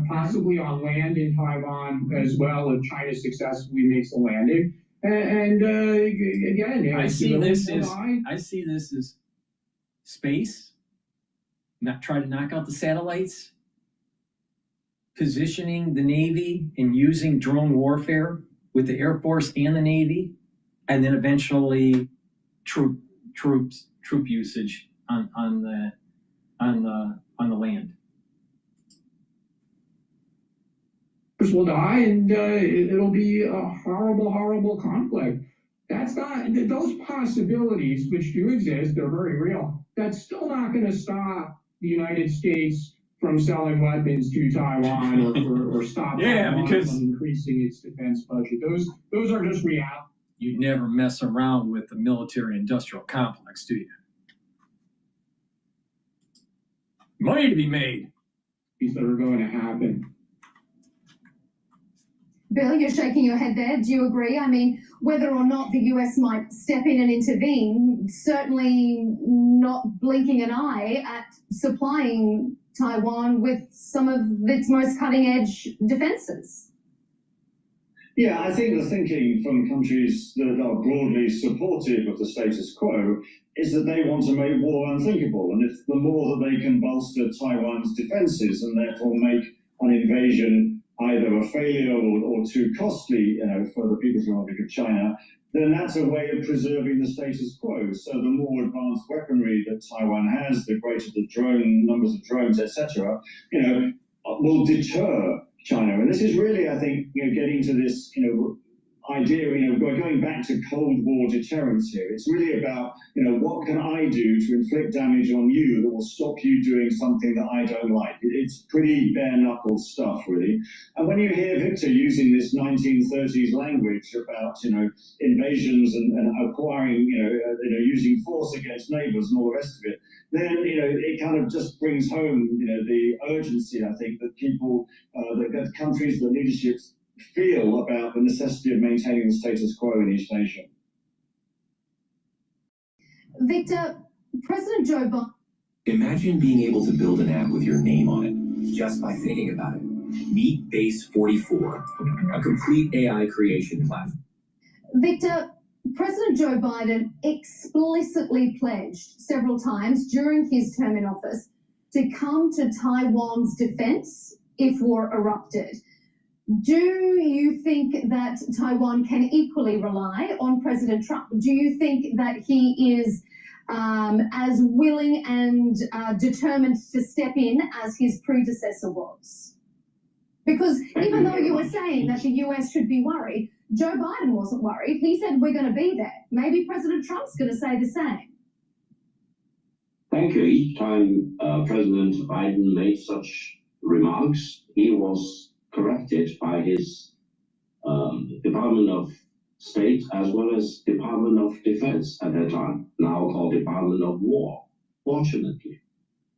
possibly on land in Taiwan as well if China successfully makes a landing. And again, I see this as space, not try to knock out the satellites, positioning the Navy and using drone warfare with the Air Force and the Navy, and then eventually troop usage on the land. Will die, and it'll be a horrible conflict. That's not, those possibilities, which do exist, they're very real. That's still not going to stop the United States from selling weapons to Taiwan or stop Taiwan from increasing its defense budget. Those are just reality. You'd never mess around with the military-industrial complex, do you? Money to be made. These that are going to happen. Bill, you're shaking your head there. Do you agree? I mean, whether or not the US might step in and intervene, certainly not blinking an eye at supplying Taiwan with some of its most cutting-edge defenses. Yeah, I think the thinking from countries that are broadly supportive of the status quo is that they want to make war unthinkable. And if the more that they can bolster Taiwan's defenses and therefore make an invasion either a failure or too costly, for the People's Republic of China, then that's a way of preserving the status quo. So the more advanced weaponry that Taiwan has, the greater the drone numbers of drones, etc., will deter China. And this is really, I think, getting to this, idea, we're going back to Cold War deterrence here. It's really about, what can I do to inflict damage on you that will stop you doing something that I don't like? It's pretty bare knuckle stuff, really. And when you hear Victor using this 1930s language about, invasions and acquiring, using force against neighbors and all the rest of it, then, it kind of just brings home, the urgency, I think, that people, that countries, the leaderships feel about the necessity of maintaining the status quo in each nation. Victor, President Joe Biden. Imagine being able to build an app with your name on it just by thinking about it. Meet Base 44, a complete AI creation platform. Victor, President Joe Biden explicitly pledged several times during his term in office to come to Taiwan's defense if war erupted. Do you think that Taiwan can equally rely on President Trump? Do you think that he is as willing and determined to step in as his predecessor was? Because even though you were saying that the US should be worried, Joe Biden wasn't worried. He said, we're going to be there. Maybe President Trump's going to say the same. Thank you. Each time President Biden made such remarks, he was corrected by his Department of State as well as Department of Defense at that time, now called Department of War. Fortunately,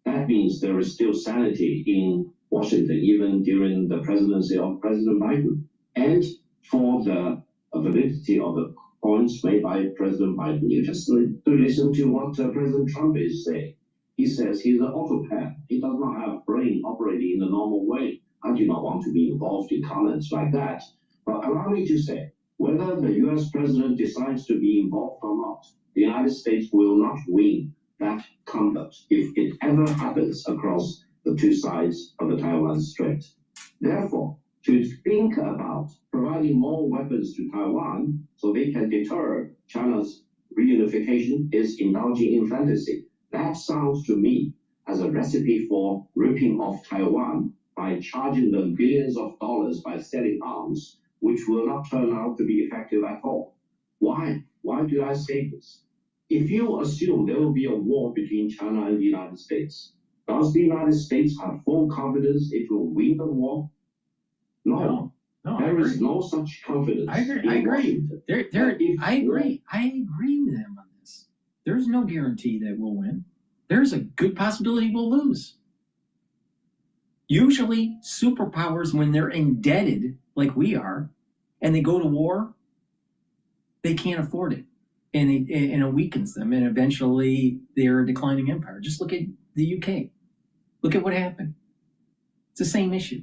that means there is still sanity in Washington, even during the presidency of President Biden. And for the validity of the points made by President Biden, you just need to listen to what President Trump is saying. He says he's an autocrat. He does not have a brain operating in the normal way. I do not want to be involved in comments like that. But allow me to say, whether the US president decides to be involved or not, the United States will not win that combat if it ever happens across the two sides of the Taiwan Strait. Therefore, to think about providing more weapons to Taiwan so they can deter China's reunification is indulging in fantasy. That sounds to me as a recipe for ripping off Taiwan by charging them billions of dollars by selling arms, which will not turn out to be effective at all. Why? Why do I say this? If you assume there will be a war between China and the United States, does the United States have full confidence it will win the war? No. There is no such confidence. I agree. I agree with them on this. There's no guarantee that we'll win. There's a good possibility we'll lose. Usually, superpowers, when they're indebted like we are, and they go to war, they can't afford it, and it weakens them, and eventually they're a declining empire. Just look at the UK. Look at what happened. It's the same issue.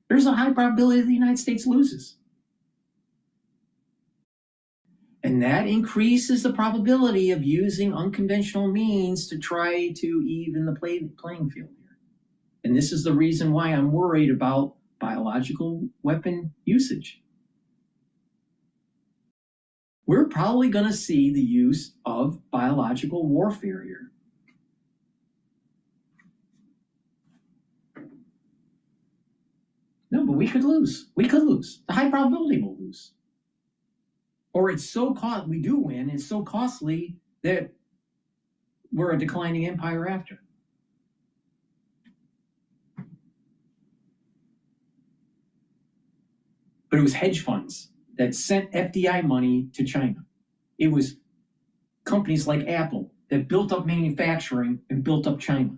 There's a high probability the United States loses. And that increases the probability of using unconventional means to try to even the playing field here. And this is the reason why I'm worried about biological weapon usage. We're probably going to see the use of biological warfare here. No, but we could lose. We could lose. The high probability we'll lose. Or it's so we do win, it's so costly that we're a declining empire after. But it was hedge funds that sent FDI money to China. It was companies like Apple that built up manufacturing and built up China.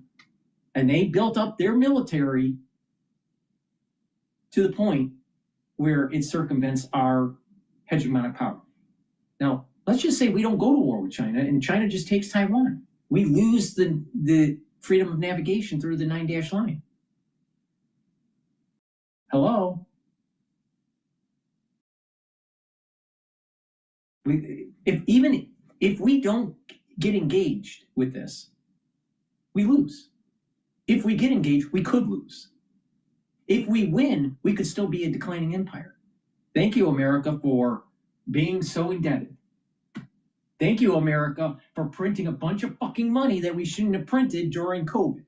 And they built up their military to the point where it circumvents our hegemonic power. Now, let's just say we don't go to war with China and China just takes Taiwan. We lose the freedom of navigation through the 9-dash line. Hello? If we don't get engaged with this, we lose. If we get engaged, we could lose. If we win, we could still be a declining empire. Thank you, America, for being so indebted. Thank you, America, for printing a bunch of fucking money that we shouldn't have printed during COVID.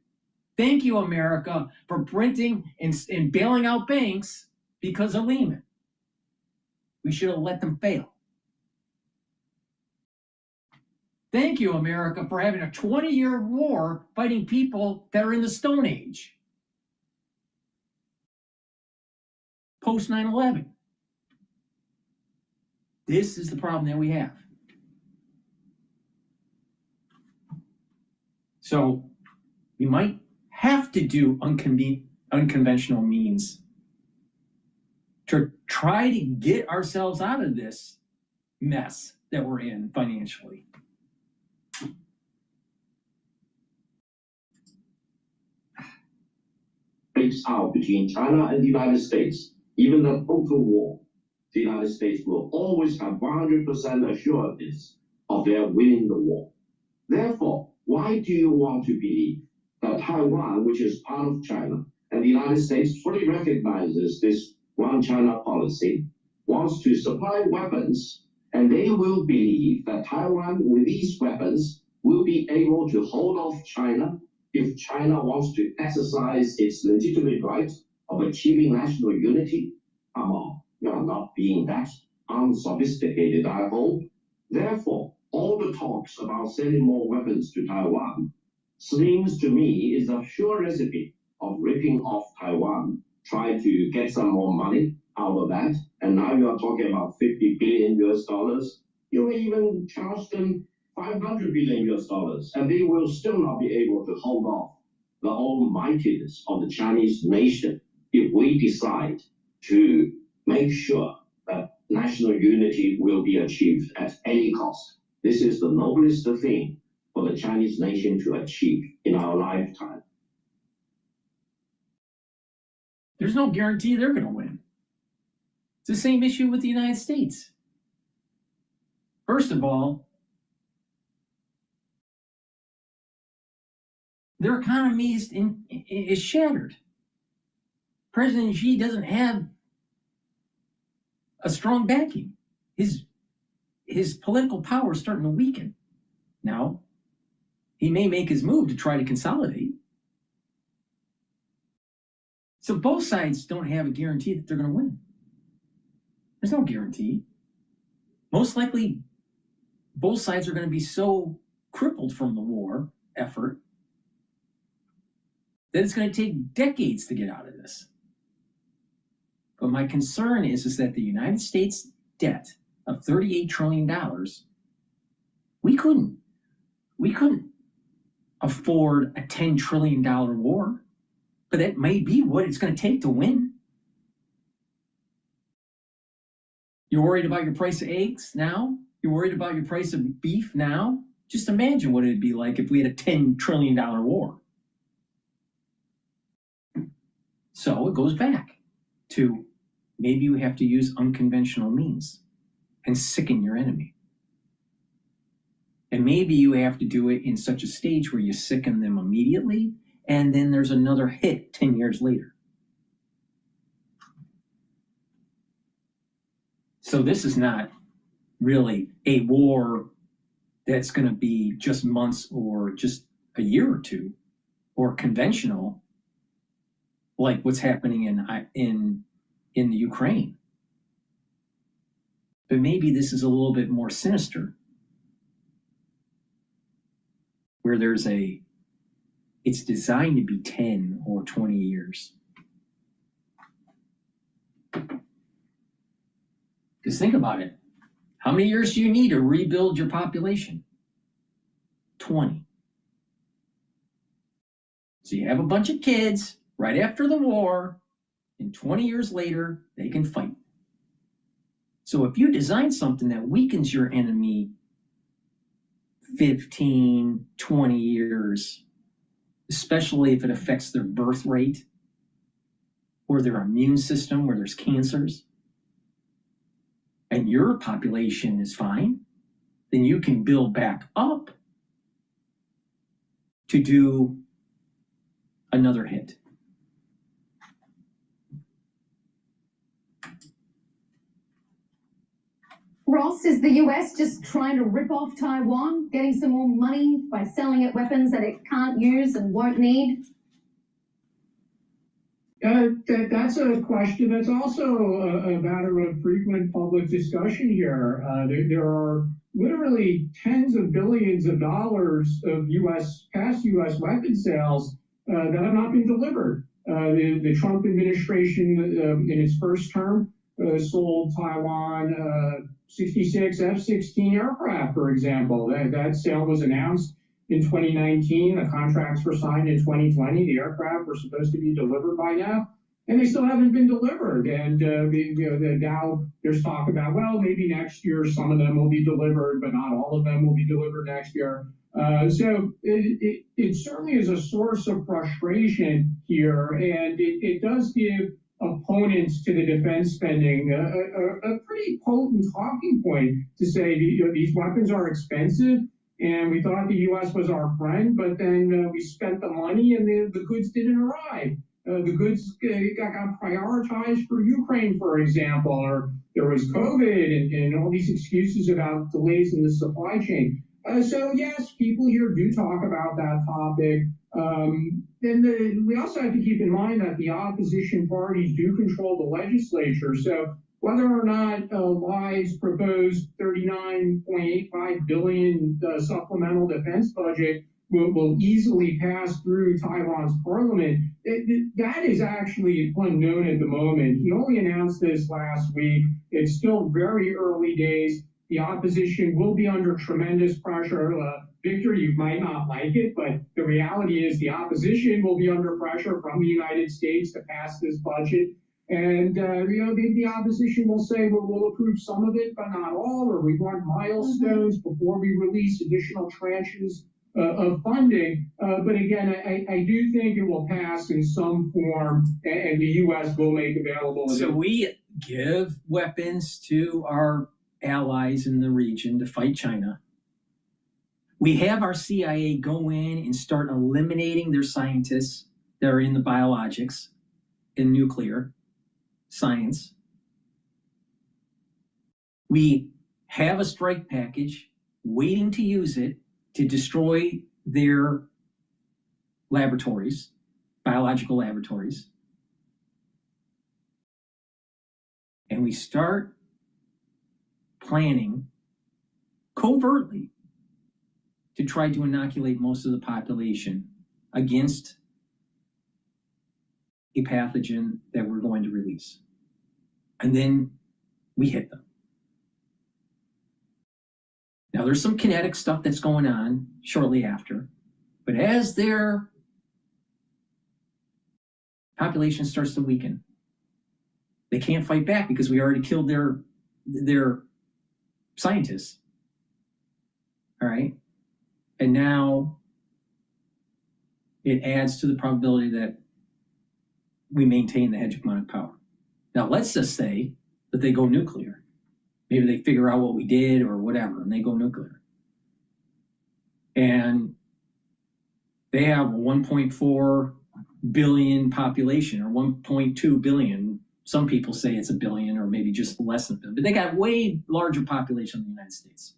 Thank you, America, for printing and bailing out banks because of Lehman. We should have let them fail. Thank you, America, for having a 20-year war fighting people that are in the Stone Age. Post 9/11. This is the problem that we have. So we might have to do unconventional means to try to get ourselves out of this mess that we're in financially. Breaks out between China and the United States, even the total war, the United States will always have 100% assurance of their winning the war. Therefore, why do you want to believe that Taiwan, which is part of China, and the United States fully recognizes this one China policy, wants to supply weapons, and they will believe that Taiwan, with these weapons, will be able to hold off China if China wants to exercise its legitimate right of achieving national unity? Come on, you are not being that unsophisticated, I hope. Therefore, all the talks about sending more weapons to Taiwan seems to me is a sure recipe of ripping off Taiwan, try to get some more money out of that, and now you are talking about $50 billion US. You will even charge them $500 billion US, and they will still not be able to hold off the almightiness of the Chinese nation if we decide to make sure that national unity will be achieved at any cost. This is the noblest thing for the Chinese nation to achieve in our lifetime. There's no guarantee they're going to win. It's the same issue with the United States. First of all, their economy is shattered. President Xi doesn't have a strong backing. His political power is starting to weaken. Now, he may make his move to try to consolidate. So both sides don't have a guarantee that they're going to win. There's no guarantee. Most likely, both sides are going to be so crippled from the war effort that it's going to take decades to get out of this. But my concern is that the United States debt of $38 trillion, we couldn't afford a $10 trillion war, but that may be what it's going to take to win. You're worried about your price of eggs now? You're worried about your price of beef now? Just imagine what it'd be like if we had a $10 trillion war. So it goes back to maybe you have to use unconventional means and sicken your enemy. And maybe you have to do it in such a stage where you sicken them immediately, and then there's another hit 10 years later. So this is not really a war that's going to be just months or just a year or two, or conventional, like what's happening in the Ukraine. But maybe this is a little bit more sinister, where it's designed to be 10 or 20 years. Because think about it. How many years do you need to rebuild your population? 20. So you have a bunch of kids right after the war, and 20 years later, they can fight. So if you design something that weakens your enemy 15, 20 years, especially if it affects their birth rate or their immune system, where there's cancers, and your population is fine, then you can build back up to do another hit. Ross, is the US just trying to rip off Taiwan, getting some more money by selling it weapons that it can't use and won't need? That's a question that's also a matter of frequent public discussion here. There are literally tens of billions of dollars of past U.S. weapon sales that have not been delivered. The Trump administration, in its first term, sold Taiwan 66 F-16 aircraft, for example. That sale was announced in 2019. The contracts were signed in 2020. The aircraft were supposed to be delivered by now, and they still haven't been delivered. And now there's talk about, well, maybe next year some of them will be delivered, but not all of them will be delivered next year. So it certainly is a source of frustration here, and it does give opponents to the defense spending a pretty potent talking point to say these weapons are expensive, and we thought the U.S. was our friend, but then we spent the money and the goods didn't arrive. The goods got prioritized for Ukraine, for example, or there was COVID and all these excuses about delays in the supply chain. So yes, people here do talk about that topic. We also have to keep in mind that the opposition parties do control the legislature. So whether or not Lai's proposed $39.85 billion supplemental defense budget will easily pass through Taiwan's parliament, that is actually unknown at the moment. He only announced this last week. It's still very early days. The opposition will be under tremendous pressure. Victor, you might not like it, but the reality is the opposition will be under pressure from the United States to pass this budget. And the opposition will say, well, we'll approve some of it, but not all, or we want milestones before we release additional tranches of funding. But again, I do think it will pass in some form, and the U.S. will make available. So we give weapons to our allies in the region to fight China. We have our CIA go in and start eliminating their scientists that are in the biologics and nuclear science. We have a strike package waiting to use it to destroy their laboratories, biological laboratories. And we start planning covertly to try to inoculate most of the population against a pathogen that we're going to release. And then we hit them. Now there's some kinetic stuff that's going on shortly after, but as their population starts to weaken, they can't fight back because we already killed their scientists. All right. And now it adds to the probability that we maintain the hegemonic power. Now let's just say that they go nuclear. Maybe they figure out what we did or whatever, and they go nuclear. And they have a 1.4 billion population, or 1.2 billion. Some people say it's a billion, or maybe just less than a billion, but they got way larger population than the United States.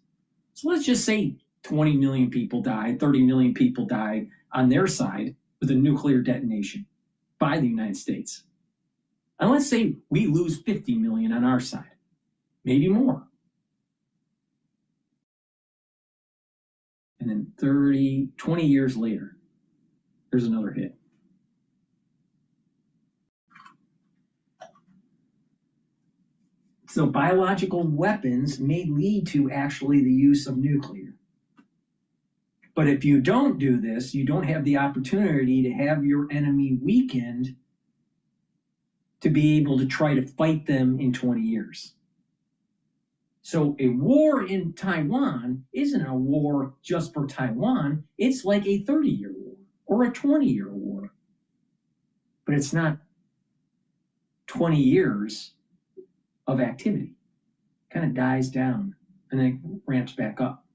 So let's just say 20 million people died, 30 million people died on their side with a nuclear detonation by the United States. And let's say we lose 50 million on our side, maybe more. And then 20 years later, there's another hit. So biological weapons may lead to actually the use of nuclear. But if you don't do this, you don't have the opportunity to have your enemy weakened to be able to try to fight them in 20 years. So a war in Taiwan isn't a war just for Taiwan. It's like a 30-year war or a 20-year war. But it's not 20 years of activity. It kind of dies down and then ramps back up.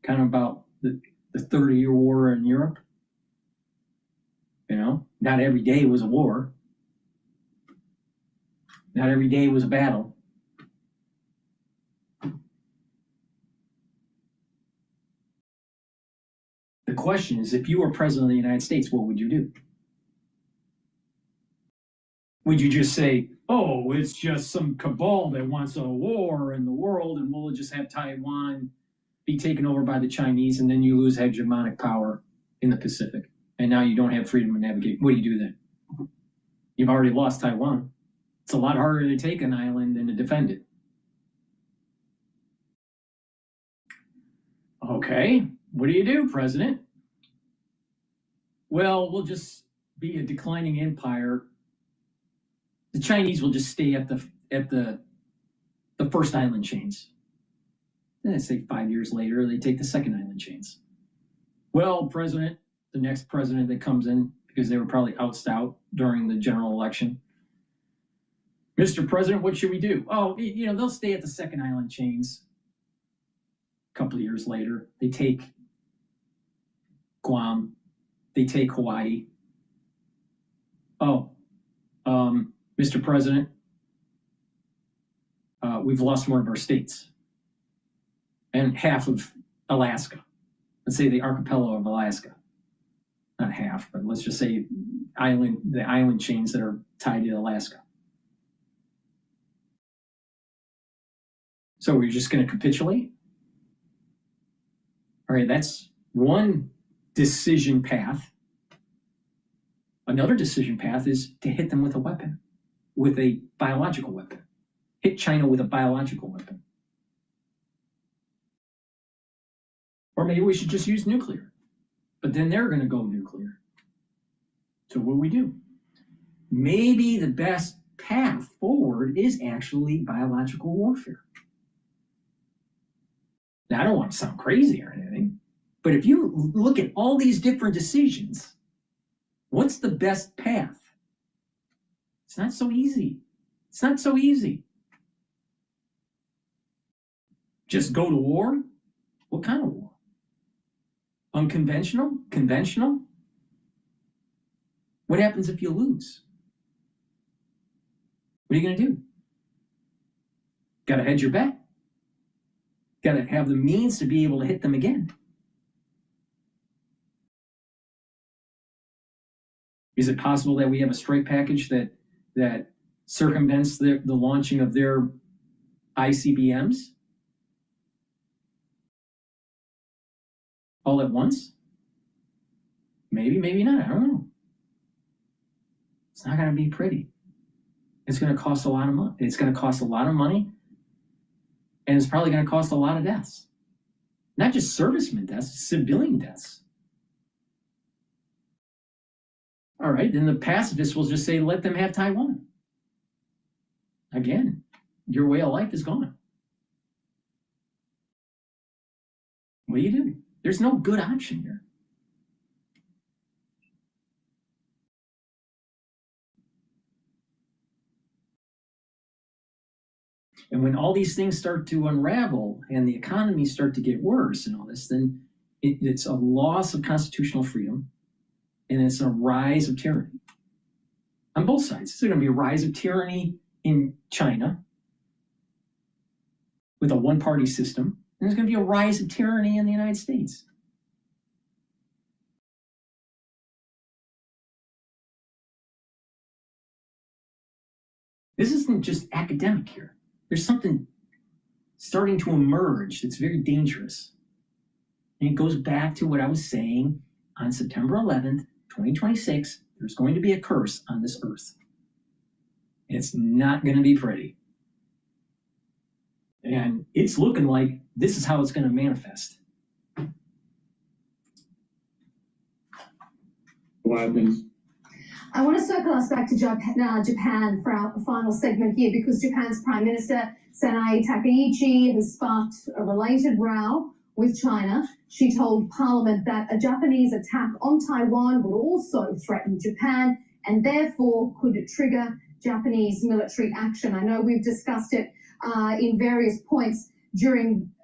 Kind of about the 30-year war in Europe. You know, not every day was a war. Not every day was a battle. The question is, if you were president of the United States, what would you do? Would you just say, oh, it's just some cabal that wants a war in the world, and we'll just have Taiwan be taken over by the Chinese, and then you lose hegemonic power in the Pacific, and now you don't have freedom to navigate? What do you do then? You've already lost Taiwan. It's a lot harder to take an island than to defend it. Okay, what do you do, President? Well, we'll just be a declining empire. The Chinese will just stay at the first island chains. Then say 5 years later, they take the second island chains. Well, President, the next president that comes in, because they were probably ousted out during the general election. Mr. President, what should we do? Oh, you know, they'll stay at the second island chains. A couple of years later, they take Guam, they take Hawaii. Oh, Mr. President, we've lost one of our states and half of Alaska. Let's say the archipelago of Alaska. Not half, but let's just say the island chains that are tied to Alaska. So we're just going to capitulate? All right, that's one decision path. Another decision path is to hit them with a weapon, with a biological weapon. Hit China with a biological weapon. Or maybe we should just use nuclear. But then they're going to go nuclear. So what do we do? Maybe the best path forward is actually biological warfare. Now, I don't want to sound crazy or anything, but if you look at all these different decisions, what's the best path? It's not so easy. It's not so easy. Just go to war? What kind of war? Unconventional? Conventional? What happens if you lose? What are you going to do? Got to hedge your bet. Got to have the means to be able to hit them again. Is it possible that we have a strike package that circumvents the launching of their ICBMs all at once? Maybe, maybe not. I don't know. It's not going to be pretty. It's going to cost a lot of money. It's going to cost a lot of money, and it's probably going to cost a lot of deaths. Not just servicemen deaths, civilian deaths. All right, then the pacifists will just say, let them have Taiwan. Again, your way of life is gone. What do you do? There's no good option here. And when all these things start to unravel and the economies start to get worse and all this, then it's a loss of constitutional freedom and it's a rise of tyranny. On both sides. It's going to be a rise of tyranny in China with a one-party system, and there's going to be a rise of tyranny in the United States. This isn't just academic here. There's something starting to emerge that's very dangerous. And it goes back to what I was saying on September 11th, 2026, there's going to be a curse on this earth. It's not going to be pretty. And it's looking like this is how it's going to manifest. What happens? I want to circle us back to Japan for our final segment here, because Japan's Prime Minister, Sanae Takaichi, has sparked a related row with China. She told Parliament that a Japanese attack on Taiwan would also threaten Japan and therefore could trigger Japanese military action. I know we've discussed it in various points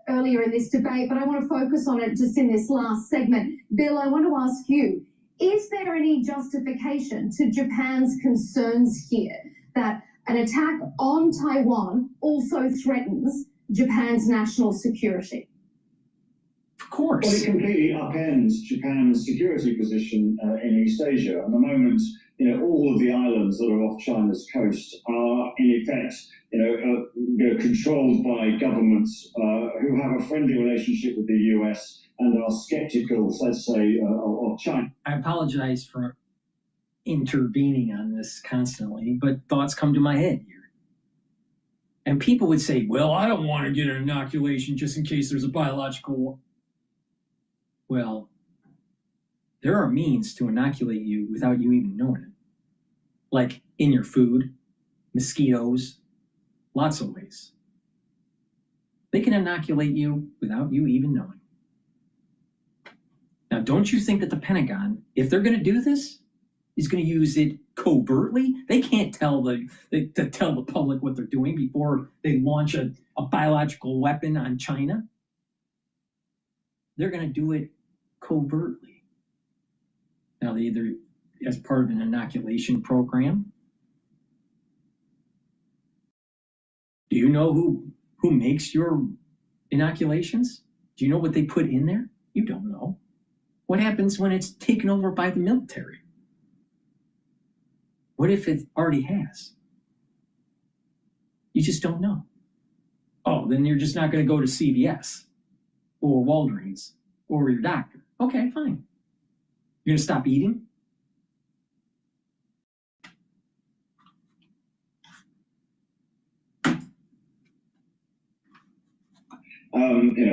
earlier in this debate, but I want to focus on it just in this last segment. Bill, I want to ask you, is there any justification to Japan's concerns here that an attack on Taiwan also threatens Japan's national security? Of course. Well, it completely upends Japan's security position in East Asia. At the moment, all of the islands that are off China's coast are, in effect, controlled by governments who have a friendly relationship with the US and are skeptical, let's say, of China. I apologize for intervening on this constantly, but thoughts come to my head here. And people would say, well, I don't want to get an inoculation just in case there's a biological war. Well, there are means to inoculate you without you even knowing it. Like in your food, mosquitoes, lots of ways. They can inoculate you without you even knowing. Now, don't you think that the Pentagon, if they're going to do this, is going to use it covertly? They can't tell the public what they're doing before they launch a biological weapon on China. They're going to do it covertly. Now, they either as part of an inoculation program. Do you know who makes your inoculations? Do you know what they put in there? You don't know. What happens when it's taken over by the military? What if it already has? You just don't know. Oh, then you're just not going to go to CVS or Walgreens or your doctor. Okay, fine. You're going to stop eating?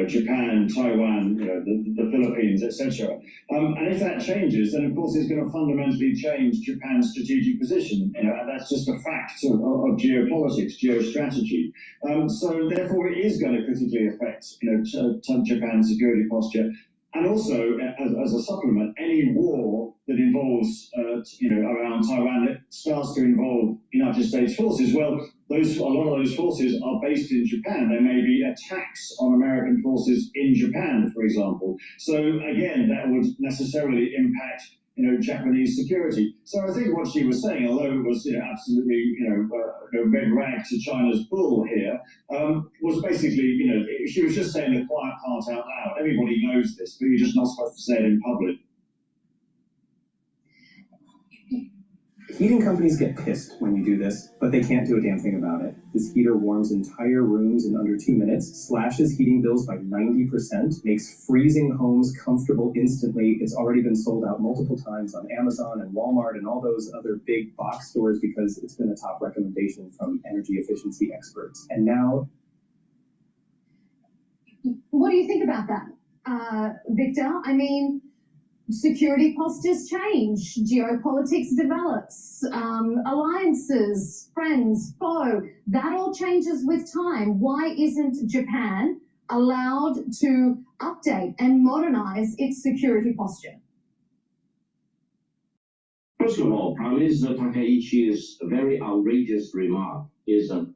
Japan, Taiwan, the Philippines, etc. And if that changes, then of course it's going to fundamentally change Japan's strategic position. And that's just a fact of geopolitics, geostrategy. So therefore, it is going to critically affect Japan's security posture. And also, as a supplement, any war that involves, around Taiwan that starts to involve United States forces, well, a lot of those forces are based in Japan. There may be attacks on American forces in Japan, for example. So again, that would necessarily impact, Japanese security. So I think what she was saying, although it was absolutely, a red rag to China's bull here, was basically, she was just saying the quiet part out loud. Everybody knows this, but you're just not supposed to say it in public. Heating companies get pissed when you do this, but they can't do a damn thing about it. This heater warms entire rooms in under 2 minutes, slashes heating bills by 90%, makes freezing homes comfortable instantly. It's already been sold out multiple times on Amazon and Walmart and all those other big box stores because it's been a top recommendation from energy efficiency experts. And now... What do you think about that, Victor? I mean, security postures change, geopolitics develops, alliances, friends, foe, that all changes with time. Why isn't Japan allowed to update and modernize its security posture? First of all, Prime Minister Takaichi's very outrageous remark is a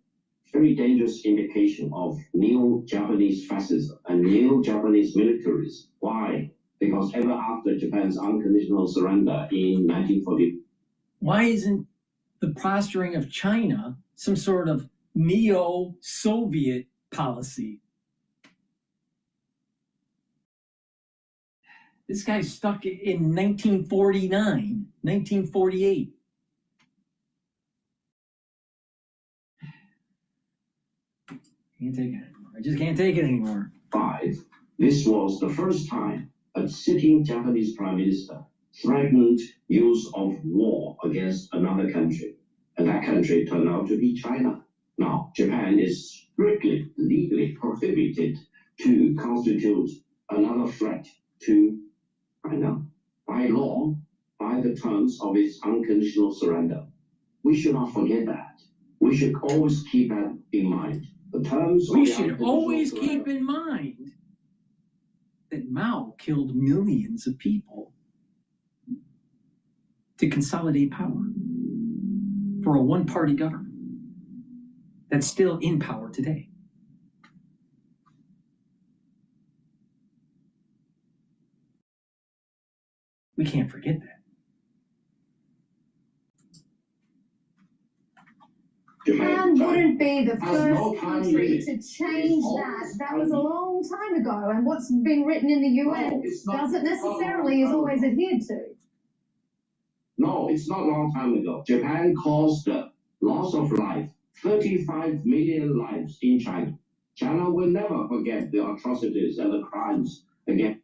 very dangerous indication of neo-Japanese fascism and neo-Japanese militarism. Why? Because ever after Japan's unconditional surrender in 1940. Why isn't the posturing of China some sort of neo-Soviet policy? This guy's stuck in 1949, 1948. Can't take it anymore. I just can't take it anymore. This was the first time a sitting Japanese prime minister threatened use of war against another country, and that country turned out to be China. Now, Japan is strictly legally prohibited to constitute another threat to China by law, by the terms of its unconditional surrender. We should not forget that. We should always keep that in mind. The terms we should always keep in mind that Mao killed millions of people to consolidate power for a one-party government that's still in power today. We can't forget that. Japan wouldn't be the Has first no time country limit. to change that. That was a long time ago, and what's been written in the UN doesn't necessarily is always adhered to. No, it's not a long time ago. Japan caused the loss of life, 35 million lives in China. China will never forget the atrocities and the crimes against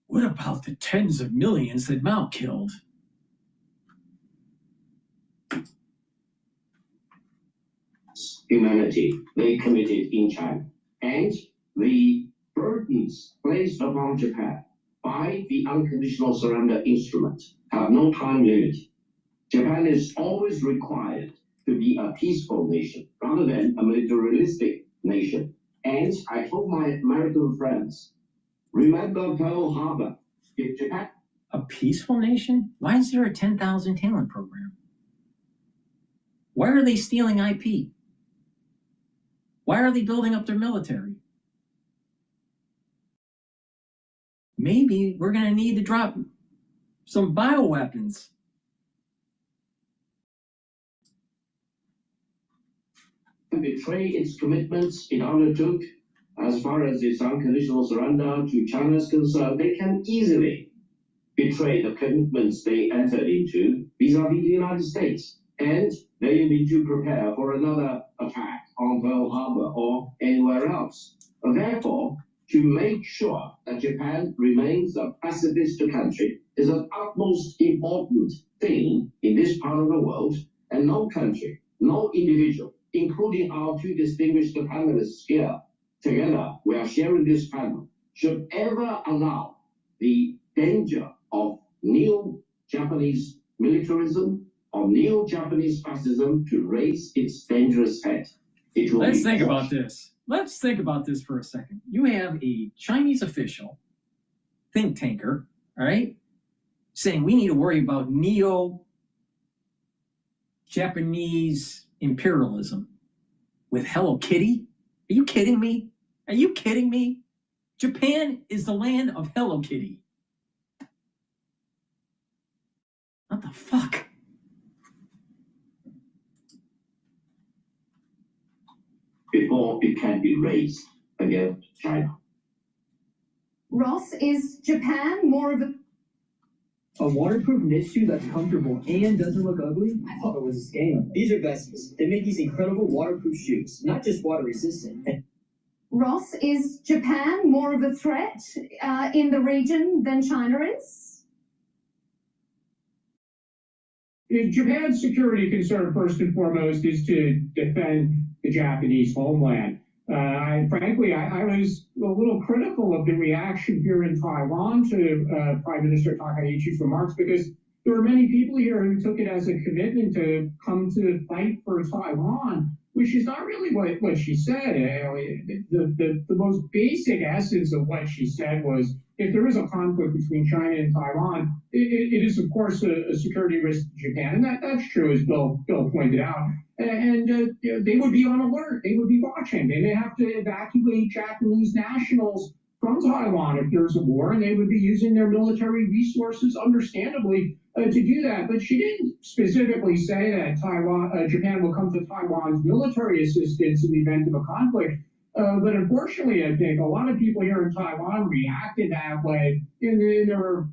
What about the tens of millions that Mao killed? humanity they committed in China, and the burdens placed upon Japan by the unconditional surrender instrument have no time limit. Japan is always required to be a peaceful nation rather than a militaristic nation. And I told my American friends, remember Pearl Harbor. If Japan A peaceful nation? Why is there a 10,000 talent program? Why are they stealing IP? Why are they building up their military? Maybe we're going to need to drop some bioweapons. betray its commitments it undertook as far as its unconditional surrender to China is concerned, they can easily betray the commitments they entered into vis-a-vis the United States. And they need to prepare for another attack on Pearl Harbor or anywhere else. Therefore, to make sure that Japan remains a pacifist country is an utmost important thing in this part of the world, and no country, no individual, including our two distinguished panelists here, together we are sharing this panel, should ever allow the danger of neo-Japanese militarism or neo-Japanese fascism to raise its dangerous head. Let's think about this. Let's think about this for a second. You have a Chinese official, think tanker, all right, saying we need to worry about neo-Japanese imperialism with Hello Kitty? Are you kidding me? Are you kidding me? Japan is the land of Hello Kitty. What the fuck? Before it can be raised against China. Ross, is Japan more of A waterproof knit shoe that's comfortable and doesn't look ugly? I thought it was a scam. These are Vesties. They make these incredible waterproof shoes, not just water resistant. Ross, is Japan more of a threat in the region than China is? Japan's security concern, first and foremost, is to defend the Japanese homeland. Frankly, I was a little critical of the reaction here in Taiwan to Prime Minister Takaichi's remarks, because there were many people here who took it as a commitment to come to fight for Taiwan, which is not really what she said. The most basic essence of what she said was, if there is a conflict between China and Taiwan, it is, of course, a security risk to Japan. And that's true, as Bill pointed out. And they would be on alert. They would be watching. They may have to evacuate Japanese nationals from Taiwan if there's a war, and they would be using their military resources, understandably, to do that. But she didn't specifically say that Japan will come to Taiwan's military assistance in the event of a conflict. But unfortunately, I think a lot of people here in Taiwan reacted that way. And then there were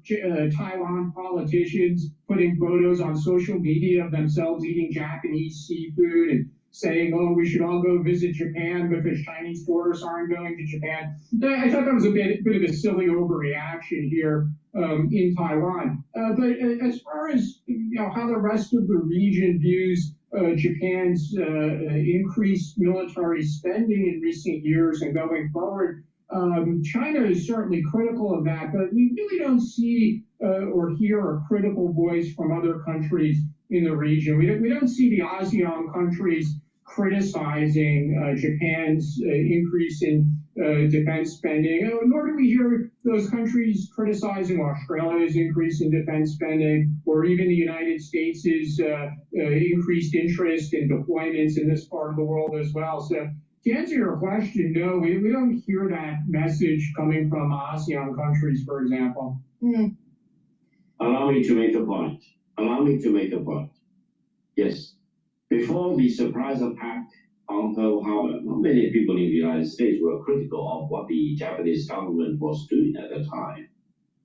Taiwan politicians putting photos on social media of themselves eating Japanese seafood and saying, oh, we should all go visit Japan because Chinese tourists aren't going to Japan. I thought that was a bit of a silly overreaction here in Taiwan. But as far as how the rest of the region views Japan's increased military spending in recent years and going forward, China is certainly critical of that, but we really don't see or hear a critical voice from other countries in the region. We don't see the ASEAN countries criticizing Japan's increase in defense spending, nor do we hear those countries criticizing Australia's increase in defense spending, or even the United States' increased interest in deployments in this part of the world as well. So to answer your question, no, we don't hear that message coming from ASEAN countries, for example. Allow me to make a point. Yes. Before the surprise attack on Pearl Harbor, not many people in the United States were critical of what the Japanese government was doing at the time.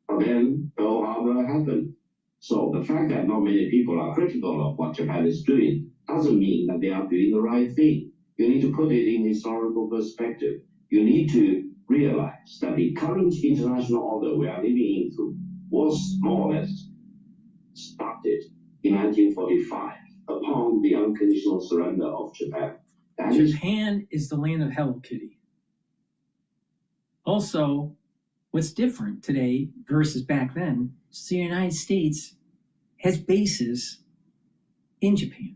But then Pearl Harbor happened. So the fact that not many people are critical of what Japan is doing doesn't mean that they are doing the right thing. You need to put it in historical perspective. You need to realize that the current international order we are living into was more or less started in 1945 upon the unconditional surrender of Japan. Japan is the land of Hello Kitty. Also, what's different today versus back then is the United States has bases in Japan.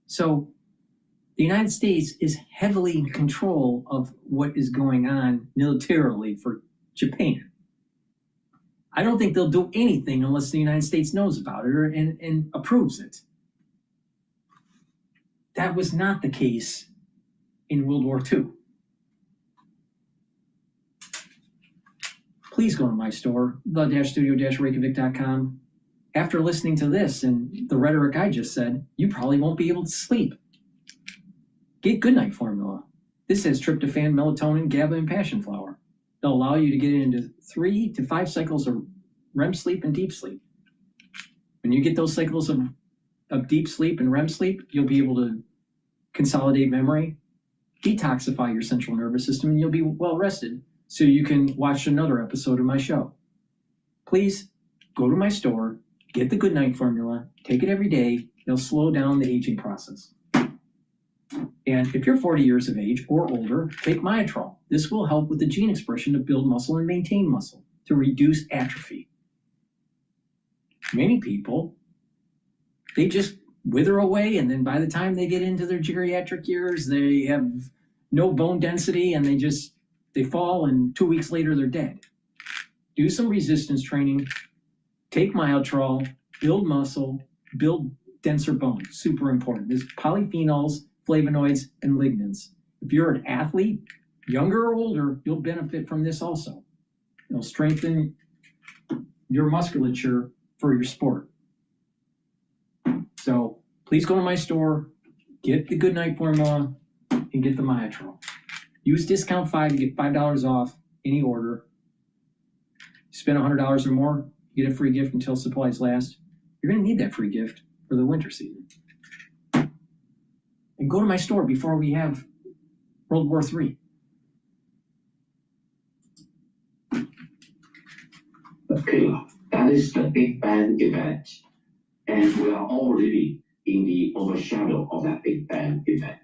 So the United States is heavily in control of what is going on militarily for Japan. I don't think they'll do anything unless the United States knows about it and approves it. That was not the case in World War II. Please go to my store, the-studio-reykjavik.com. After listening to this and the rhetoric I just said, you probably won't be able to sleep. Get Goodnight Formula. This has tryptophan, melatonin, GABA, and passion flower. They'll allow you to get into 3 to 5 cycles of REM sleep and deep sleep. When you get those cycles of deep sleep and REM sleep, you'll be able to consolidate memory, detoxify your central nervous system, and you'll be well rested so you can watch another episode of my show. Please go to my store, get the Goodnight Formula, take it every day. It'll slow down the aging process. And if you're 40 years of age or older, take Myotrol. This will help with the gene expression to build muscle and maintain muscle, to reduce atrophy. Many people, they just wither away, and then by the time they get into their geriatric years, they have no bone density, and they fall, and 2 weeks later they're dead. Do some resistance training, take Myotrol, build muscle, build denser bone. Super important. There's polyphenols, flavonoids, and lignans. If you're an athlete, younger or older, you'll benefit from this also. It'll strengthen your musculature for your sport. So please go to my store, get the Goodnight Formula, and get the Myotrol. Use discount 5, you get $5 off any order. Spend $100 or more, you get a free gift until supplies last. You're going to need that free gift for the winter season. And go to my store before we have World War III. Okay, that is the Big Bang event. And we are all living in the overshadow of that Big Bang event.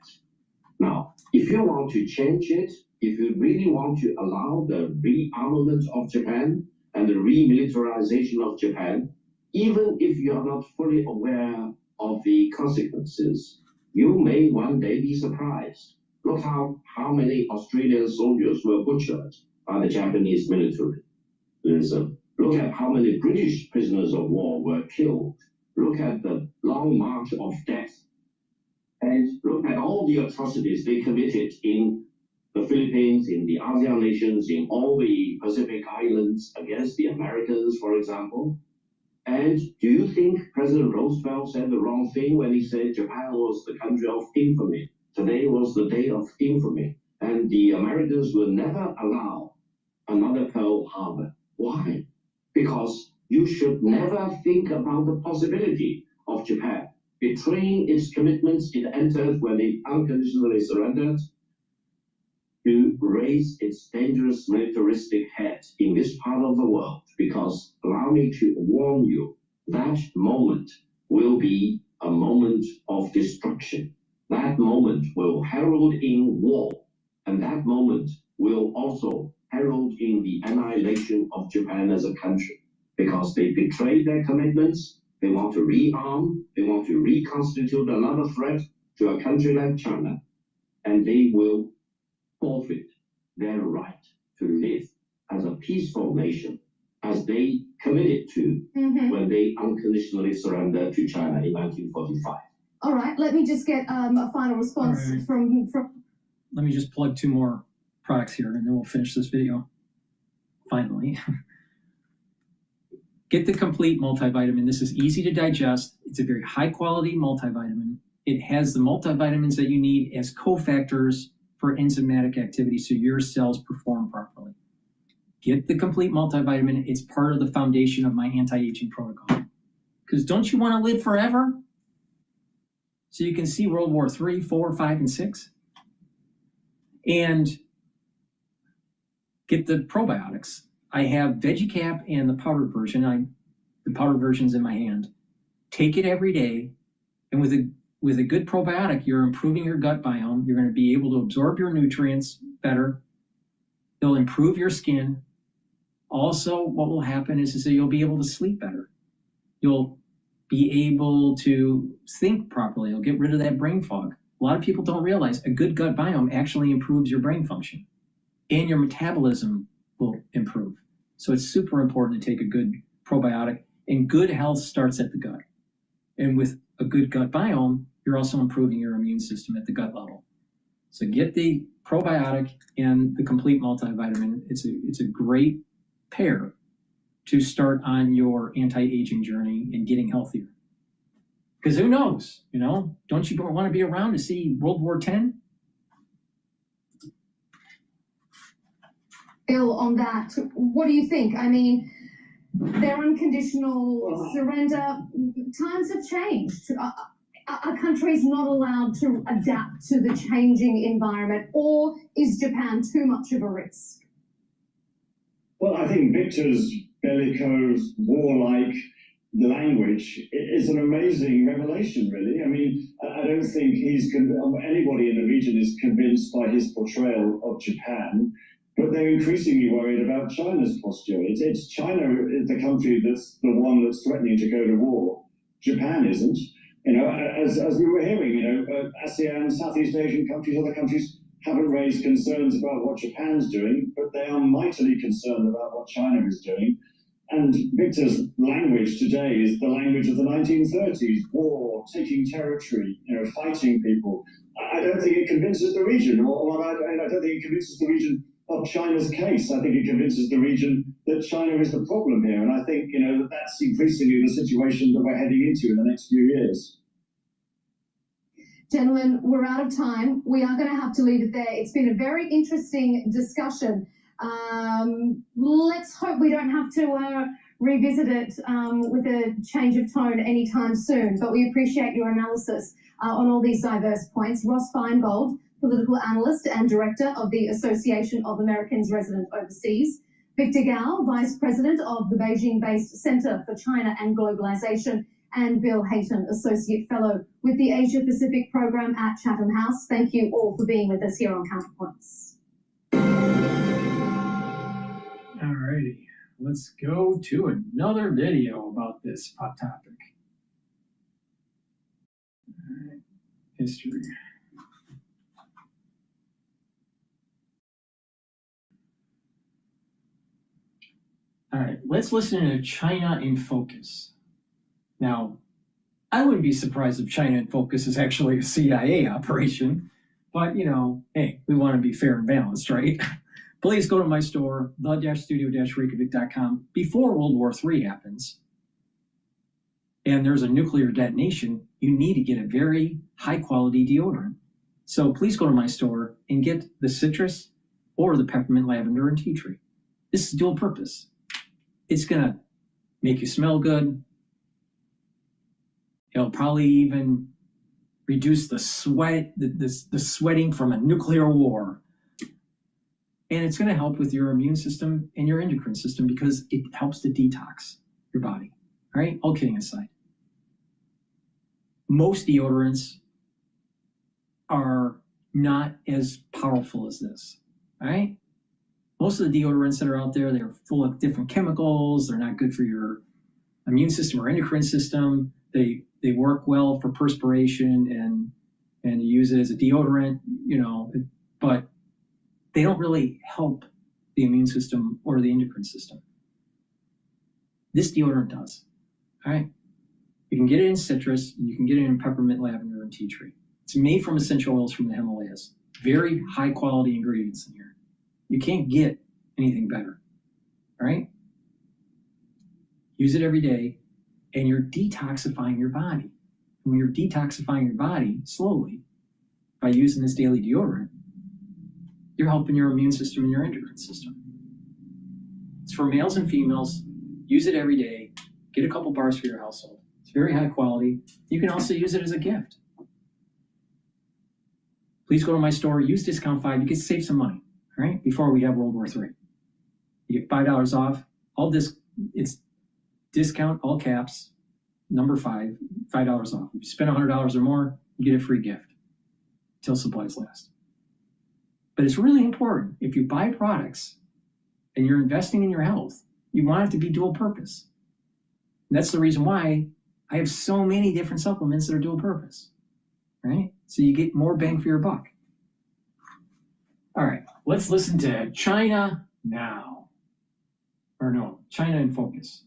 Now, if you want to change it, if you really want to allow the rearmament of Japan and the remilitarization of Japan, even if you are not fully aware of the consequences, you may one day be surprised. Look how many Australian soldiers were butchered by the Japanese military. Look at how many British prisoners of war were killed. Look at the long march of death. And look at all the atrocities they committed in the Philippines, in the ASEAN nations, in all the Pacific islands against the Americans, for example. And do you think President Roosevelt said the wrong thing when he said Japan was the country of infamy? Today was the day of infamy. And the Americans will never allow another Pearl Harbor. Why? Because you should never think about the possibility of Japan betraying its commitments it entered when it unconditionally surrendered to raise its dangerous militaristic head in this part of the world. Because allow me to warn you, that moment will be a moment of destruction. That moment will herald in war, and that moment will also herald in the annihilation of Japan as a country, because they betrayed their commitments. They want to rearm, they want to reconstitute another threat to a country like China, and they will forfeit their right to live as a peaceful nation, as they committed to when they unconditionally surrendered to China in 1945. All right, let me just get a final response from. Let me just plug 2 more products here, and then we'll finish this video. Finally. Get the complete multivitamin. This is easy to digest. It's a very high quality multivitamin. It has the multivitamins that you need as cofactors for enzymatic activity so your cells perform properly. Get the complete multivitamin. It's part of the foundation of my anti-aging protocol. Because don't you want to live forever? So you can see World War III, 4, 5, and 6. And get the probiotics. I have VeggieCap and the powdered version. The powdered version's in my hand. Take it every day, and with a good probiotic, you're improving your gut biome. You're going to be able to absorb your nutrients better. They'll improve your skin. Also, what will happen is that you'll be able to sleep better. You'll be able to think properly. You'll get rid of that brain fog. A lot of people don't realize a good gut biome actually improves your brain function, and your metabolism will improve. So it's super important to take a good probiotic, and good health starts at the gut. And with a good gut biome, you're also improving your immune system at the gut level. So get the probiotic and the complete multivitamin. It's a great pair to start on your anti-aging journey and getting healthier. Because who knows, don't you want to be around to see World War X? Bill, on that, what do you think? I mean, their unconditional surrender, times have changed. Are countries not allowed to adapt to the changing environment, or is Japan too much of a risk? Well, I think Victor's bellicose, warlike language is an amazing revelation, really. I mean, I don't think anybody in the region is convinced by his portrayal of Japan, but they're increasingly worried about China's posture. It's China is the country that's the one that's threatening to go to war. Japan isn't. As we were hearing, ASEAN, Southeast Asian countries, other countries haven't raised concerns about what Japan's doing, but they are mightily concerned about what China is doing. And Victor's language today is the language of the 1930s, war, taking territory, fighting people. I don't think it convinces the region, or I don't think it convinces the region of China's case. I think it convinces the region that China is the problem here. And I think, that's increasingly the situation that we're heading into in the next few years. Gentlemen, we're out of time. We are going to have to leave it there. It's been a very interesting discussion. Let's hope we don't have to revisit it with a change of tone anytime soon. But we appreciate your analysis on all these diverse points. Ross Feingold, political analyst and director of the Association of Americans Resident Overseas. Victor Gao, vice president of the Beijing-based Center for China and Globalization. And Bill Hayton, associate fellow with the Asia Pacific program at Chatham House. Thank you all for being with us here on Counterpoints. All righty, let's go to another video about this hot topic. All right, history. All right, let's listen to China in Focus. Now, I wouldn't be surprised if China in Focus is actually a CIA operation, but hey, we want to be fair and balanced, right? Please go to my store, the-studio-reykjavik.com, before World War III happens, and there's a nuclear detonation, you need to get a very high-quality deodorant. So please go to my store and get the citrus or the peppermint, lavender, and tea tree. This is dual purpose. It's going to make you smell good. It'll probably even reduce the sweat, the sweating from a nuclear war. And it's going to help with your immune system and your endocrine system because it helps to detox your body. All right, all kidding aside. Most deodorants are not as powerful as this. All right? Most of the deodorants that are out there, they're full of different chemicals. They're not good for your immune system or endocrine system. They work well for perspiration and you use it as a deodorant, but they don't really help the immune system or the endocrine system. This deodorant does. All right. You can get it in citrus, and you can get it in peppermint, lavender, and tea tree. It's made from essential oils from the Himalayas. Very high quality ingredients in here. You can't get anything better. All right. Use it every day, and you're detoxifying your body. when you're detoxifying your body slowly by using this daily deodorant, you're helping your immune system and your endocrine system. It's for males and females. Use it every day. Get a couple bars for your household. It's very high quality. You can also use it as a gift. Please go to my store, use discount 5. You can save some money, all right? Before we have World War III. You get $5 off. All this, it's discount, all caps, number 5, $5 off. If you spend $100 or more, you get a free gift till supplies last. But it's really important, if you buy products and you're investing in your health, you want it to be dual purpose. And that's the reason why I have so many different supplements that are dual purpose, right? So you get more bang for your buck. All right, let's listen to China Now. Or no, China in Focus.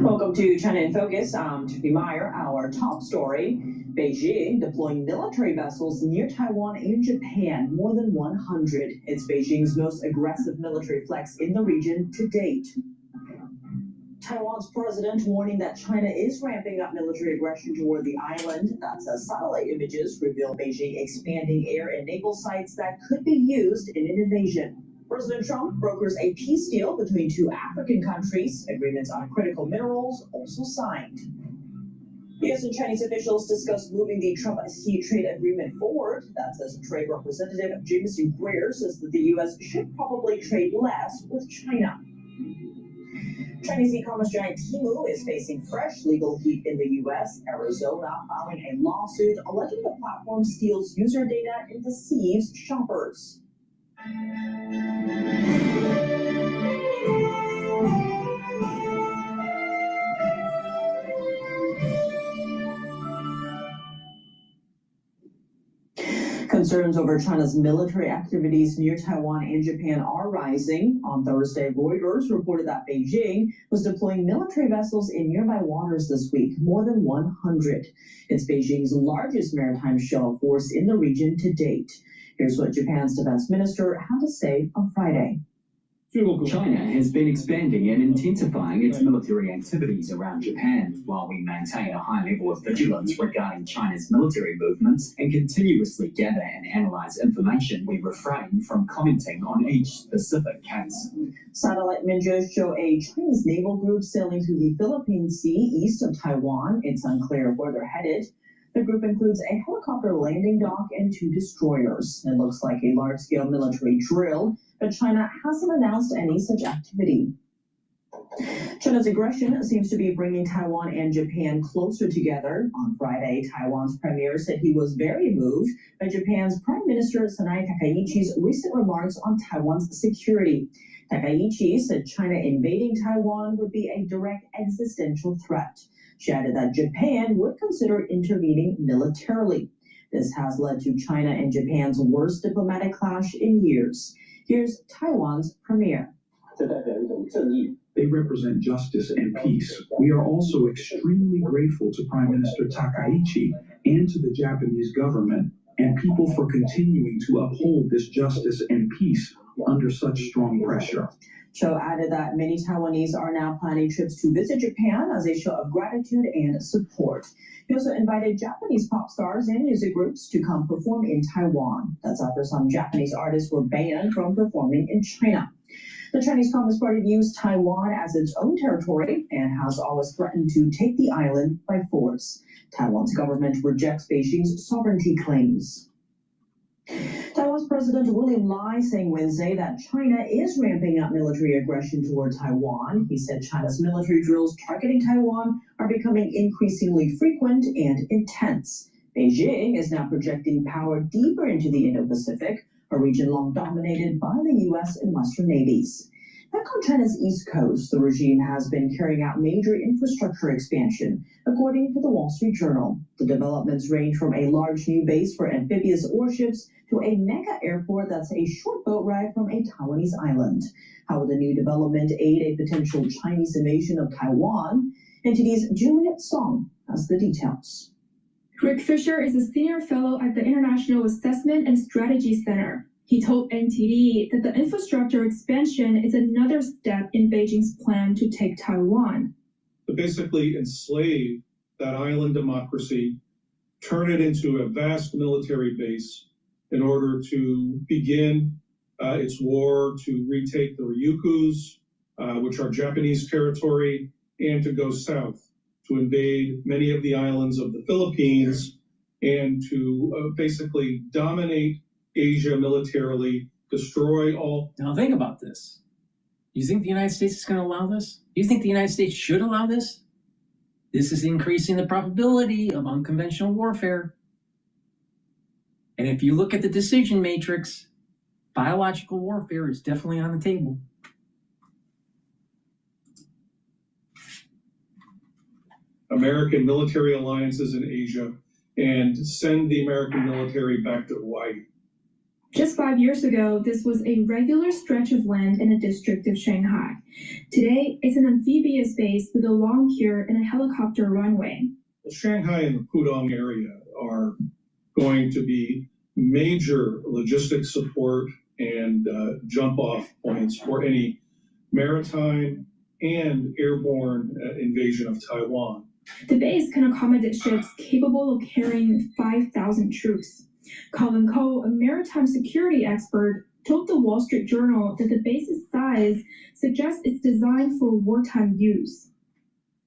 Welcome to China in Focus. I'm Tiffany Meyer. Our top story, Beijing deploying military vessels near Taiwan and Japan, more than 100. It's Beijing's most aggressive military flex in the region to date. Taiwan's president warning that China is ramping up military aggression toward the island. That's as satellite images reveal Beijing expanding air and naval sites that could be used in an invasion. President Trump brokers a peace deal between 2 African countries. Agreements on critical minerals also signed. U.S. and Chinese officials discussed moving the Trump-Xi trade agreement forward. That's as Trade Representative Jameson Greer says that the U.S. should probably trade less with China. Chinese e-commerce giant Temu is facing fresh legal heat in the U.S. Arizona filing a lawsuit alleging the platform steals user data and deceives shoppers. Concerns over China's military activities near Taiwan and Japan are rising. On Thursday, Reuters reported that Beijing was deploying military vessels in nearby waters this week, more than 100. It's Beijing's largest maritime show of force in the region to date. Here's what Japan's defense minister had to say on Friday. China has been expanding and intensifying its military activities around Japan, while we maintain a high level of vigilance regarding China's military movements and continuously gather and analyze information. We refrain from commenting on each specific case. Satellite images show a Chinese naval group sailing through the Philippine Sea east of Taiwan. It's unclear where they're headed. The group includes a helicopter landing dock and 2 destroyers. It looks like a large-scale military drill, but China hasn't announced any such activity. China's aggression seems to be bringing Taiwan and Japan closer together. On Friday, Taiwan's premier said he was very moved by Japan's Prime Minister Sanai Takaichi's recent remarks on Taiwan's security. Takaichi said China invading Taiwan would be a direct existential threat. She added that Japan would consider intervening militarily. This has led to China and Japan's worst diplomatic clash in years. Here's Taiwan's premier. They represent justice and peace. We are also extremely grateful to Prime Minister Takaichi and to the Japanese government and people for continuing to uphold this justice and peace under such strong pressure. Cho added that many Taiwanese are now planning trips to visit Japan as a show of gratitude and support. He also invited Japanese pop stars and music groups to come perform in Taiwan. That's after some Japanese artists were banned from performing in China. The Chinese Communist Party views Taiwan as its own territory and has always threatened to take the island by force. Taiwan's government rejects Beijing's sovereignty claims. Taiwan's President William Lai saying Wednesday that China is ramping up military aggression toward Taiwan. He said China's military drills targeting Taiwan are becoming increasingly frequent and intense. Beijing is now projecting power deeper into the Indo-Pacific, a region long dominated by the U.S. and Western navies. Back on China's east coast, the regime has been carrying out major infrastructure expansion, according to the Wall Street Journal. The developments range from a large new base for amphibious warships to a mega airport that's a short boat ride from a Taiwanese island. How will the new development aid a potential Chinese invasion of Taiwan? NTD's Juliet Song has the details. Rick Fisher is a senior fellow at the International Assessment and Strategy Center. He told NTD that the infrastructure expansion is another step in Beijing's plan to take Taiwan. To basically enslave that island democracy, turn it into a vast military base in order to begin its war to retake the Ryukyus, which are Japanese territory, and to go south, to invade many of the islands of the Philippines, and to basically dominate Asia militarily, destroy all. Now think about this. You think the United States is going to allow this? You think the United States should allow this? This is increasing the probability of unconventional warfare. And if you look at the decision matrix, biological warfare is definitely on the table. American military alliances in Asia and send the American military back to Hawaii. Just 5 years ago, this was a regular stretch of land in a district of Shanghai. Today, it's an amphibious base with a long pier and a helicopter runway. Shanghai and the Pudong area are going to be major logistic support and jump-off points for any maritime and airborne invasion of Taiwan. The base can accommodate ships capable of carrying 5,000 troops. Colin Coe, a maritime security expert, told the Wall Street Journal that the base's size suggests it's designed for wartime use.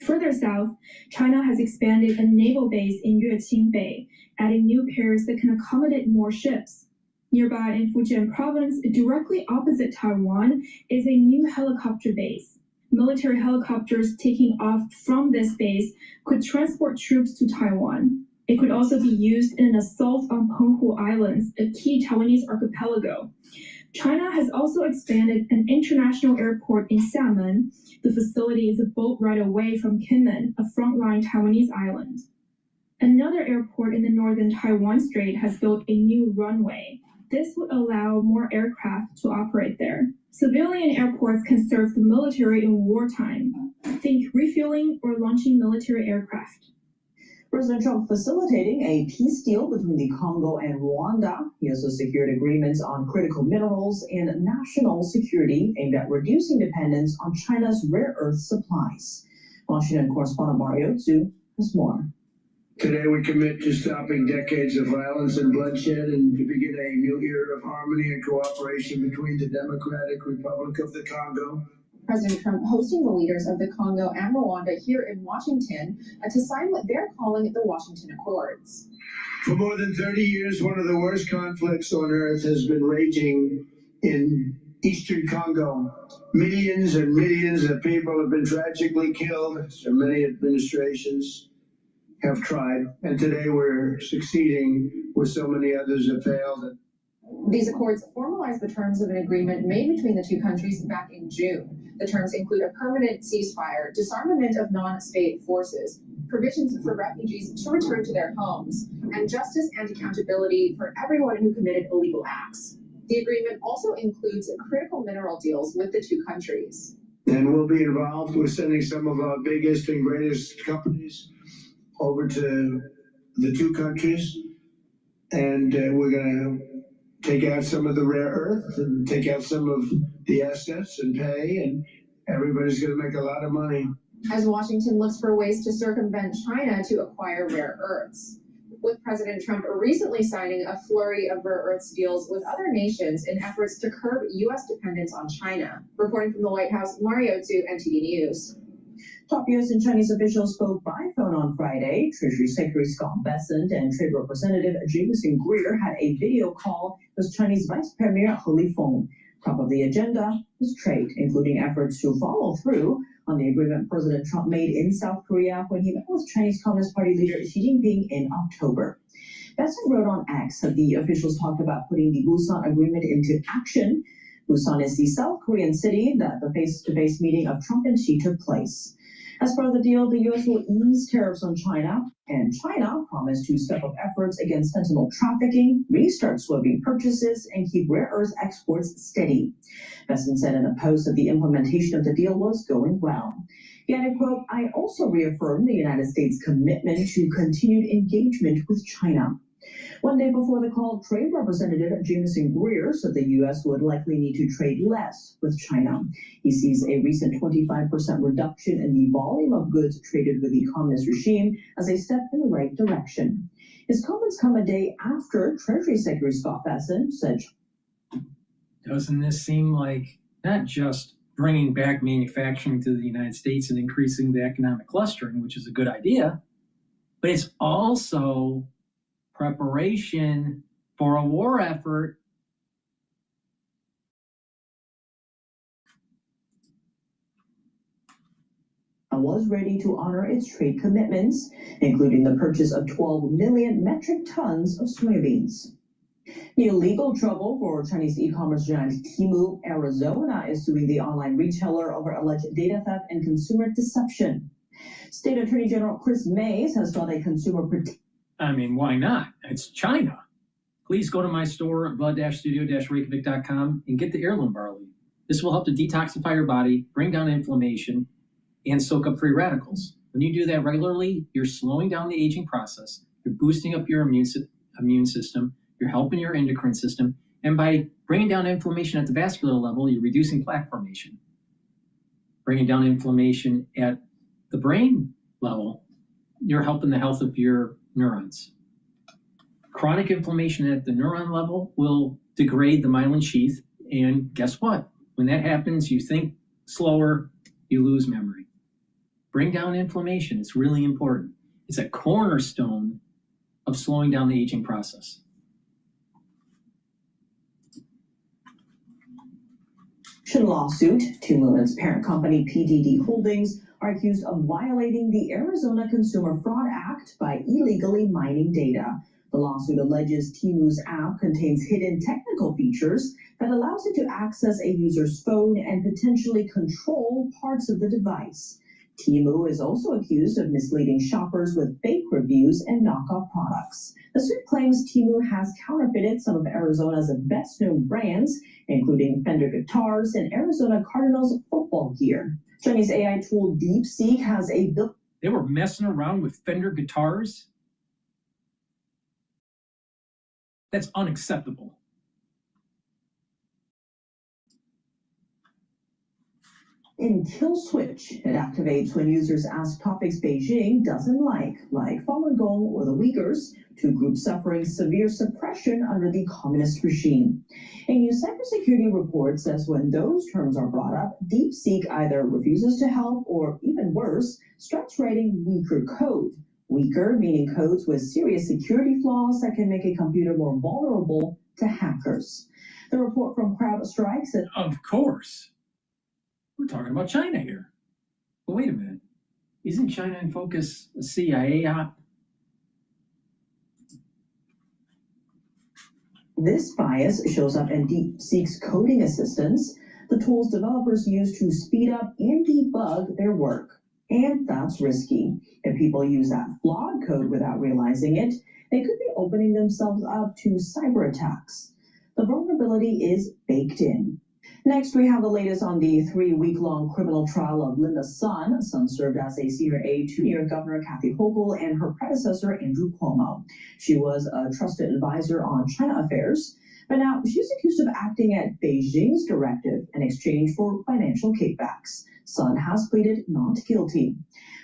Further south, China has expanded a naval base in Yueqing Bay, adding new piers that can accommodate more ships. Nearby in Fujian province, directly opposite Taiwan, is a new helicopter base. Military helicopters taking off from this base could transport troops to Taiwan. It could also be used in an assault on Penghu Islands, a key Taiwanese archipelago. China has also expanded an international airport in Xiamen. The facility is a boat ride away from Kinmen, a frontline Taiwanese island. Another airport in the northern Taiwan Strait has built a new runway. This would allow more aircraft to operate there. Civilian airports can serve the military in wartime. Think refueling or launching military aircraft. President Trump facilitating a peace deal between the Congo and Rwanda. He also secured agreements on critical minerals and national security aimed at reducing dependence on China's rare earth supplies. Washington correspondent Mario Zhu has more. Today we commit to stopping decades of violence and bloodshed and to begin a new era of harmony and cooperation between the Democratic Republic of the Congo. President Trump hosting the leaders of the Congo and Rwanda here in Washington to sign what they're calling the Washington Accords. For more than 30 years, one of the worst conflicts on earth has been raging in eastern Congo. Millions and millions of people have been tragically killed, so many administrations have tried, and today we're succeeding where so many others have failed. These accords formalize the terms of an agreement made between the two countries back in June. The terms include a permanent ceasefire, disarmament of non-state forces, provisions for refugees to return to their homes, and justice and accountability for everyone who committed illegal acts. The agreement also includes critical mineral deals with the two countries. And we'll be involved with sending some of our biggest and greatest companies over to the two countries, and we're going to take out some of the rare earth and take out some of the assets and pay, and everybody's going to make a lot of money. As Washington looks for ways to circumvent China to acquire rare earths, with President Trump recently signing a flurry of rare earths deals with other nations in efforts to curb U.S. dependence on China. Reporting from the White House, Mario Zhu, NTD News. Top U.S. and Chinese officials spoke by phone on Friday. Treasury Secretary Scott Bessent and Trade Representative Jameson Greer had a video call with Chinese Vice Premier He Lifeng. Top of the agenda was trade, including efforts to follow through on the agreement President Trump made in South Korea when he met with Chinese Communist Party leader Xi Jinping in October. Bessent wrote on X that the officials talked about putting the Busan Agreement into action. Busan is the South Korean city that the face-to-face meeting of Trump and Xi took place. As part of the deal, the U.S. will ease tariffs on China, and China promised to step up efforts against fentanyl trafficking, restart soybean purchases, and keep rare earth exports steady. Bessent said in a post that the implementation of the deal was going well. He added, quote, "I also reaffirm the United States' commitment to continued engagement with China." One day before the call, Trade Representative Jameson Greer said the U.S. would likely need to trade less with China. He sees a recent 25% reduction in the volume of goods traded with the communist regime as a step in the right direction. His comments come a day after Treasury Secretary Scott Bessent said, "Doesn't this seem like not just bringing back manufacturing to the United States and increasing the economic clustering, which is a good idea, but it's also preparation for a war effort." Was ready to honor its trade commitments, including the purchase of 12 million metric tons of soybeans. New legal trouble for Chinese e-commerce giant Temu. Arizona is suing the online retailer over alleged data theft and consumer deception. State Attorney General Chris Mays has filed a consumer I mean, why not? It's China. Please go to my store at blood-studio-reykjavik.com and get the heirloom barley. This will help to detoxify your body, bring down inflammation, and soak up free radicals. When you do that regularly, you're slowing down the aging process, you're boosting up your immune system, you're helping your endocrine system, and by bringing down inflammation at the vascular level, you're reducing plaque formation. Bringing down inflammation at the brain level, you're helping the health of your neurons. Chronic inflammation at the neuron level will degrade the myelin sheath, and guess what? When that happens, you think slower, you lose memory. Bring down inflammation. It's really important. It's a cornerstone of slowing down the aging process. Lawsuit. Temu and its parent company Ph.D. Holdings are accused of violating the Arizona Consumer Fraud Act by illegally mining data. The lawsuit alleges Temu's app contains hidden technical features that allows it to access a user's phone and potentially control parts of the device. Temu is also accused of misleading shoppers with fake reviews and knockoff products. The suit claims Temu has counterfeited some of Arizona's best-known brands, including Fender guitars and Arizona Cardinals football gear. Chinese AI tool DeepSeek has a built. They were messing around with Fender guitars? That's unacceptable. In Kill Switch, it activates when users ask topics Beijing doesn't like Falun Gong or the Uyghurs, two groups suffering severe suppression under the communist regime. A new cybersecurity report says when those terms are brought up, DeepSeek either refuses to help or, even worse, starts writing weaker code. Weaker meaning codes with serious security flaws that can make a computer more vulnerable to hackers. The report from CrowdStrike said, "Of course. We're talking about China here. But wait a minute. Isn't China in focus a CIA op?" This bias shows up in DeepSeek's coding assistance, the tools developers use to speed up and debug their work. And that's risky. If people use that flawed code without realizing it, they could be opening themselves up to cyber attacks. The vulnerability is baked in. Next, we have the latest on the 3-week-long criminal trial of Linda Sun. Sun served as a senior aide to New York Governor Kathy Hochul and her predecessor, Andrew Cuomo. She was a trusted advisor on China affairs, but now she's accused of acting at Beijing's directive in exchange for financial kickbacks. Sun has pleaded not guilty.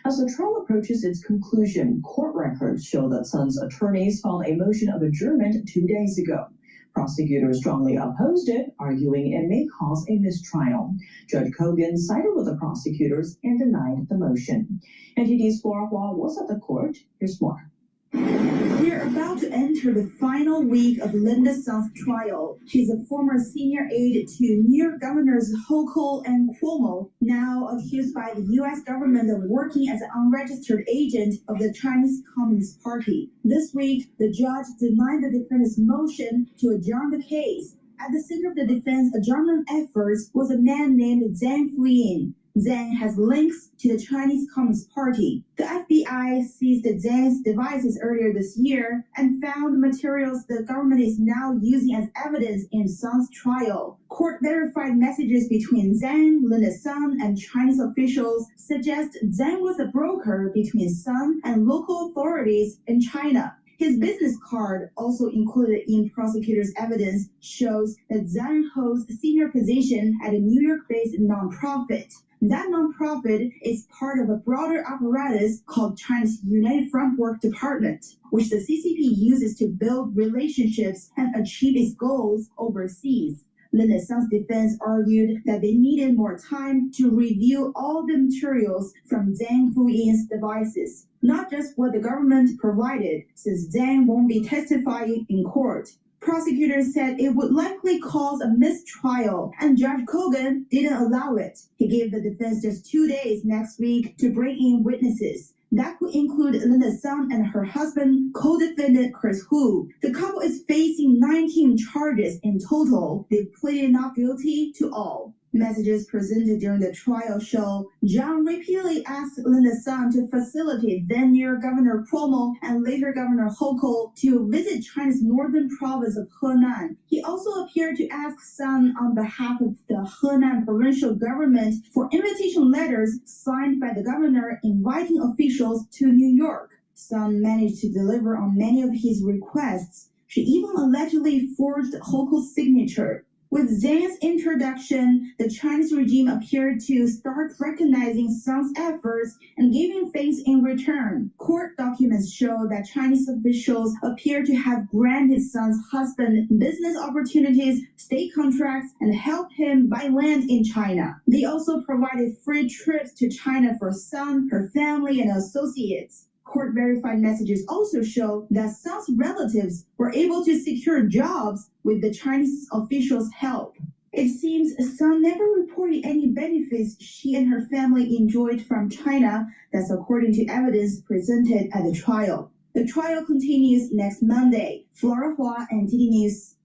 As the trial approaches its conclusion, court records show that Sun's attorneys filed a motion of adjournment 2 days ago. Prosecutors strongly opposed it, arguing it may cause a mistrial. Judge Kogan sided with the prosecutors and denied the motion. NTD's Flora Hua was at the court. Here's more. We're about to enter the final week of Linda Sun's trial. She's a former senior aide to New York Governors Hochul and Cuomo, now accused by the U.S. government of working as an unregistered agent of the Chinese Communist Party. This week, the judge denied the defendant's motion to adjourn the case. At the center of the defense adjournment efforts was a man named Zhang Fuyin. Zhang has links to the Chinese Communist Party. The FBI seized Zhang's devices earlier this year and found materials the government is now using as evidence in Sun's trial. Court-verified messages between Zhang, Linda Sun, and Chinese officials suggest Zhang was a broker between Sun and local authorities in China. His business card, also included in prosecutors' evidence, shows that Zhang holds a senior position at a New York-based nonprofit. That nonprofit is part of a broader apparatus called China's United Front Work Department, which the CCP uses to build relationships and achieve its goals overseas. Linda Sun's defense argued that they needed more time to review all the materials from Zhang Fuyin's devices, not just what the government provided, since Zhang won't be testifying in court. Prosecutors said it would likely cause a mistrial, and Judge Kogan didn't allow it. He gave the defense just 2 days next week to bring in witnesses. That could include Linda Sun and her husband, co-defendant Chris Hu. The couple is facing 19 charges in total. They pleaded not guilty to all. Messages presented during the trial show Zhang repeatedly asked Linda Sun to facilitate then New York Governor Cuomo and later Governor Hochul to visit China's northern province of Henan. He also appeared to ask Sun on behalf of the Henan provincial government for invitation letters signed by the governor inviting officials to New York. Sun managed to deliver on many of his requests. She even allegedly forged Hochul's signature. With Zhang's introduction, the Chinese regime appeared to start recognizing Sun's efforts and giving thanks in return. Court documents show that Chinese officials appear to have granted Sun's husband business opportunities, state contracts, and helped him buy land in China. They also provided free trips to China for Sun, her family, and associates. Court-verified messages also show that Sun's relatives were able to secure jobs with the Chinese officials' help. It seems Sun never reported any benefits she and her family enjoyed from China. That's according to evidence presented at the trial. The trial continues next Monday. Flora Hua, NTD News.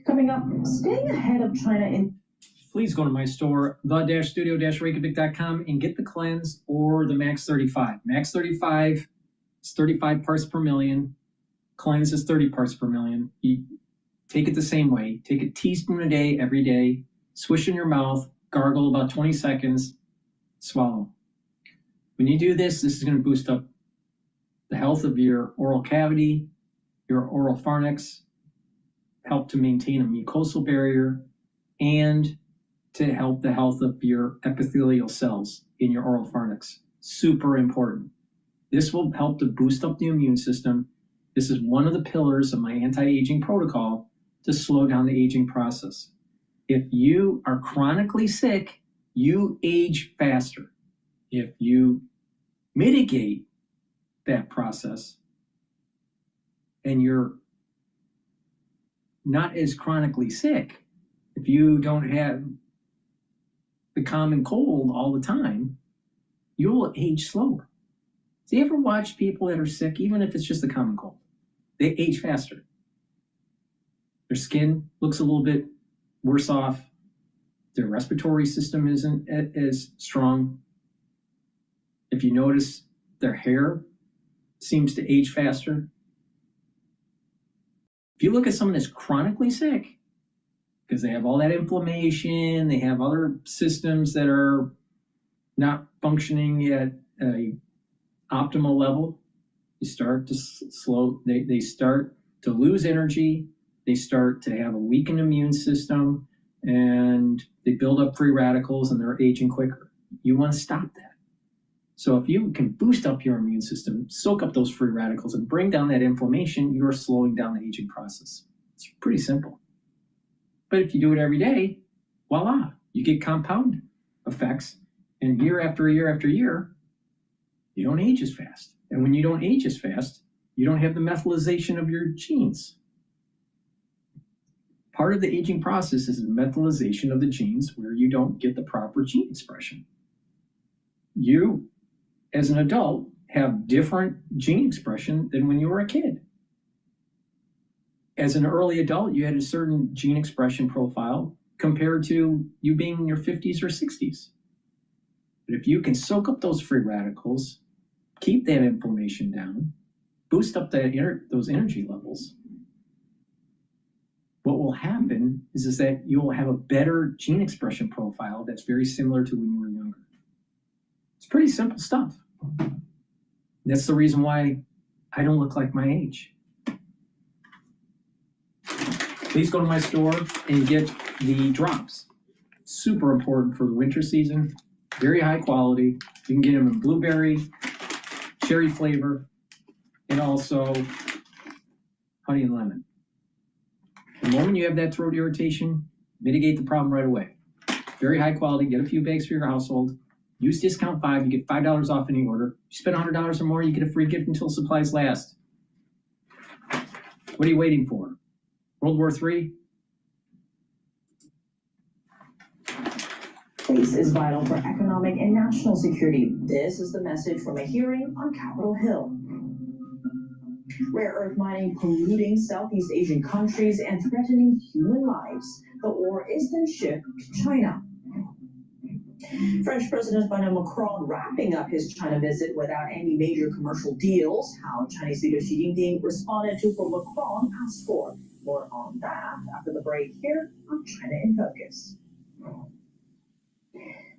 Coming up, staying ahead of China in... Please go to my store, the-studio-reykjavik.com, and get the cleanse or the Max 35. Max 35 is 35 parts per million. Cleanse is 30 parts per million. You take it the same way. Take a teaspoon a day, every day. Swish in your mouth, gargle about 20 seconds, swallow. When you do this, this is going to boost up the health of your oral cavity, your oral pharynx, help to maintain a mucosal barrier, and to help the health of your epithelial cells in your oral pharynx. Super important. This will help to boost up the immune system. This is one of the pillars of my anti-aging protocol to slow down the aging process. If you are chronically sick, you age faster. If you mitigate that process and you're not as chronically sick, if you don't have the common cold all the time, you'll age slower. Do you ever watch people that are sick, even if it's just a common cold? They age faster. Their skin looks a little bit worse off. Their respiratory system isn't as strong. If you notice, their hair seems to age faster. If you look at someone that's chronically sick, because they have all that inflammation, they have other systems that are not functioning at an optimal level, you start to they start to lose energy, they start to have a weakened immune system, and they build up free radicals and they're aging quicker. You want to stop that. So if you can boost up your immune system, soak up those free radicals and bring down that inflammation, you're slowing down the aging process. It's pretty simple. But if you do it every day, voila, you get compound effects, and year after year after year, you don't age as fast. And when you don't age as fast, you don't have the methylation of your genes. Part of the aging process is the methylation of the genes where you don't get the proper gene expression. You, as an adult, have different gene expression than when you were a kid. As an early adult, you had a certain gene expression profile compared to you being in your 50s or 60s. But if you can soak up those free radicals, keep that inflammation down, boost up those energy levels, what will happen is that you'll have a better gene expression profile that's very similar to when you were younger. It's pretty simple stuff. That's the reason why I don't look like my age. please go to my store and get the drops. Super important for the winter season. Very high quality. You can get them in blueberry, cherry flavor, and also honey and lemon. The moment you have that throat irritation, mitigate the problem right away. Very high quality. Get a few bags for your household. Use discount 5. You get $5 off any order. You spend $100 or more, you get a free gift until supplies last. What are you waiting for? World War III? Space is vital for economic and national security. This is the message from a hearing on Capitol Hill. Rare earth mining polluting Southeast Asian countries and threatening human lives. The ore is then shipped to China. French President Emmanuel Macron wrapping up his China visit without any major commercial deals. How Chinese leader Xi Jinping responded to what Macron asked for. More on that after the break here on China in Focus.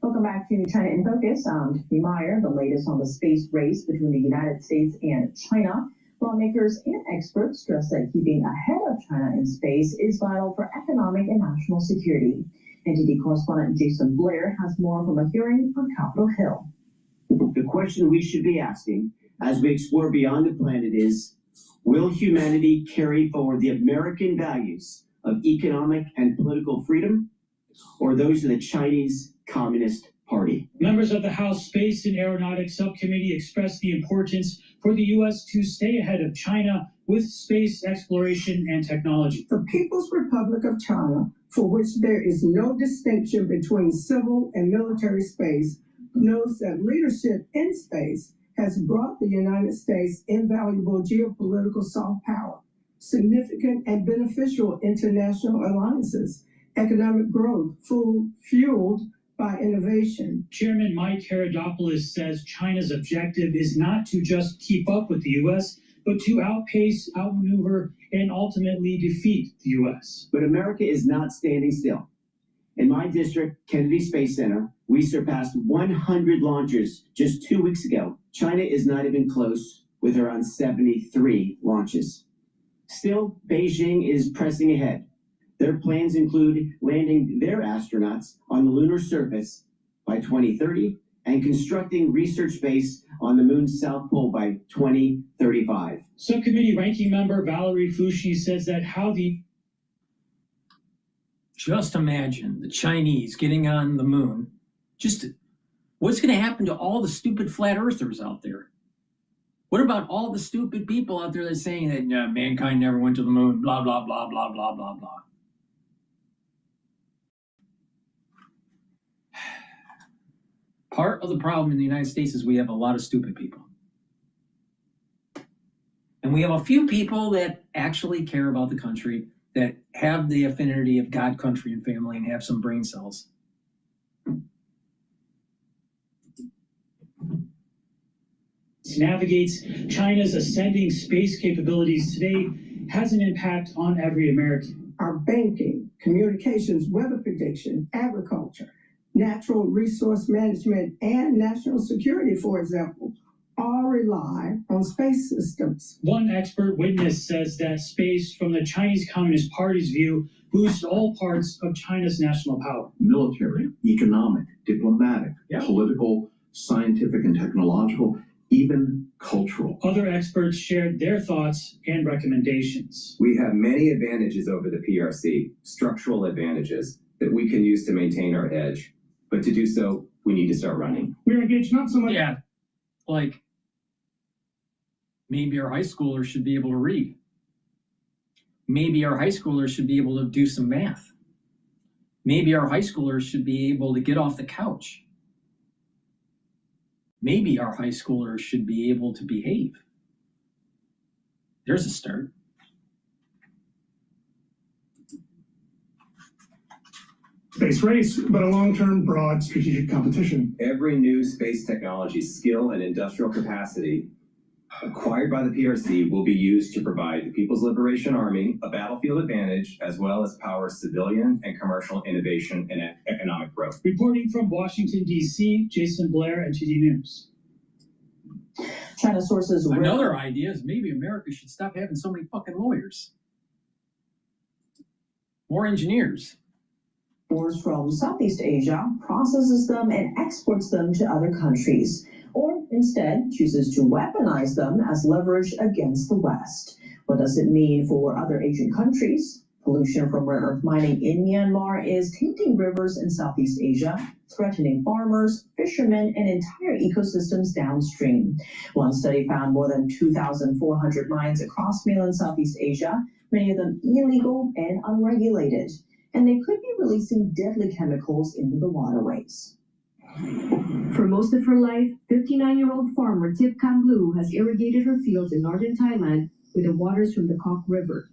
Welcome back to China in Focus. I'm Tiffany Meyer. The latest on the space race between the United States and China. Lawmakers and experts stress that keeping ahead of China in space is vital for economic and national security. NTD correspondent Jason Blair has more from a hearing on Capitol Hill. The question we should be asking as we explore beyond the planet is, will humanity carry forward the American values of economic and political freedom, or those of the Chinese Communist Party? Members of the House Space and Aeronautics Subcommittee expressed the importance for the U.S. to stay ahead of China with space exploration and technology. The People's Republic of China, for which there is no distinction between civil and military space, knows that leadership in space has brought the United States invaluable geopolitical soft power, significant and beneficial international alliances, economic growth fueled by innovation. Chairman Mike Herodopoulos says China's objective is not to just keep up with the U.S., but to outpace, outmaneuver, and ultimately defeat the U.S. But America is not standing still. In my district, Kennedy Space Center, we surpassed 100 launchers just 2 weeks ago. China is not even close, with around 73 launches. Still, Beijing is pressing ahead. Their plans include landing their astronauts on the lunar surface by 2030 and constructing research base on the moon's south pole by 2035. Subcommittee ranking member Valerie Fushi says that Just imagine the Chinese getting on the moon. What's going to happen to all the stupid flat earthers out there? What about all the stupid people out there that are saying that mankind never went to the moon, blah, blah, blah, blah, blah, blah, blah. Part of the problem in the United States is we have a lot of stupid people. And we have a few people that actually care about the country, that have the affinity of God, country, and family, and have some brain cells. navigates China's ascending space capabilities today has an impact on every American. Our banking, communications, weather prediction, agriculture, natural resource management, and national security, for example, all rely on space systems. One expert witness says that space, from the Chinese Communist Party's view, boosts all parts of China's national power. Military, economic, diplomatic, political, scientific and technological, even cultural. Other experts shared their thoughts and recommendations. We have many advantages over the PRC, structural advantages that we can use to maintain our edge. But to do so, we need to start running. We're engaged not so much. Yeah, like maybe our high schoolers should be able to read. Maybe our high schoolers should be able to do some math. Maybe our high schoolers should be able to get off the couch. Maybe our high schoolers should be able to behave. There's a start. Space race, but a long-term, broad strategic competition. Every new space technology, skill, and industrial capacity acquired by the PRC will be used to provide the People's Liberation Army a battlefield advantage, as well as power civilian and commercial innovation and economic growth. Reporting from Washington, D.C., Jason Blair, NTD News. China sources. Another idea is maybe America should stop having so many fucking lawyers. more engineers. Ores from Southeast Asia, processes them and exports them to other countries, or instead chooses to weaponize them as leverage against the West. What does it mean for other Asian countries? Pollution from rare earth mining in Myanmar is tainting rivers in Southeast Asia, threatening farmers, fishermen, and entire ecosystems downstream. One study found more than 2,400 mines across mainland Southeast Asia, many of them illegal and unregulated, and they could be releasing deadly chemicals into the waterways. For most of her life, 59-year-old farmer Tip Kamlu has irrigated her fields in northern Thailand with the waters from the Kok River.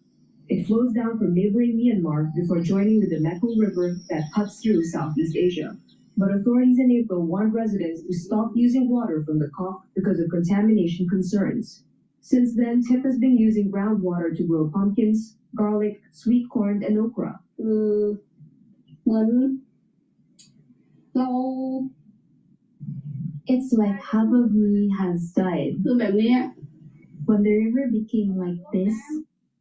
It flows down from neighboring Myanmar before joining with the Mekong River that cuts through Southeast Asia. But authorities in April warned residents to stop using water from the Kok because of contamination concerns. Since then, Tip has been using groundwater to grow pumpkins, garlic, sweet corn, and okra. It's like half of me has died. When the river became like this,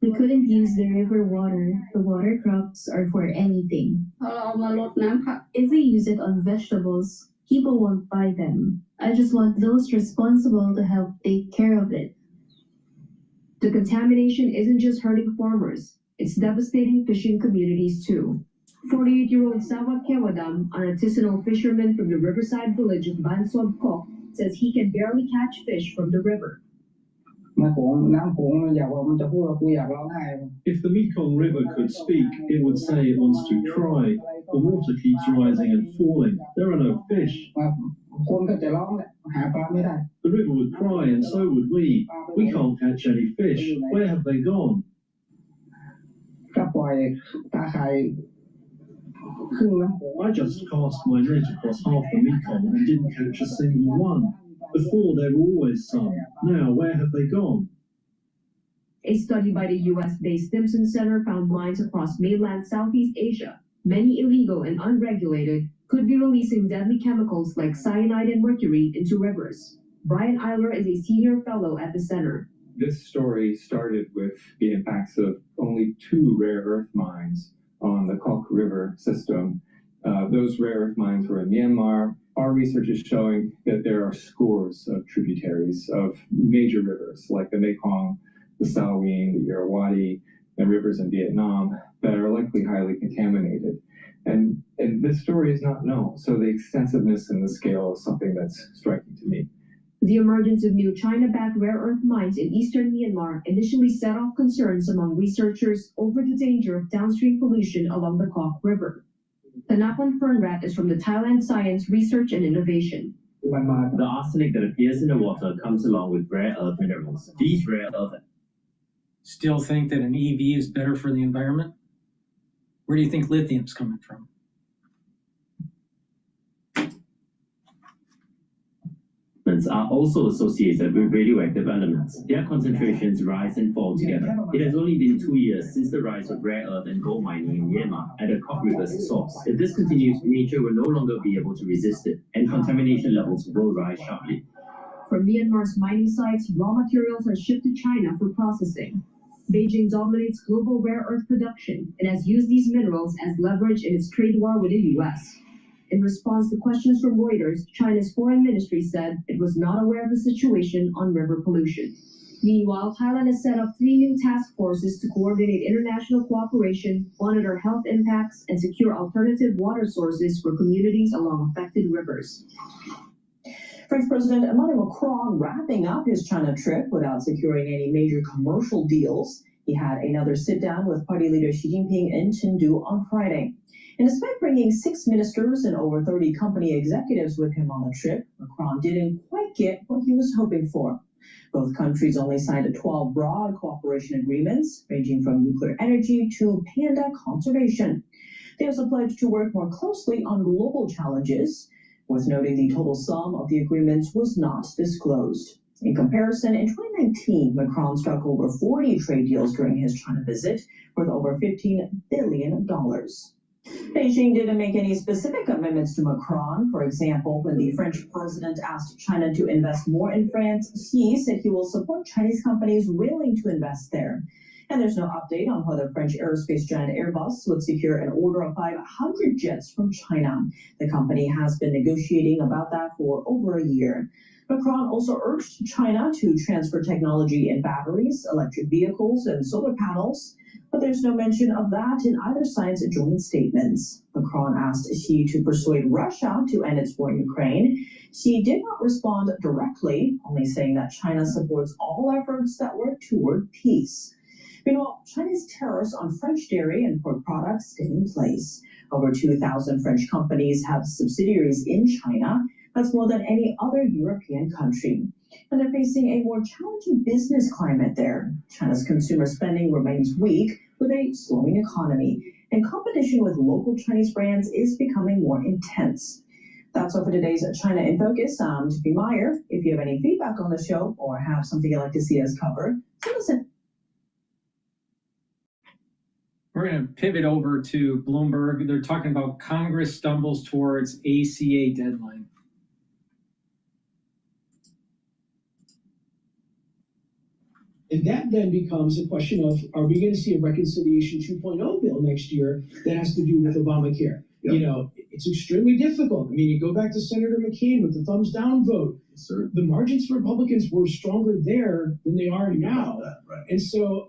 we couldn't use the river water. The water crops are for anything. If we use it on vegetables, people won't buy them. I just want those responsible to help take care of it. The contamination isn't just hurting farmers, it's devastating fishing communities too. 48-year-old Sawat Kewadam, an artisanal fisherman from the riverside village of Bansob Kok, says he can barely catch fish from the river. If the Mekong River could speak, it would say it wants to cry. The water keeps rising and falling. There are no fish. The river would cry and so would we. We can't catch any fish. Where have they gone? I just cast my net across half the Mekong and didn't catch a single one. Before there were always some. Now where have they gone? A study by the US-based Stimson Center found mines across mainland Southeast Asia, many illegal and unregulated, could be releasing deadly chemicals like cyanide and mercury into rivers. Brian Eiler is a senior fellow at the center. This story started with the impacts of only 2 rare earth mines on the Kok River system. Those rare earth mines were in Myanmar. Our research is showing that there are scores of tributaries of major rivers like the Mekong, the Salween, the Irrawaddy, and rivers in Vietnam that are likely highly contaminated. And this story is not known, so the extensiveness and the scale is something that's striking to me. The emergence of new China-backed rare earth mines in eastern Myanmar initially set off concerns among researchers over the danger of downstream pollution along the Kok River. Tanapan Fernrat is from the Thailand Science Research and Innovation. The arsenic that appears in the water comes along with rare earth minerals. These rare earth... Still think that an EV is better for the environment? Where do you think lithium's coming from? Are also associated with radioactive elements. Their concentrations rise and fall together. It has only been 2 years since the rise of rare earth and gold mining in Myanmar at the Kok River's source. If this continues, nature will no longer be able to resist it, and contamination levels will rise sharply. From Myanmar's mining sites, raw materials are shipped to China for processing. Beijing dominates global rare earth production and has used these minerals as leverage in its trade war with the US. In response to questions from Reuters, China's foreign ministry said it was not aware of the situation on river pollution. Meanwhile, Thailand has set up 3 new task forces to coordinate international cooperation, monitor health impacts, and secure alternative water sources for communities along affected rivers. French President Emmanuel Macron wrapping up his China trip without securing any major commercial deals. He had another sit-down with party leader Xi Jinping in Chengdu on Friday. And despite bringing 6 ministers and over 30 company executives with him on the trip, Macron didn't quite get what he was hoping for. Both countries only signed 12 broad cooperation agreements, ranging from nuclear energy to panda conservation. They also pledged to work more closely on global challenges, worth noting the total sum of the agreements was not disclosed. In comparison, in 2019, Macron struck over 40 trade deals during his China visit, worth over $15 billion. Beijing didn't make any specific commitments to Macron. For example, when the French president asked China to invest more in France, Xi said he will support Chinese companies willing to invest there. And there's no update on whether French aerospace giant Airbus would secure an order of 500 jets from China. The company has been negotiating about that for over a year. Macron also urged China to transfer technology in batteries, electric vehicles, and solar panels. But there's no mention of that in either side's joint statements. Macron asked Xi to persuade Russia to end its war in Ukraine. Xi did not respond directly, only saying that China supports all efforts that work toward peace. Meanwhile, Chinese tariffs on French dairy and pork products stay in place. Over 2,000 French companies have subsidiaries in China. That's more than any other European country. And they're facing a more challenging business climate there. China's consumer spending remains weak with a slowing economy, and competition with local Chinese brands is becoming more intense. That's all for today's China in Focus. I'm Tiffany Meyer. If you have any feedback on the show or have something you'd like to see us cover, send us in. We're going to pivot over to Bloomberg. They're talking about Congress stumbles towards ACA deadline. And that then becomes a question of, are we going to see a Reconciliation 2.0 bill next year that has to do with Obamacare? Yep. You know, it's extremely difficult. I mean, you go back to Senator McCain with the thumbs down vote. Yes, sir. The margins for Republicans were stronger there than they are now. Right. And so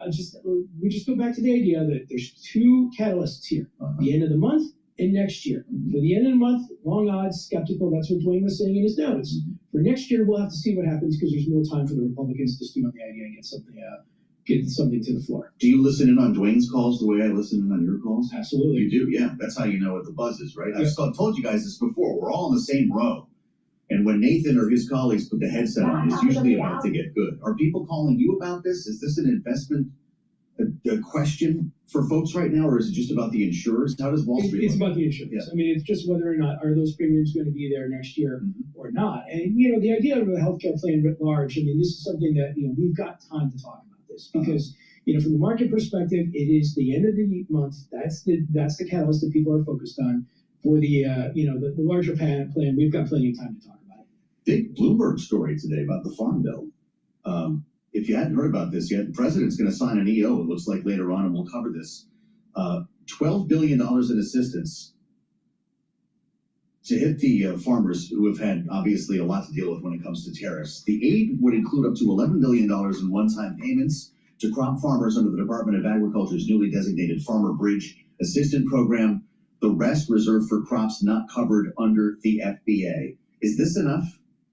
we just go back to the idea that there's two catalysts here, the end of the month and next year. For the end of the month, long odds, skeptical. That's what Dwayne was saying in his notes. For next year, we'll have to see what happens because there's more time for the Republicans to stew on the idea and get something to the floor. Do you listen in on Dwayne's calls the way I listen in on your calls? Absolutely. You do, yeah. That's how you know what the buzz is, right? I've told you guys this before. We're all in the same row. And when Nathan or his colleagues put the headset on, it's usually about to get good. Are people calling you about this? Is this an investment a question for folks right now, or is it just about the insurers? How does Wall Street? It's about the insurers. Yeah. I mean, it's just whether or not are those premiums going to be there next year or not. And you know, the idea of a healthcare plan writ large. I mean, this is something that we've got time to talk about this because from the market perspective, it is the end of the month. That's the catalyst that people are focused on. For the the larger plan, we've got plenty of time to talk about it. Big Bloomberg story today about the Farm Bill. If you hadn't heard about this yet, the president's going to sign an EO, it looks like later on, and we'll cover this. $12 billion in assistance to hit the farmers who have had, obviously, a lot to deal with when it comes to tariffs. The aid would include up to $11 billion in one-time payments to crop farmers under the Department of Agriculture's newly designated Farmer Bridge Assistance Program. The rest reserved for crops not covered under the FBA. Is this enough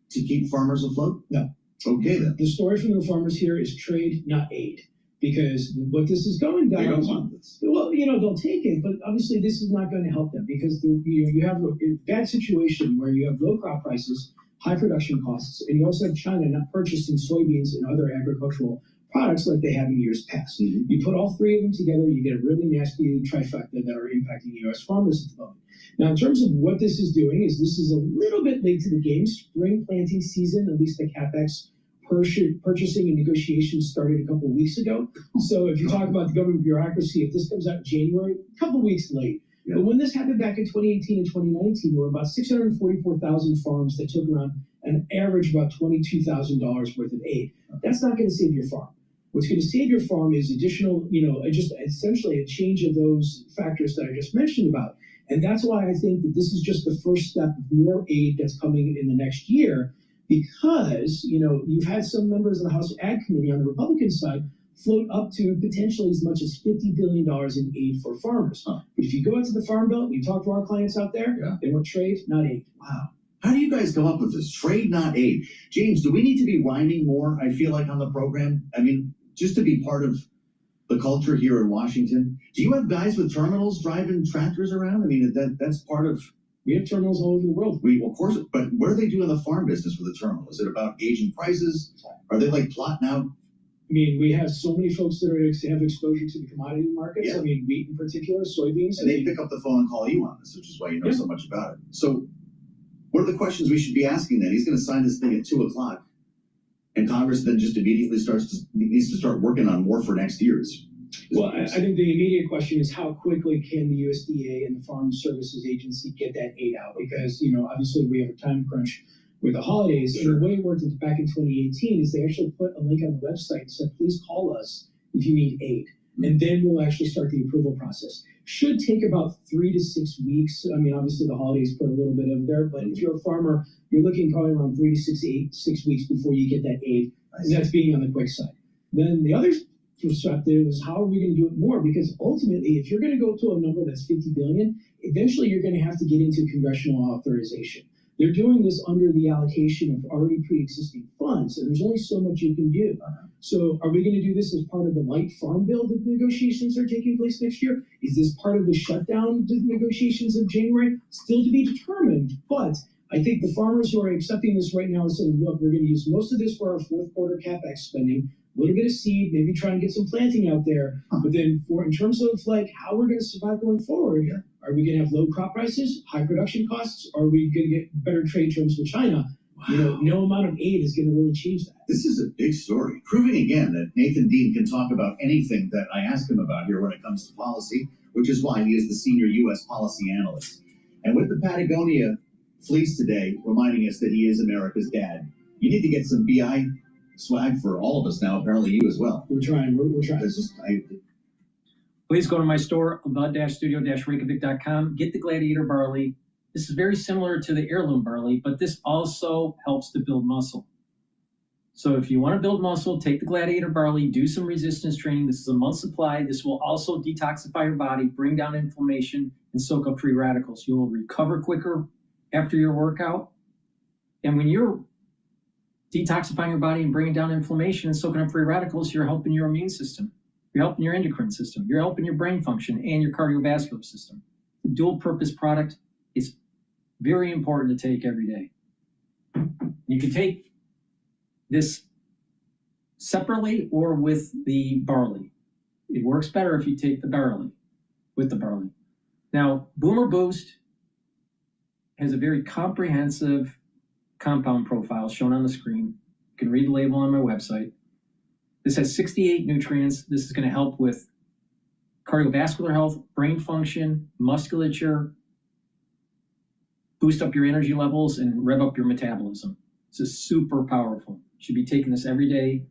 to keep farmers afloat? No. Okay, then. The story from the farmers here is trade, not aid. Because what this is going down, they don't want this. Well, they'll take it, but obviously this is not going to help them because you have a bad situation where you have low crop prices, high production costs, and you also have China not purchasing soybeans and other agricultural products like they have in years past. You put all three of them together, you get a really nasty trifecta that are impacting U.S. farmers at the moment. Now, in terms of what this is doing, this is a little bit late to the game. Spring planting season, at least the CapEx purchasing and negotiations started a couple of weeks ago. So if you talk about the government bureaucracy, if this comes out in January, a couple of weeks late. Yeah. But when this happened back in 2018 and 2019, there were about 644,000 farms that took around an average about $22,000 worth of aid. That's not going to save your farm. What's going to save your farm is additional, just essentially a change of those factors that I just mentioned about. And that's why I think that this is just the first step of more aid that's coming in the next year, because, you've had some members of the House Ag Committee on the Republican side float up to potentially as much as $50 billion in aid for farmers. But if you go out to the Farm Bill, you talk to our clients out there, they want trade, not aid. Wow. How do you guys come up with this? Trade, not aid. James, do we need to be rhyming more, I feel like, on the program? I mean, just to be part of the culture here in Washington. Do you have guys with terminals driving tractors around? I mean, that's part of... We have terminals all over the world. Of course, but what do they do in the farm business with a terminal? Is it about gauging prices? Are they like plotting out? I mean, we have so many folks that have exposure to the commodity markets. Yeah. I mean, wheat in particular, soybeans. And they pick up the phone and call you on this, which is why you know so much about it. So what are the questions we should be asking then? He's going to sign this thing at 2:00. And Congress then just immediately needs to start working on more for next year's. Well, I think the immediate question is how quickly can the USDA and the Farm Services Agency get that aid out? Because, obviously we have a time crunch with the holidays. Sure. And the way it worked back in 2018 is they actually put a link on the website and said, please call us if you need aid. and then we'll actually start the approval process. Should take about 3 to 6 weeks. I mean, obviously the holidays put a little bit of there, but if you're a farmer, you're looking probably around 3 to 6 weeks before you get that aid, and that's being on the quick side. Then the other perspective is how are we going to do it more? Because ultimately, if you're going to go to a number that's 50 billion, eventually you're going to have to get into congressional authorization. They're doing this under the allocation of already pre-existing funds, and there's only so much you can do. So are we going to do this as part of the light farm bill that negotiations are taking place next year? Is this part of the shutdown negotiations of January? Still to be determined, but I think the farmers who are accepting this right now are saying, look, we're going to use most of this for our fourth quarter CapEx spending, a little bit of seed, maybe try and get some planting out there. But then in terms of like how we're going to survive going forward, are we going to have low crop prices, high production costs? Or are we going to get better trade terms with China? Wow. You know, no amount of aid is going to really change that. This is a big story, proving again that Nathan Dean can talk about anything that I ask him about here when it comes to policy, which is why he is the senior U.S. policy analyst. And with the Patagonia fleece today reminding us that he is America's dad, you need to get some BI swag for all of us now, apparently you as well. We're trying. Please go to my store, the-studio-reykjavik.com. Get the Gladiator barley. This is very similar to the heirloom barley, but this also helps to build muscle. So if you want to build muscle, take the Gladiator barley, do some resistance training. This is a month supply. This will also detoxify your body, bring down inflammation, and soak up free radicals. You will recover quicker after your workout. And when you're detoxifying your body and bringing down inflammation and soaking up free radicals, you're helping your immune system. You're helping your endocrine system. You're helping your brain function and your cardiovascular system. The dual purpose product is very important to take every day. You can take this separately or with the barley. It works better if you take the barley, with the barley. Now, Boomer Boost has a very comprehensive compound profile shown on the screen. You can read the label on my website. This has 68 nutrients. This is going to help with cardiovascular health, brain function, musculature, boost up your energy levels, and rev up your metabolism. This is super powerful. You should be taking this every day.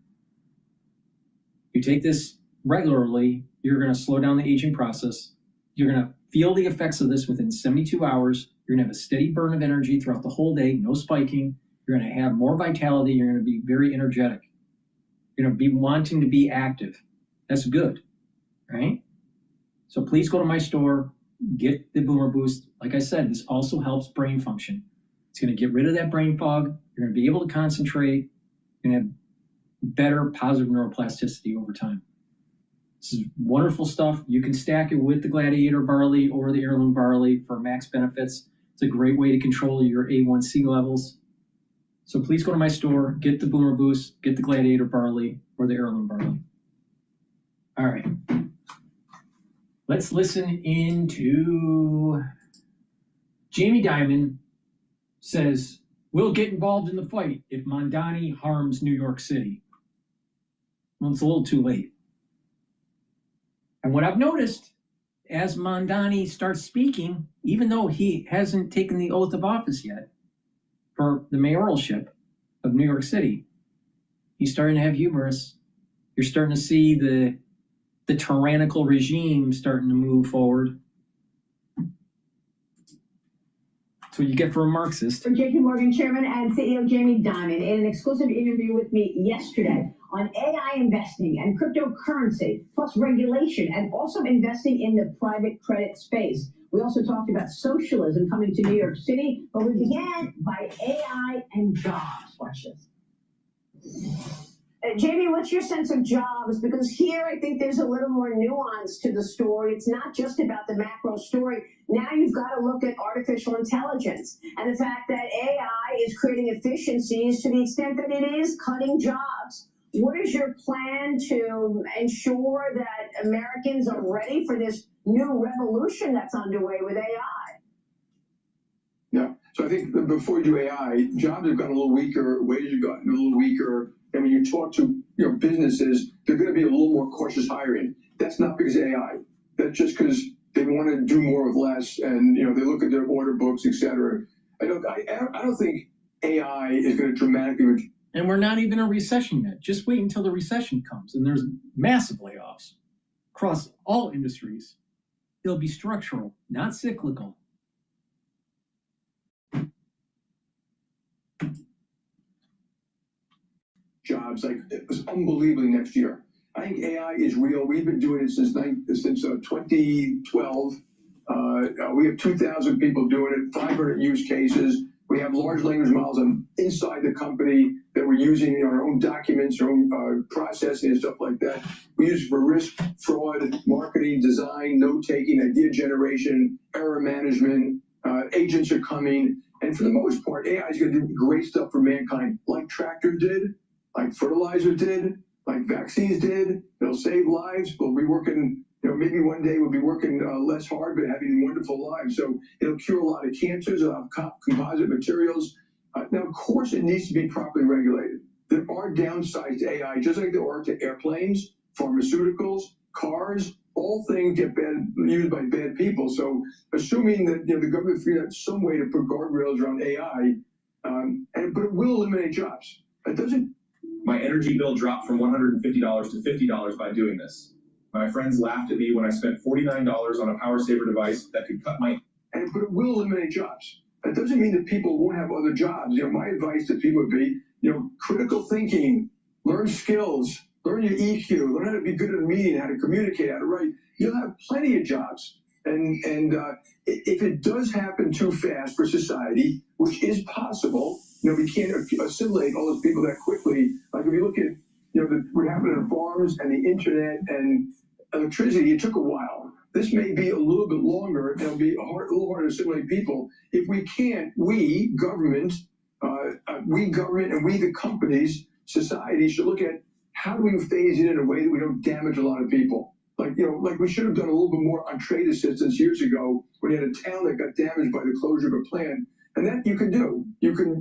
If you take this regularly, you're going to slow down the aging process. You're going to feel the effects of this within 72 hours. You're going to have a steady burn of energy throughout the whole day, no spiking. You're going to have more vitality. You're going to be very energetic. You're going to be wanting to be active. That's good, right? So please go to my store, get the Boomer Boost. Like I said, this also helps brain function. It's going to get rid of that brain fog. You're going to be able to concentrate. You're going to have better positive neuroplasticity over time. This is wonderful stuff. You can stack it with the Gladiator barley or the heirloom barley for max benefits. It's a great way to control your A1C levels. So please go to my store, get the Boomer Boost, get the Gladiator barley or the heirloom barley. All right. Let's listen into Jamie Dimon says, we'll get involved in the fight if Mondani harms New York City. Well, it's a little too late. And what I've noticed as Mondani starts speaking, even though he hasn't taken the oath of office yet for the mayoralship of New York City, he's starting to have hubris. You're starting to see the tyrannical regime starting to move forward. That's what you get for a Marxist. For JP Morgan Chairman and CEO Jamie Dimon in an exclusive interview with me yesterday on AI investing and cryptocurrency, plus regulation, and also investing in the private credit space. We also talked about socialism coming to New York City, but we began by AI and jobs. Watch this. Jamie, what's your sense of jobs? Because here I think there's a little more nuance to the story. It's not just about the macro story. Now you've got to look at artificial intelligence and the fact that AI is creating efficiencies to the extent that it is cutting jobs. What is your plan to ensure that Americans are ready for this new revolution that's underway with AI? Yeah, so I think before you do AI, jobs have gotten a little weaker, wages have gotten a little weaker. And when you talk to businesses, they're going to be a little more cautious hiring. That's not because of AI. That's just because they want to do more with less, and they look at their order books, etc. I don't think AI is going to dramatically. And we're not even in a recession yet. Just wait until the recession comes, and there's massive layoffs across all industries. It'll be structural, not cyclical. Jobs, like it was unbelievably next year. I think AI is real. We've been doing it since 2012. We have 2,000 people doing it, 500 use cases. We have large language models inside the company that we're using in our own documents, our own processing and stuff like that. We use it for risk, fraud, marketing, design, note-taking, idea generation, error management. Agents are coming. And for the most part, AI is going to do great stuff for mankind, like tractors did, like fertilizer did, like vaccines did. They'll save lives. We'll be working, maybe one day we'll be working less hard, but having wonderful lives. So it'll cure a lot of cancers. It'll have composite materials. Now, of course, it needs to be properly regulated. There are downsides to AI, just like there are to airplanes, pharmaceuticals, cars. All things get used by bad people. So assuming that the government figured out some way to put guardrails around AI, but it will eliminate jobs. It doesn't. My energy bill dropped from $150 to $50 by doing this. My friends laughed at me when I spent $49 on a power saver device that could cut my. But it will eliminate jobs. That doesn't mean that people won't have other jobs. My advice to people would be, critical thinking, learn skills, learn your EQ, learn how to be good at a meeting, how to communicate, how to write. You'll have plenty of jobs. And if it does happen too fast for society, which is possible, we can't assimilate all those people that quickly. Like if you look at, what happened in farms and the internet and electricity, it took a while. This may be a little bit longer. It'll be a little harder to assimilate people. If we can't, we government and we the companies, society should look at how do we phase it in a way that we don't damage a lot of people. Like we should have done a little bit more on trade assistance years ago when you had a town that got damaged by the closure of a plant. And that you can do. You can,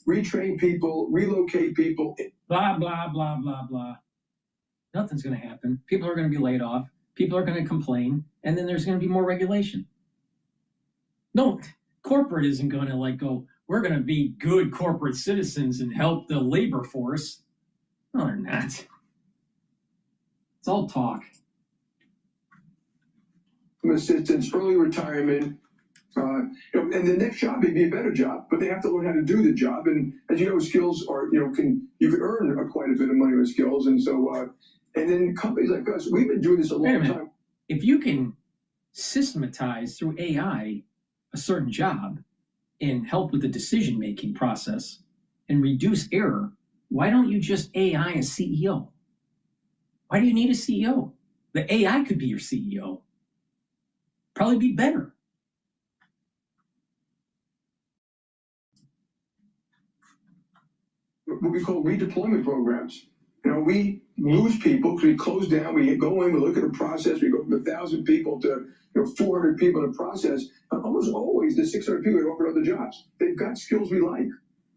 retrain people, relocate people. Blah, blah, blah, blah, blah. Nothing's going to happen. People are going to be laid off. People are going to complain. And then there's going to be more regulation. No, corporate isn't going to go, we're going to be good corporate citizens and help the labor force. No, they're not. It's all talk. Assistance, early retirement. And the next job may be a better job, but they have to learn how to do the job. And as you know, skills are, you can earn quite a bit of money with skills. And so, and then companies like us, we've been doing this a long time. If you can systematize through AI a certain job and help with the decision-making process and reduce error, why don't you just AI a CEO? Why do you need a CEO? The AI could be your CEO. Probably be better. What we call redeployment programs. We lose people because we close down, we go in, we look at a process, we go from 1,000 people to 400 people in a process. And almost always the 600 people get offered other jobs. They've got skills we like.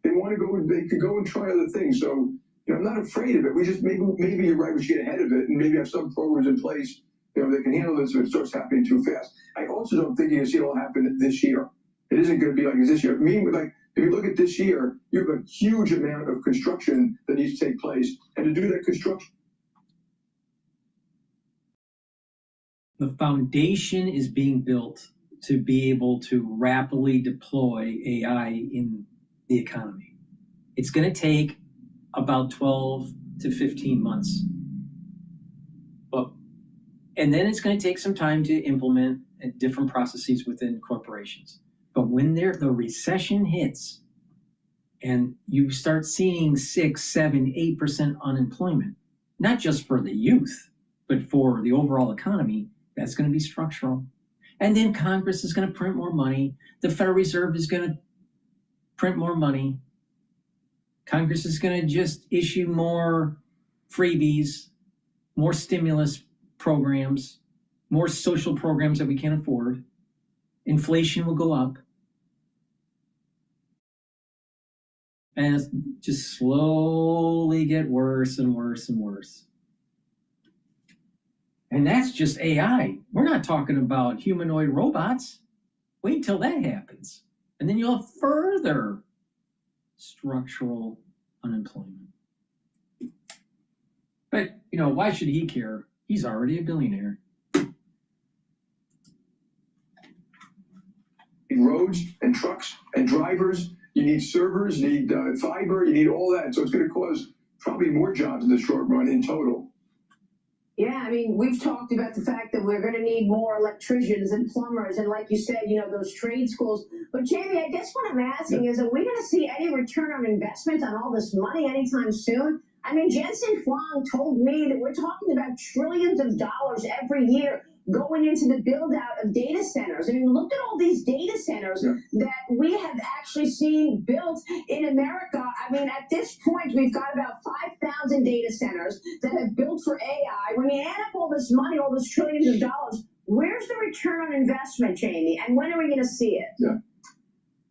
They want to go, they could go and try other things. So I'm not afraid of it. We just maybe you're right, we should get ahead of it and maybe have some programs in place that can handle this if it starts happening too fast. I also don't think you're going to see it all happen this year. It isn't going to be like this year. If you look at this year, you have a huge amount of construction that needs to take place. And to do that construction. The foundation is being built to be able to rapidly deploy AI in the economy. It's going to take about 12 to 15 months. And then it's going to take some time to implement different processes within corporations. But when the recession hits and you start seeing 6, 7, 8% unemployment, not just for the youth, but for the overall economy, that's going to be structural. And then Congress is going to print more money. The Federal Reserve is going to print more money. Congress is going to just issue more freebies, more stimulus programs, more social programs that we can't afford. Inflation will go up. And it's just slowly get worse and worse and worse. And that's just AI. We're not talking about humanoid robots. Wait until that happens. And then you'll have further structural unemployment. But, why should he care? He's already a billionaire. need roads and trucks and drivers. You need servers, you need fiber, you need all that. So it's going to cause probably more jobs in the short run in total. Yeah, I mean, we've talked about the fact that we're going to need more electricians and plumbers, and like you said, you know, those trade schools. But Jamie, I guess what I'm asking is, are we going to see any return on investment on all this money anytime soon? I mean, Jensen Huang told me that we're talking about trillions of dollars every year going into the build out of data centers. I mean, look at all these data centers that we have actually seen built in America. I mean, at this point, we've got about 5,000 data centers that have built for AI. When you add up all this money, all those trillions of dollars, where's the return on investment, Jamie? And when are we going to see it? Yeah.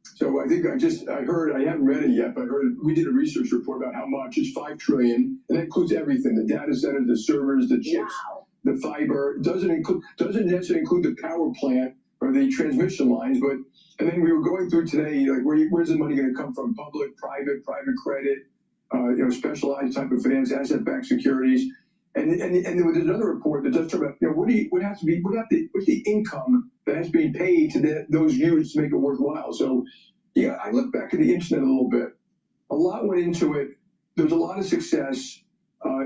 So I think I heard, I haven't read it yet, but I heard we did a research report about how much. It's $5 trillion, and that includes everything: the data centers, the servers, the chips. Wow. The fiber doesn't necessarily include the power plant or the transmission lines, but and then we were going through today, like where's the money going to come from? Public, private credit, specialized type of finance, asset-backed securities, and there was another report that does talk about what's the income that has to be paid to those units to make it worthwhile. So yeah, I look back at the internet a little bit. A lot went into it. There was a lot of success.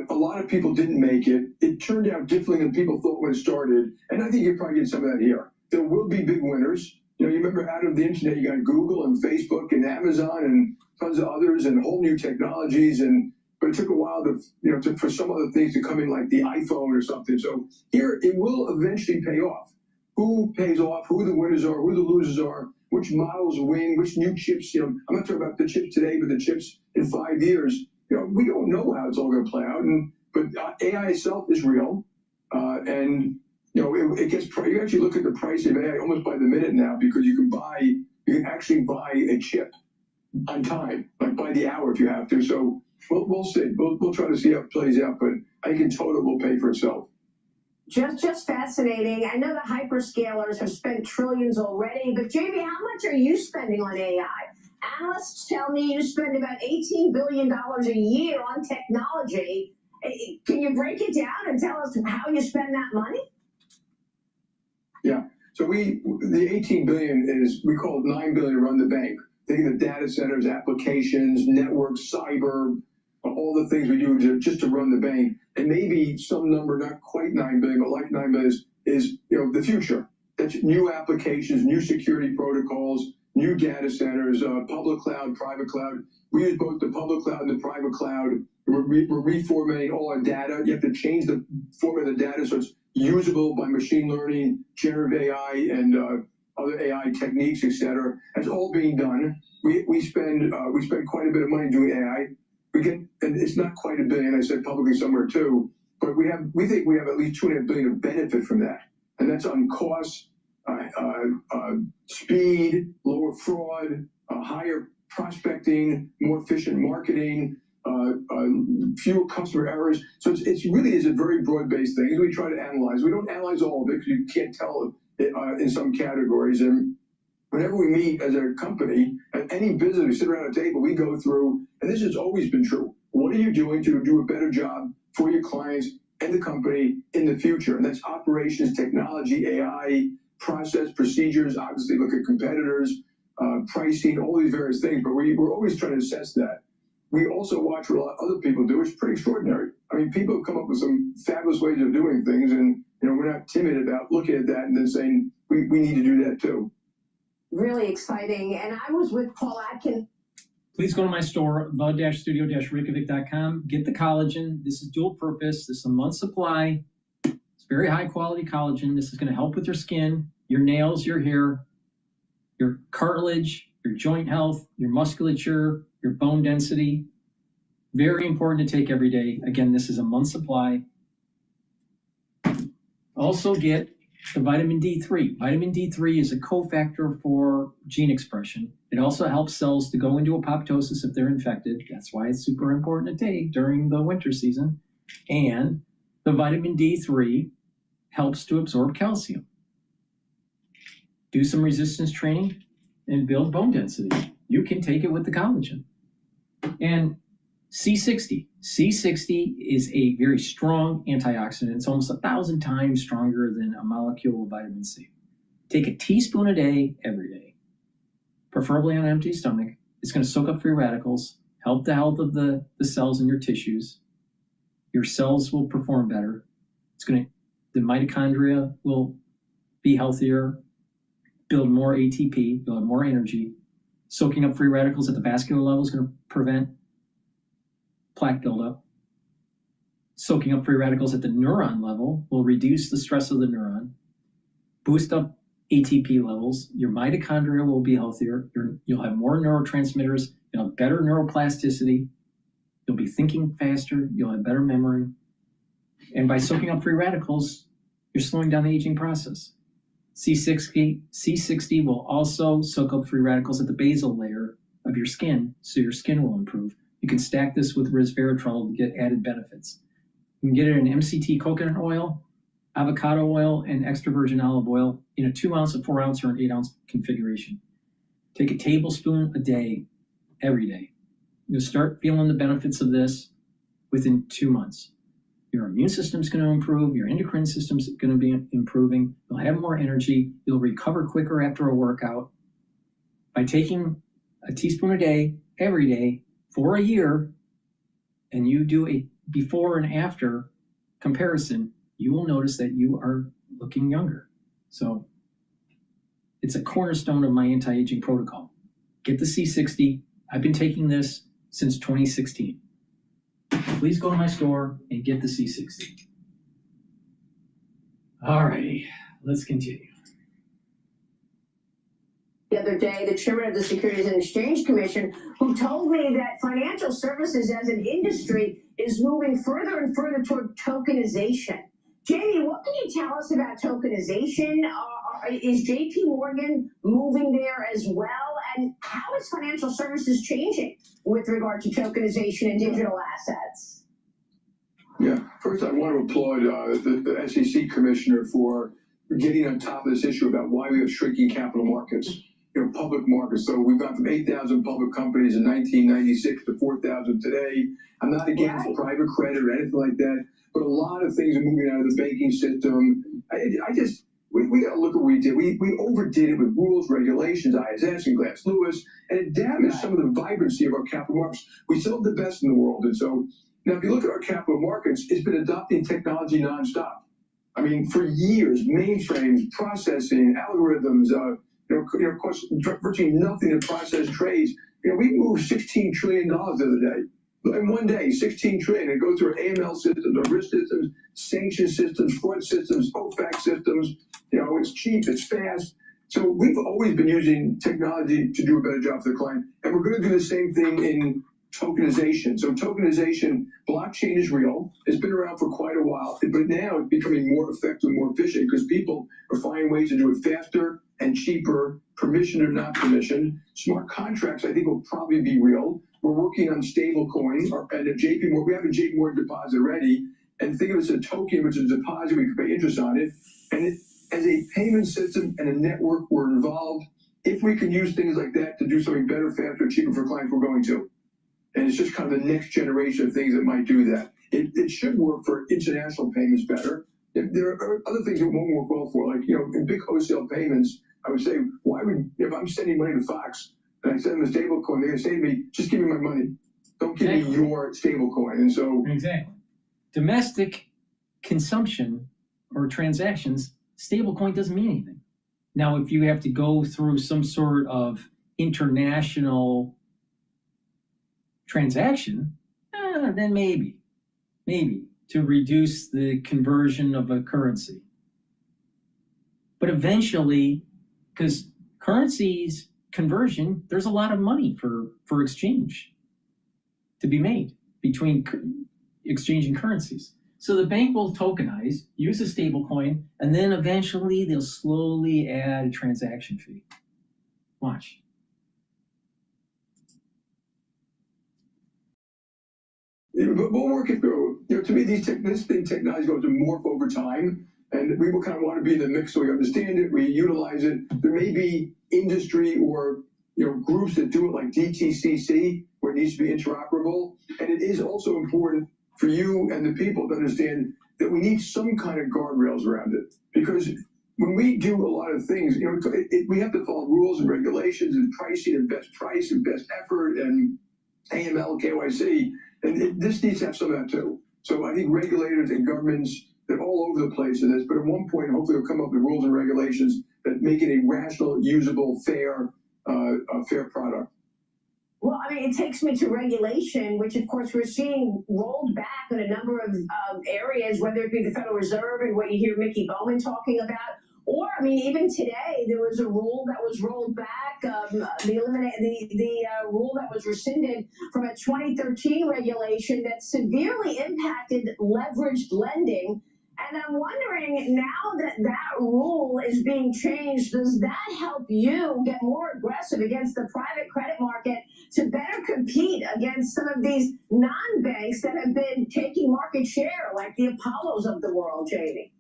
A lot of people didn't make it. It turned out differently than people thought when it started. And I think you probably get some of that here. There will be big winners. You remember out of the internet, you got Google and Facebook and Amazon and tons of others and whole new technologies. But it took a while for some other things to come in, like the iPhone or something. So here, it will eventually pay off. Who pays off, who the winners are, who the losers are, which models win, which new chips. I'm not talking about the chips today, but the chips in 5 years. We don't know how it's all going to play out, but AI itself is real, and it gets. You actually look at the price of AI almost by the minute now, because you can actually buy a chip on time, like by the hour if you have to. So we'll see. We'll try to see how it plays out, but I think in total will pay for itself. Just fascinating. I know the hyperscalers have spent trillions already, but Jamie, how much are you spending on AI? Analysts tell me you spend about $18 billion a year on technology. Can you break it down and tell us how you spend that money? Yeah. So the 18 billion is, we call it 9 billion to run the bank. Think of the data centers, applications, networks, cyber, all the things we do just to run the bank. And maybe some number, not quite 9 billion, but like 9 billion is the future. That's new applications, new security protocols, new data centers, public cloud, private cloud. We use both the public cloud and the private cloud. We're reformatting all our data. You have to change the format of the data so it's usable by machine learning, generative AI, and other AI techniques, etc. That's all being done. We spend quite a bit of money doing AI. And it's not quite $1 billion. I said publicly somewhere too, but we think we have at least $2.5 billion of benefit from that, and that's on costs. Speed, lower fraud, higher prospecting, more efficient marketing, fewer customer errors. So it's really is a very broad-based thing. We try to analyze. We don't analyze all of it because you can't tell it in some categories. And whenever we meet as a company, at any business, we sit around a table, we go through, and this has always been true. What are you doing to do a better job for your clients and the company in the future? And that's operations, technology, AI, process, procedures. Obviously look at competitors, pricing, all these various things, but we're always trying to assess that. We also watch what a lot of other people do. It's pretty extraordinary. I mean, people have come up with some fabulous ways of doing things, and we're not timid about looking at that and then saying we need to do that too. Really exciting. And I was with Paul Atkin. Please go to my store, the-studio-reykjavik.com. Get the collagen. This is dual purpose. This is a month's supply. It's very high quality collagen. This is going to help with your skin, your nails, your hair, your cartilage, your joint health, your musculature, your bone density. Very important to take every day. Again, this is a month's supply. Also get the vitamin D3. Vitamin D3 is a cofactor for gene expression. It also helps cells to go into apoptosis if they're infected. That's why it's super important to take during the winter season. And the vitamin D3 helps to absorb calcium. Do some resistance training and build bone density. You can take it with the collagen. And C60. C60 is a very strong antioxidant. It's almost 1,000 times stronger than a molecule of vitamin C. Take a teaspoon a day, every day. preferably on an empty stomach. It's going to soak up free radicals, help the health of the cells in your tissues. Your cells will perform better. The mitochondria will be healthier, build more ATP, you'll have more energy. Soaking up free radicals at the vascular level is going to prevent plaque buildup. Soaking up free radicals at the neuron level will reduce the stress of the neuron, boost up ATP levels. Your mitochondria will be healthier. You'll have more neurotransmitters. You'll have better neuroplasticity. You'll be thinking faster. You'll have better memory. And by soaking up free radicals, you're slowing down the aging process. C60 will also soak up free radicals at the basal layer of your skin, so your skin will improve. You can stack this with resveratrol to get added benefits. You can get it in MCT coconut oil, avocado oil, and extra virgin olive oil in a 2 ounce, a 4 ounce, or an 8 ounce configuration. Take a tablespoon a day, every day. You'll start feeling the benefits of this within 2 months. Your immune system's going to improve. Your endocrine system's going to be improving. You'll have more energy. You'll recover quicker after a workout. By taking a teaspoon a day, every day, for a year, and you do a before and after comparison, you will notice that you are looking younger. So it's a cornerstone of my anti-aging protocol. Get the C60. I've been taking this since 2016. Please go to my store and get the C60. All righty, let's continue. The other day, the chairman of the Securities and Exchange Commission, who told me that financial services as an industry is moving further and further toward tokenization. Jamie, what can you tell us about tokenization? Is JP Morgan moving there as well? And how is financial services changing with regard to tokenization and digital assets? Yeah, first I want to applaud the SEC commissioner for getting on top of this issue about why we have shrinking capital markets, public markets. So we've gone from 8,000 public companies in 1996 to 4,000 today. I'm not against private credit or anything like that, but a lot of things are moving out of the banking system. We got to look at what we did. We overdid it with rules, regulations, ISS and Glass Lewis, and it damaged some of the vibrancy of our capital markets. We still have the best in the world. And so now if you look at our capital markets, it's been adopting technology nonstop. I mean, for years, mainframes, processing, algorithms, of course, virtually nothing to process trades. We moved $16 trillion the other day. In one day, 16 trillion. It goes through our AML systems, our risk systems, sanction systems, fraud systems, OFAC systems. It's cheap, it's fast. So we've always been using technology to do a better job for the client. And we're going to do the same thing in tokenization. So tokenization, blockchain is real. It's been around for quite a while, but now it's becoming more effective, more efficient because people are finding ways to do it faster and cheaper, permission or not permission. Smart contracts, I think, will probably be real. We're working on stable coin, and at JP Morgan, we have a JP Morgan deposit ready. And think of it as a token, which is a deposit, we can pay interest on it. And as a payment system and a network, we're involved. If we can use things like that to do something better, faster, cheaper for clients, we're going to. And it's just kind of the next generation of things that might do that. It should work for international payments better. If there are other things that won't work well for, like, in big wholesale payments, I would say, if I'm sending money to Fox and I send them a stable coin, they're going to say to me, just give me my money. Don't give me your stable coin. And so. Exactly. Domestic consumption or transactions, stablecoin doesn't mean anything. Now, if you have to go through some sort of international transaction, then maybe to reduce the conversion of a currency. But eventually, because currencies conversion, there's a lot of money for exchange to be made between exchanging currencies. So the bank will tokenize, use a stable coin, and then eventually they'll slowly add a transaction fee. Watch. We'll work it through. To me, this technology goes to morph over time, and we will kind of want to be in the mix so we understand it, we utilize it. There may be industry or groups that do it like DTCC, where it needs to be interoperable. And it is also important for you and the people to understand that we need some kind of guardrails around it. Because when we do a lot of things, we have to follow rules and regulations and pricing and best price and best effort and AML, KYC, and this needs to have some of that too. So I think regulators and governments, they're all over the place in this, but at one point, hopefully they'll come up with rules and regulations that make it a rational, usable, fair product. Well, I mean, it takes me to regulation, which of course we're seeing rolled back in a number of areas, whether it be the Federal Reserve and what you hear Mickey Bowman talking about, or I mean, even today there was a rule that was rolled back, the rule that was rescinded from a 2013 regulation that severely impacted leveraged lending. And I'm wondering, now that that rule is being changed, does that help you get more aggressive against the private credit market to better compete against some of these non-banks that have been taking market share, like the Apollos of the world, Jamie?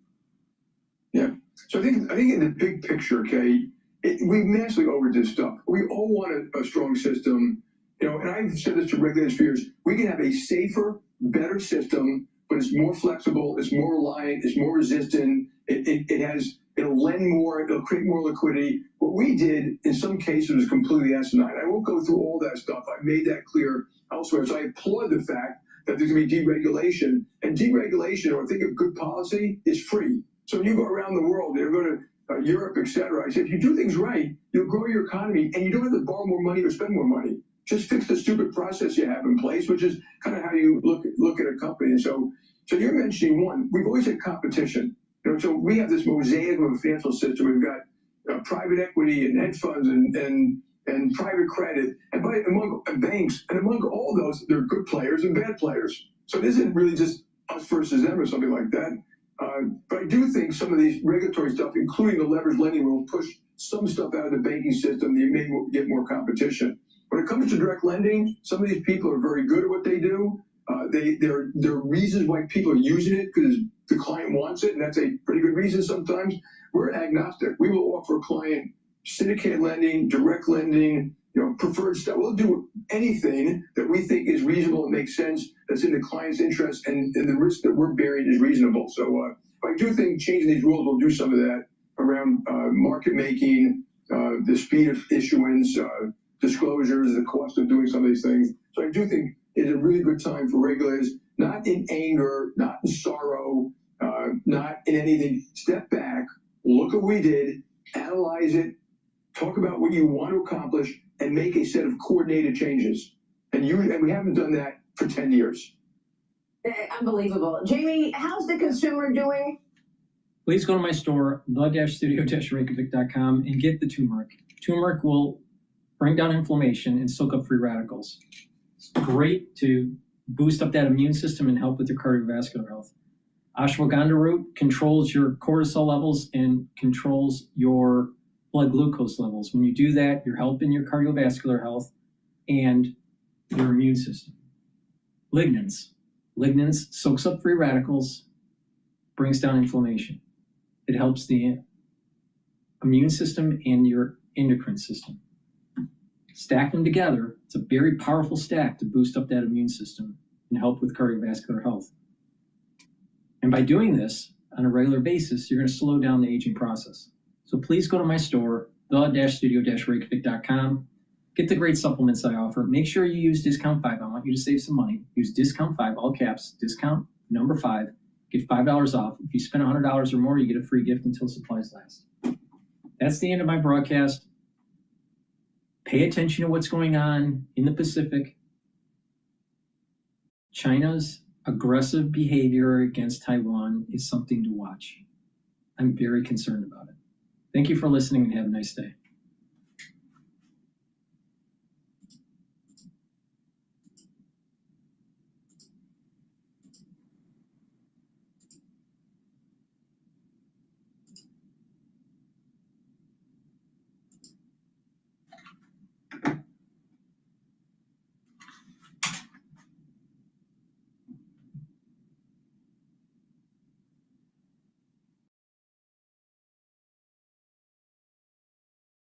Yeah. So I think in the big picture, Kay, we massively overdid stuff. We all want a strong system, and I've said this to regulators for years. We can have a safer, better system, but it's more flexible, it's more reliant, it's more resistant, it'll lend more, it'll create more liquidity. What we did in some cases was completely asinine. I won't go through all that stuff. I've made that clear elsewhere. So I applaud the fact that there's going to be deregulation. And deregulation, or I think of good policy, is free. So when you go around the world, you go to Europe, et cetera, I said, if you do things right, you'll grow your economy and you don't have to borrow more money or spend more money. Just fix the stupid process you have in place, which is kind of how you look at a company. And so you're mentioning one. We've always had competition. So we have this mosaic of a financial system. We've got private equity and hedge funds and private credit, and among banks, and among all those, there are good players and bad players. So it isn't really just us versus them or something like that. But I do think some of these regulatory stuff, including the leveraged lending rule, push some stuff out of the banking system. You may get more competition. When it comes to direct lending, some of these people are very good at what they do. There are reasons why people are using it, because the client wants it, and that's a pretty good reason sometimes. We're agnostic. We will offer a client syndicated lending, direct lending, preferred stuff. We'll do anything that we think is reasonable and makes sense, that's in the client's interest, and the risk that we're bearing is reasonable. So I do think changing these rules will do some of that around market making, the speed of issuance, disclosures, the cost of doing some of these things. So I do think it's a really good time for regulators, not in anger, not in sorrow, not in anything. Step back, look at what we did, analyze it, talk about what you want to accomplish, and make a set of coordinated changes. And we haven't done that for 10 years. Unbelievable. Jamie, how's the consumer doing? Please go to my store, the-studio-reykjavik.com, and get the turmeric. Turmeric will bring down inflammation and soak up free radicals. It's great to boost up that immune system and help with your cardiovascular health. Ashwagandha root controls your cortisol levels and controls your blood glucose levels. When you do that, you're helping your cardiovascular health and your immune system. Lignans. Lignans soaks up free radicals, brings down inflammation. It helps the immune system and your endocrine system. Stack them together. It's a very powerful stack to boost up that immune system and help with cardiovascular health. And by doing this on a regular basis, you're going to slow down the aging process. So please go to my store, the-studio-reykjavik.com. Get the great supplements I offer. Make sure you use discount 5. I want you to save some money. Use discount 5, all caps, discount number 5. Get $5 off. If you spend $100 or more, you get a free gift until supplies last. That's the end of my broadcast. Pay attention to what's going on in the Pacific. China's aggressive behavior against Taiwan is something to watch. I'm very concerned about it. Thank you for listening and have a nice day.